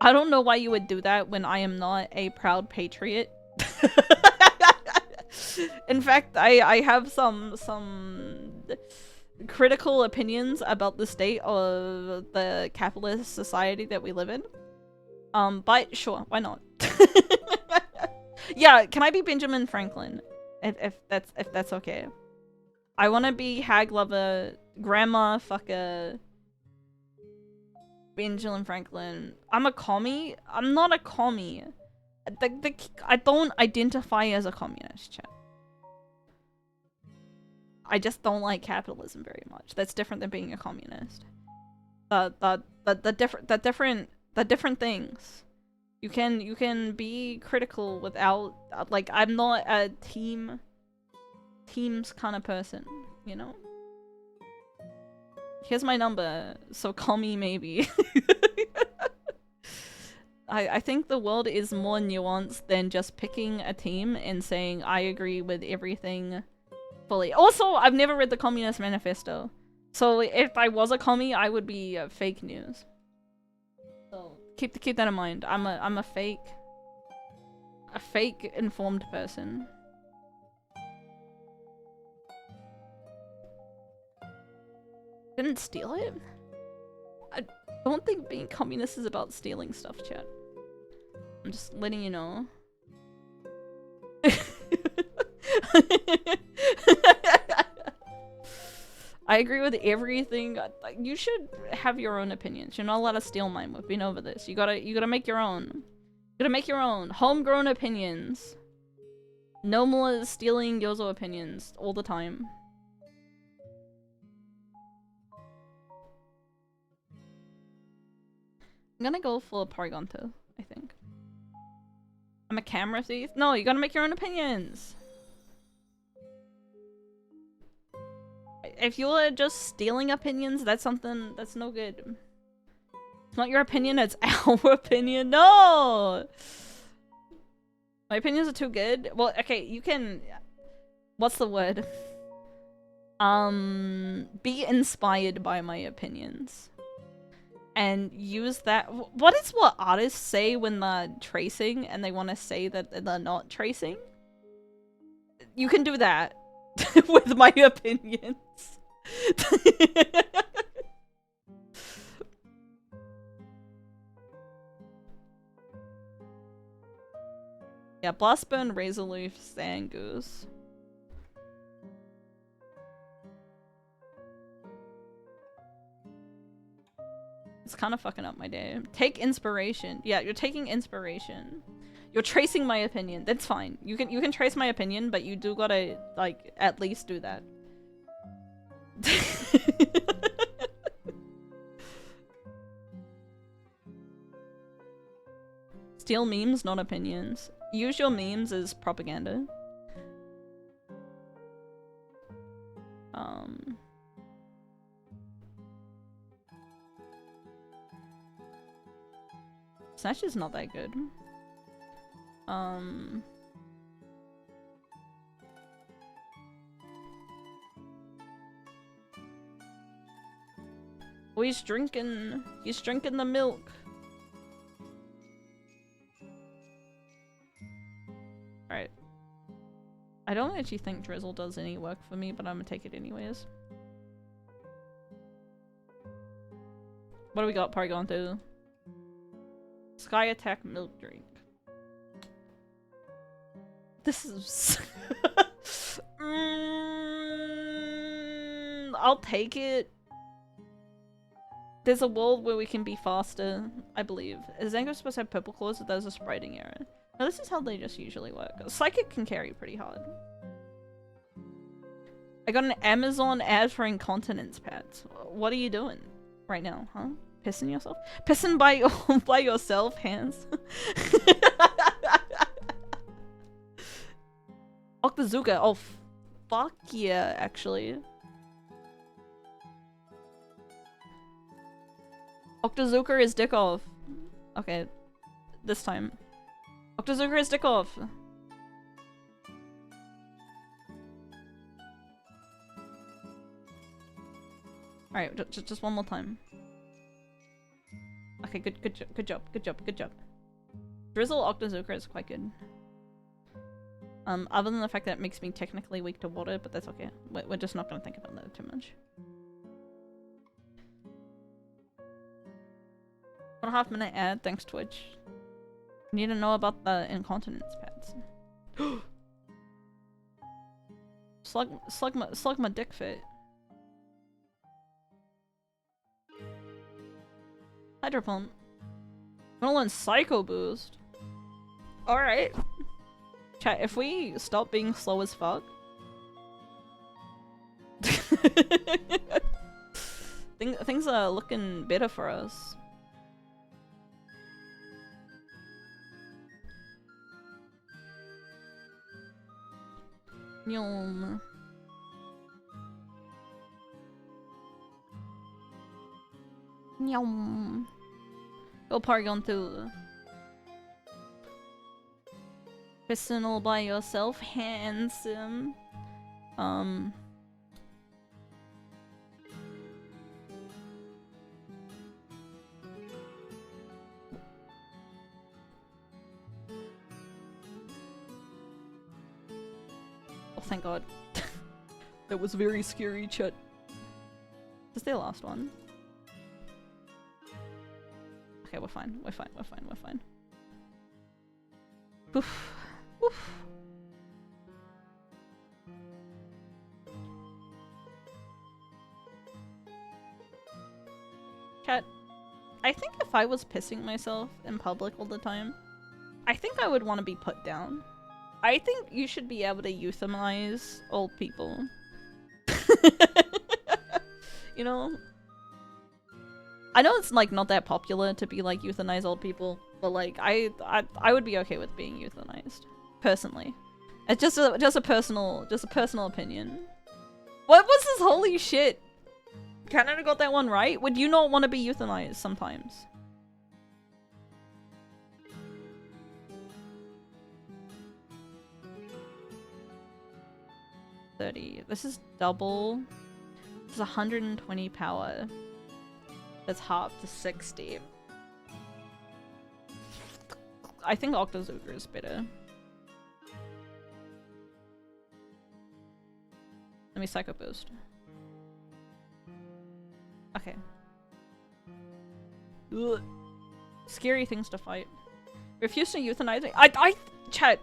I don't know why you would do that when I am not a proud patriot. In fact, I have some critical opinions about the state of the capitalist society that we live in. But sure, why not? Yeah, can I be Benjamin Franklin? If that's okay. I wanna be hag lover, grandma fucker, Benjamin Franklin. I'm a commie? I'm not a commie. I don't identify as a communist, chat. I just don't like capitalism very much. That's different than being a communist. The different things. You can be critical without like I'm not a teams kind of person, you know? Here's my number, so call me maybe. I think the world is more nuanced than just picking a team and saying I agree with everything fully. Also, I've never read the Communist Manifesto. So if I was a commie, I would be fake news. So keep that in mind. I'm a fake informed person. Didn't steal it? I don't think being communist is about stealing stuff, chat. I'm just letting you know. I agree with everything. You should have your own opinions. You're not allowed to steal mine. We've been over this. You gotta make your own. You gotta make your own homegrown opinions. No more stealing Yozo opinions all the time. I'm gonna go for Parigonto, I think. I'm a camera thief? No, you gotta make your own opinions! If you're just stealing opinions, that's something that's no good. It's not your opinion, it's our opinion. No! My opinions are too good? Well, okay, you can... What's the word? Be inspired by my opinions. And use that. What is what artists say when they're tracing and they want to say that they're not tracing? You can do that with my opinions. Yeah, Blastburn, Razorleaf, Zangoose. It's kind of fucking up my day. Take inspiration. Yeah, you're taking inspiration. You're tracing my opinion. That's fine. You can trace my opinion, but you do gotta like at least do that. Steal memes, not opinions. Use your memes as propaganda. Snatch is not that good. Oh, he's drinking the milk. Alright. I don't actually think Drizzle does any work for me, but I'm gonna take it anyways. What do we got, Parigonto? Sky Attack Milk Drink. This is... I'll take it. There's a world where we can be faster, I believe. Is Zango supposed to have purple claws or there's a spriting error? No, this is how they just usually work. Psychic can carry pretty hard. I got an Amazon ad for incontinence pads. What are you doing right now, huh? Pissing yourself? Pissing by yourself, hands. Octazooka. Oh, fuck yeah, actually. Octazooka is dick off. Okay, this time. Octazooka is dick off. Alright, just one more time. Okay, good job. Drizzle Octazooka is quite good. Other than the fact that it makes me technically weak to water, but that's okay. We're just not gonna think about that too much. 1.5 minute ad, thanks Twitch. You need to know about the incontinence pads. slug my dick fit. Hydro Pump. I'm gonna learn Psycho Boost. Alright. Chat, if we stop being slow as fuck. Things are looking better for us. Yum. Yum. Go Parigonto. Pissing all by yourself, handsome. Oh, thank God. That was very scary, chat. Is this the last one? Okay, we're fine. We're fine. Oof. Oof. Chat, I think if I was pissing myself in public all the time, I think I would want to be put down. I think you should be able to euthanize old people. You know? I know it's like not that popular to be like euthanize old people, but like I would be okay with being euthanized personally. It's just a personal opinion. What was this holy shit? Canada got that one right? Would you not want to be euthanized sometimes? $30. This is double. This is 120 power. That's half to 60. I think Octozuka is better. Let me Psycho Boost. Okay. Ugh. Scary things to fight. Refuse to euthanize me. Chat.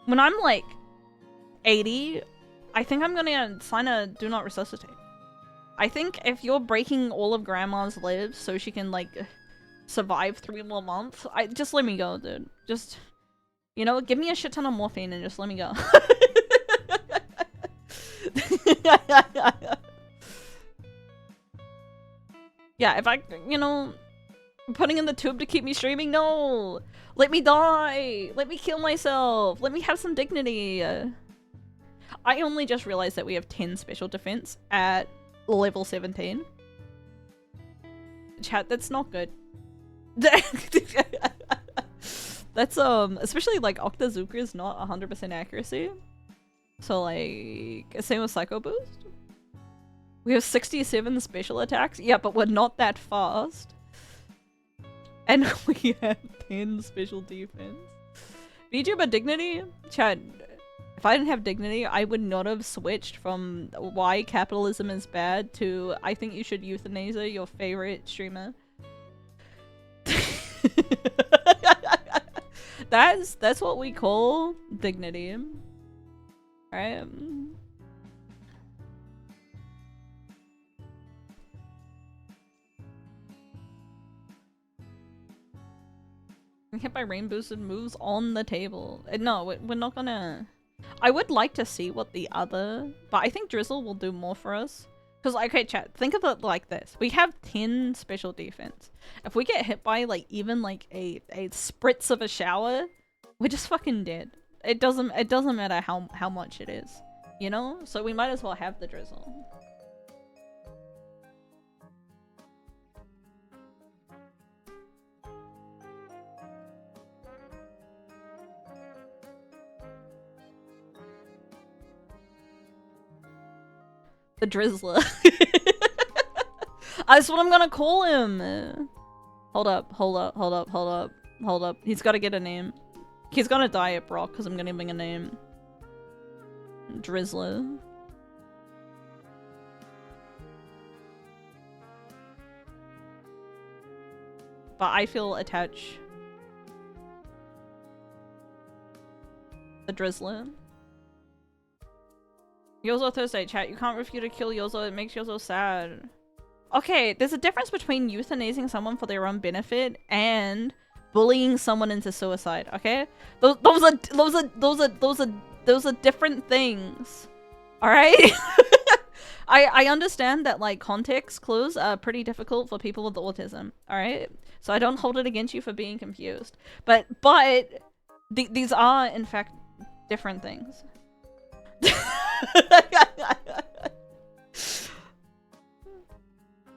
When I'm like 80, I think I'm gonna sign a do not resuscitate. I think if you're breaking all of Grandma's lives so she can like survive 3 more months, just let me go, dude. Just, you know, give me a shit ton of morphine and just let me go. Yeah, if I, you know, putting in the tube to keep me streaming, no! Let me die! Let me kill myself! Let me have some dignity! I only just realized that we have 10 special defense at level 17. Chat, that's not good. That's, especially like Octozuka is not 100% accuracy. So like, same with Psycho Boost. We have 67 special attacks. Yeah, but we're not that fast. And we have 10 special defense. VTuber dignity? Chat, if I didn't have dignity, I would not have switched from why capitalism is bad to I think you should euthanize your favorite streamer. That's what we call dignity. Right? Hit by rain boosted moves on the table. No, we're not gonna... I would like to see what the other... But I think Drizzle will do more for us. Because, okay, chat, think of it like this. We have 10 special defense. If we get hit by, like, even, like, a spritz of a shower, we're just fucking dead. It doesn't matter how much it is. You know? So we might as well have the Drizzle. The Drizzler. That's what I'm gonna call him. Hold up. He's gotta get a name. He's gonna die at Brock because I'm gonna give him a name. Drizzler. But I feel attached. The Drizzler. Yozo Thursday, chat. You can't refuse to kill Yozo. It makes Yozo sad. Okay, there's a difference between euthanizing someone for their own benefit and bullying someone into suicide. Okay, those are different things. All right. I understand that like context clues are pretty difficult for people with autism. All right, so I don't hold it against you for being confused. But these are in fact different things.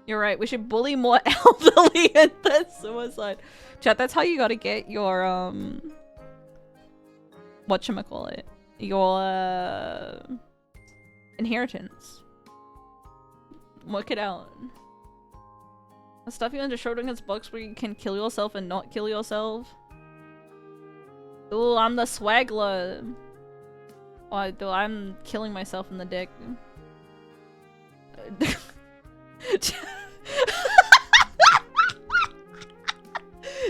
You're right, we should bully more elderly into suicide. Chat, that's how you gotta get your whatchamacallit, your inheritance. Work it out. I'll stuff you into Schrodinger's box where you can kill yourself and not kill yourself. Ooh, I'm the swaggler. Oh, I'm killing myself in the dick.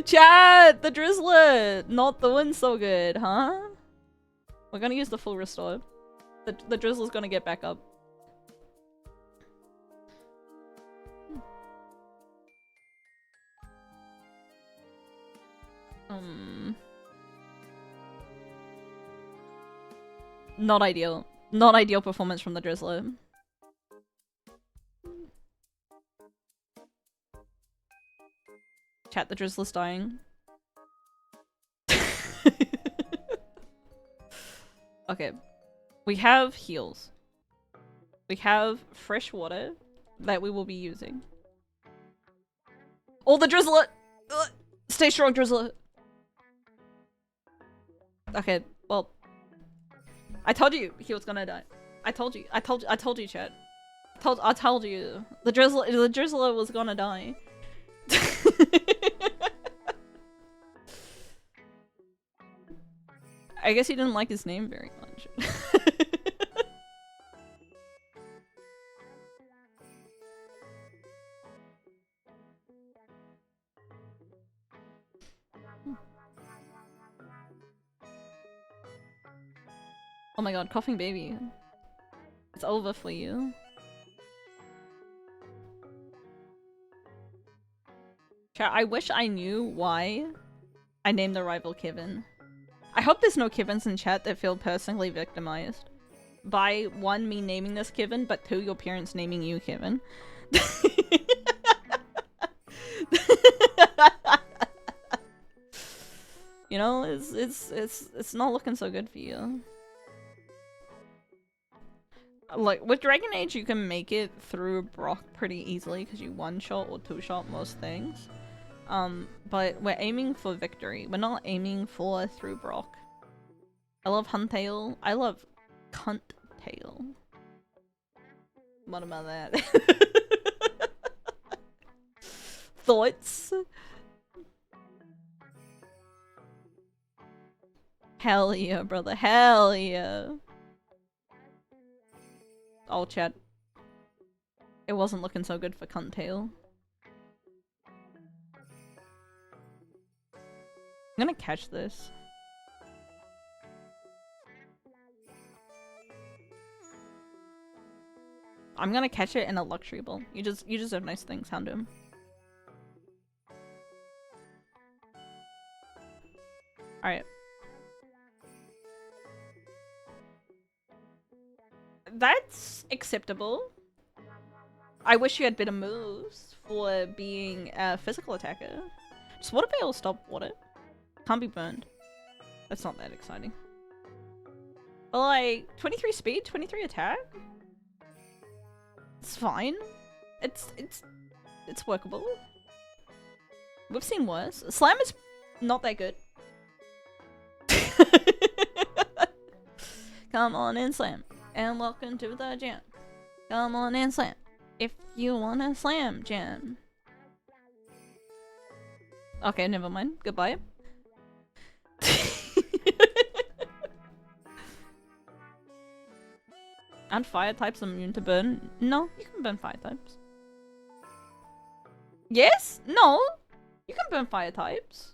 Chat, the Drizzler not doing so good, huh? We're gonna use the full restore. The Drizzler's gonna get back up. Not ideal. Not ideal performance from the Drizzler. Chat, the Drizzler's dying. Okay. We have heals. We have fresh water that we will be using. Oh, the Drizzler! Ugh. Stay strong, Drizzler! Okay, well. I told you he was gonna die. I told you, chat. I told you. The Drizzler was gonna die. I guess he didn't like his name very much. Oh my god, coughing baby. It's over for you. Chat, I wish I knew why I named the rival Kevin. I hope there's no Kevins in chat that feel personally victimized by 1, me naming this Kevin, but 2, your parents naming you Kevin. You know, it's not looking so good for you. Like, with Dragon Age, you can make it through Brock pretty easily because you 1-shot or 2-shot most things. But we're aiming for victory. We're not aiming for through Brock. I love Huntail. I love Cunttail. What about that? Thoughts? Hell yeah, brother. Hell yeah. Oh, chat. It wasn't looking so good for Cunttail. I'm gonna catch this. I'm gonna catch it in a luxury ball. You just have nice things, Hound him. Alright. That's acceptable. I wish you had better moves for being a physical attacker. Just water veil stop water. Can't be burned. That's not that exciting. But like, 23 speed, 23 attack? It's fine. It's workable. We've seen worse. Slam is not that good. Come on and slam. And welcome to the jam. Come on and slam. If you wanna slam jam. Okay, never mind. Goodbye. And fire types immune to burn? No, you can burn fire types. Yes? No? You can burn fire types.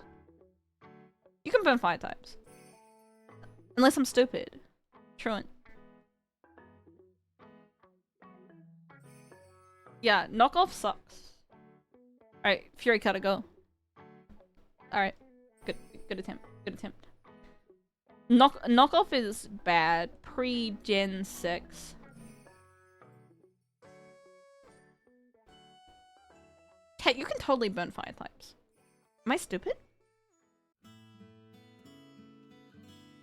You can burn fire types. Unless I'm stupid. Truant. Yeah, knockoff sucks. Alright, Fury Cutter, go. Alright. Good attempt. Good attempt. Knockoff is bad. Pre-Gen 6. Hey, you can totally burn fire types. Am I stupid?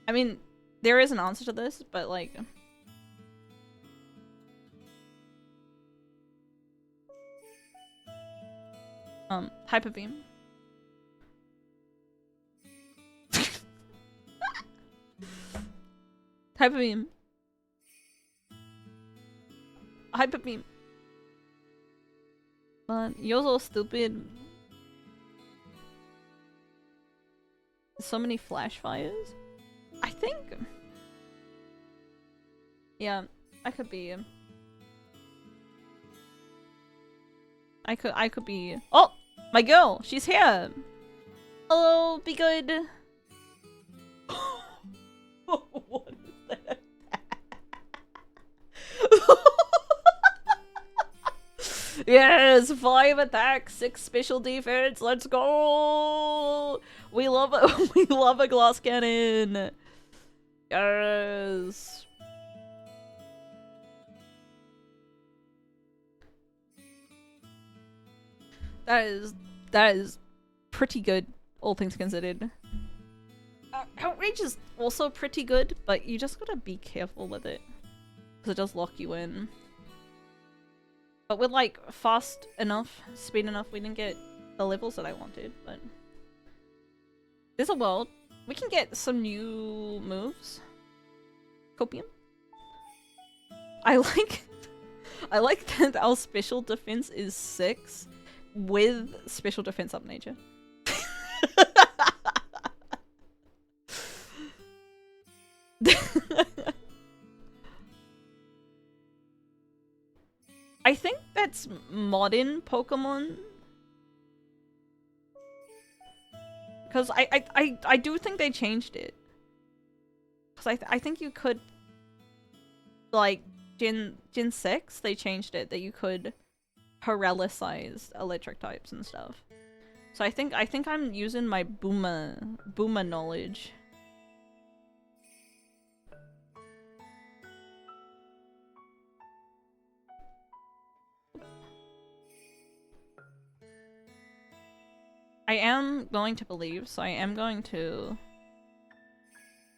I mean, there is an answer to this, but like... Hyper Beam. Hyper Beam. Hyper Beam. But you're so stupid. So many flash fires. I think. Yeah, I could be. I could be. Oh, my girl, she's here. Hello, be good. What is that? Yes, 5 attacks, 6 special defense. Let's go. We love it. We love a glass cannon. Yes. That is pretty good, all things considered. Outrage is also pretty good, but you just gotta be careful with it. Because it does lock you in. But with like fast enough, speed enough, we didn't get the levels that I wanted, but... There's a world. We can get some new moves. Copium. I like that our special defense is 6 with special defense up nature. I think that's modern Pokemon. Because I do think they changed it. Because I think you could, like, Gen 6, they changed it that you could paralyze electric types and stuff. So I think I'm using my Booma knowledge. I am going to believe, so I am going to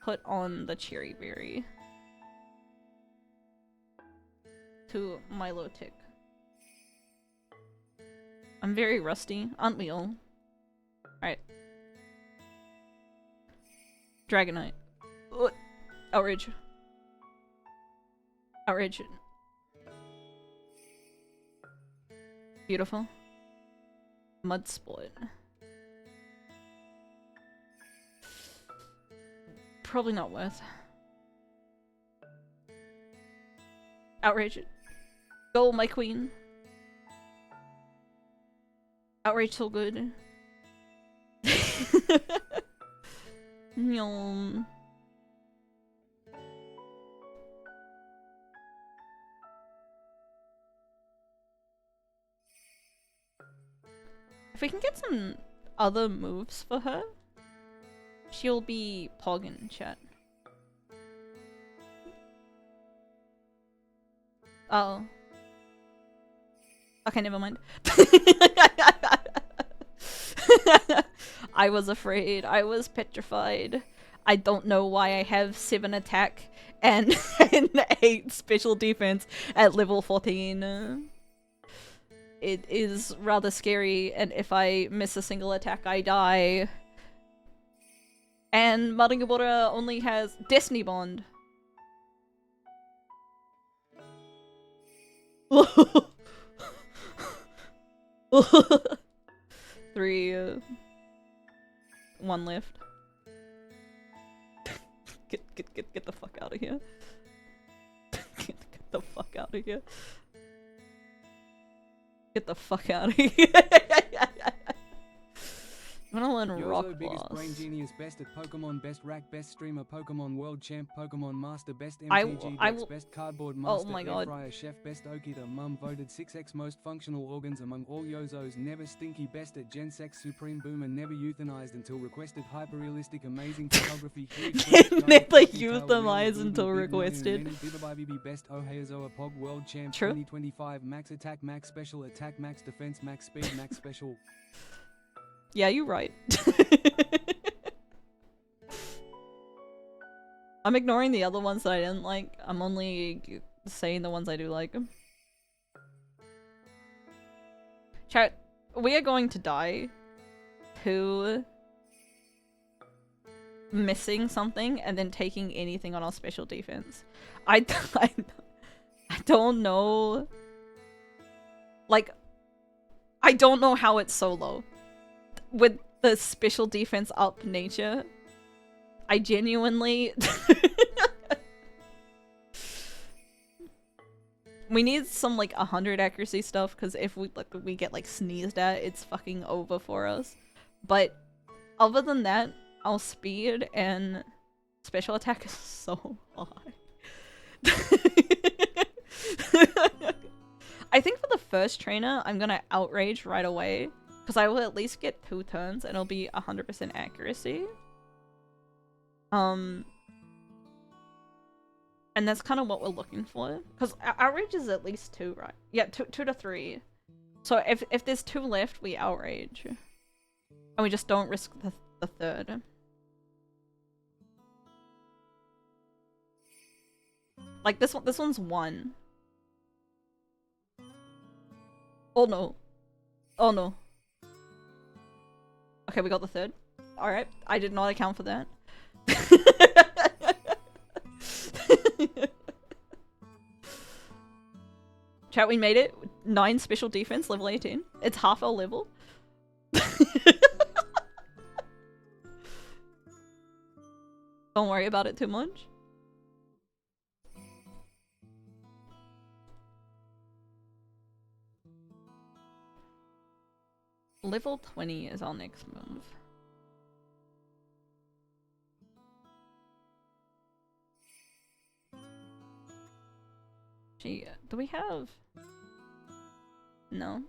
put on the Cherry Berry to Milotic. I'm very rusty, aren't we all? Alright. Dragonite. Outrage. Outrage. Beautiful. Mudsport. Probably not worth. Outrage. Go, my queen. Outrage so good. Nyom. If we can get some other moves for her, she'll be poggin' chat. Oh. Okay, never mind. I was afraid. I was petrified. I don't know why I have 7 attack and 8 special defense at level 14. It is rather scary, and if I miss a single attack, I die. And Marigabora only has Destiny Bond. Three, 1 left. Get the fuck out of here. Get the fuck out of here. Get the fuck out of here. I'm gonna learn Rock Yozo, biggest Boss. brain genius, best at Pokemon, best rack, best streamer, Pokemon world champ, Pokemon master, best MTG I Dex, will- best cardboard Oh master, my air God. fryer chef, best oak eater, mum voted 6x most functional organs among all Yozos, never stinky, best at Gen Sex, supreme boomer, never euthanized until requested, hyper-realistic, amazing photography, huge Never euthanized until requested. Best Ohayazoa Pog world champ, True. 2025, max attack, max special attack, max defense, max speed, max special. Yeah, you're right. I'm ignoring the other ones that I didn't like. I'm only saying the ones I do like. Chat, we are going to die to missing something and then taking anything on our special defense. I don't know. Like, I don't know how it's so low. With the special defense up nature, I genuinely... We need some like 100 accuracy stuff, because if we get like sneezed at, it's fucking over for us. But other than that, our speed and special attack is so high. I think for the first trainer, I'm gonna outrage right away. Because I will at least get 2 turns and it'll be 100% accuracy. And that's kind of what we're looking for. Because outrage is at least 2, right? Yeah, 2 to 3. So if there's 2 left, we outrage. And we just don't risk the third. Like this one's 1. Oh no. Oh no. Okay, we got the third. Alright, I did not account for that. Chat, we made it. 9 special defense, level 18. It's half our level. Don't worry about it too much. Level 20 is our next move. Gee, do we have... No.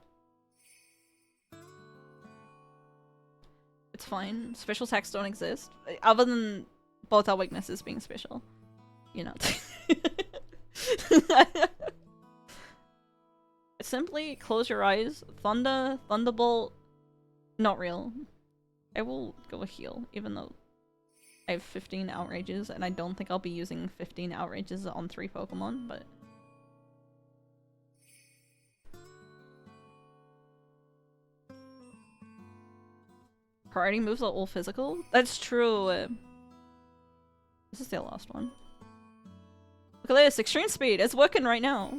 It's fine. Special attacks don't exist. Other than both our weaknesses being special. You know. Simply close your eyes. Thunder, Thunderbolt. Not real. I will go a heal, even though I have 15 outrages, and I don't think I'll be using 15 outrages on 3 Pokemon, but... Priority moves are all physical? That's true. This is their last one. Look at this, extreme speed. It's working right now.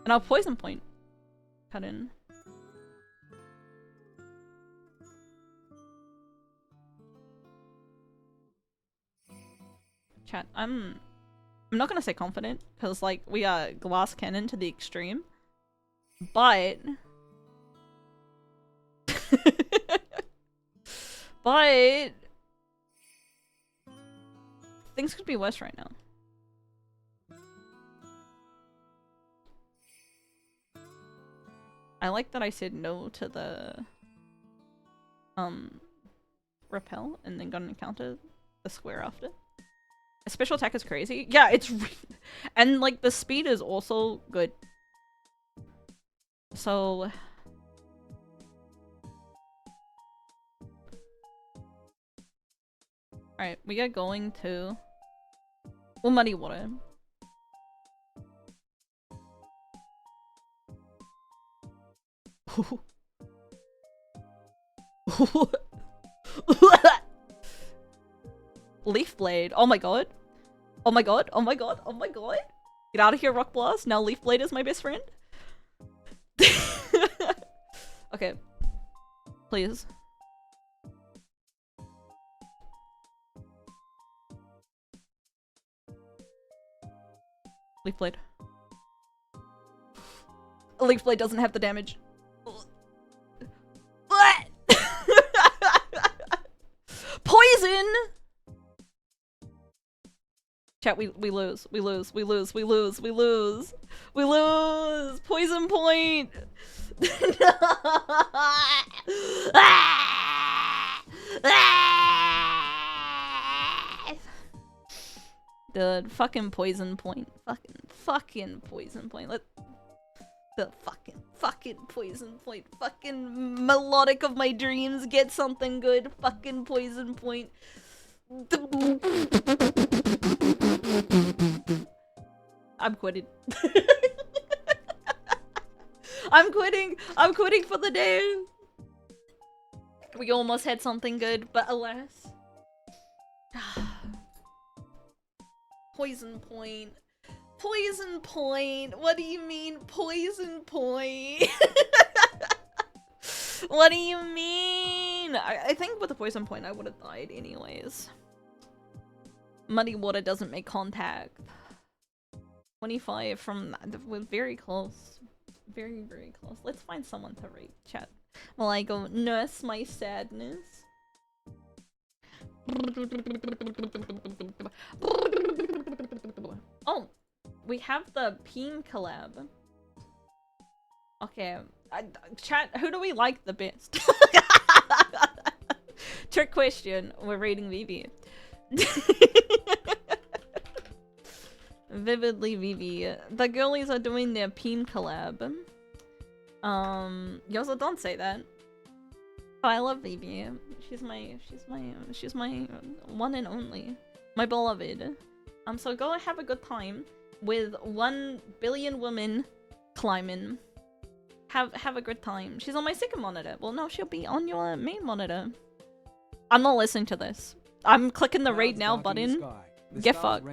And our poison point. Cut in. Chat, I'm not gonna say confident, because like we are glass cannon to the extreme. But but things could be worse right now. I like that I said no to the repel and then got an encounter the square after. A special attack is crazy. Yeah, it's and like the speed is also good. So alright, we are going to Muddy Water. Leaf Blade. Oh my god. Oh my god. Oh my god. Oh my god. Get out of here, Rock Blast. Now Leaf Blade is my best friend. Okay. Please. Leaf Blade. Leaf Blade doesn't have the damage. Poison! Chat, we lose. We lose. We lose. We lose. We lose. We lose! Poison point! Dude, fucking poison point. Fucking poison point. The fucking poison point. Fucking melodic of my dreams. Get something good. Fucking poison point. I'm quitting. I'm quitting. I'm quitting for the day. We almost had something good, but alas. Poison point. Poison point. What do you mean, poison point? What do you mean? I think with the poison point, I would have died anyways. Muddy Water doesn't make contact. 25 from... We're very close. Very, very close. Let's find someone to rate, chat. While I go nurse my sadness. Oh! We have the Peen collab. Okay. Chat, who do we like the best? Trick question. We're rating Vivi. Vividly Vivi. The girlies are doing their Peen collab. Yozo, don't say that. But I love Baby. She's my one and only. My beloved. So go have a good time with 1 billion women climbing. Have a good time. She's on my second monitor. Well, no, she'll be on your main monitor. I'm not listening to this. I'm clicking the raid now button. Get fucked.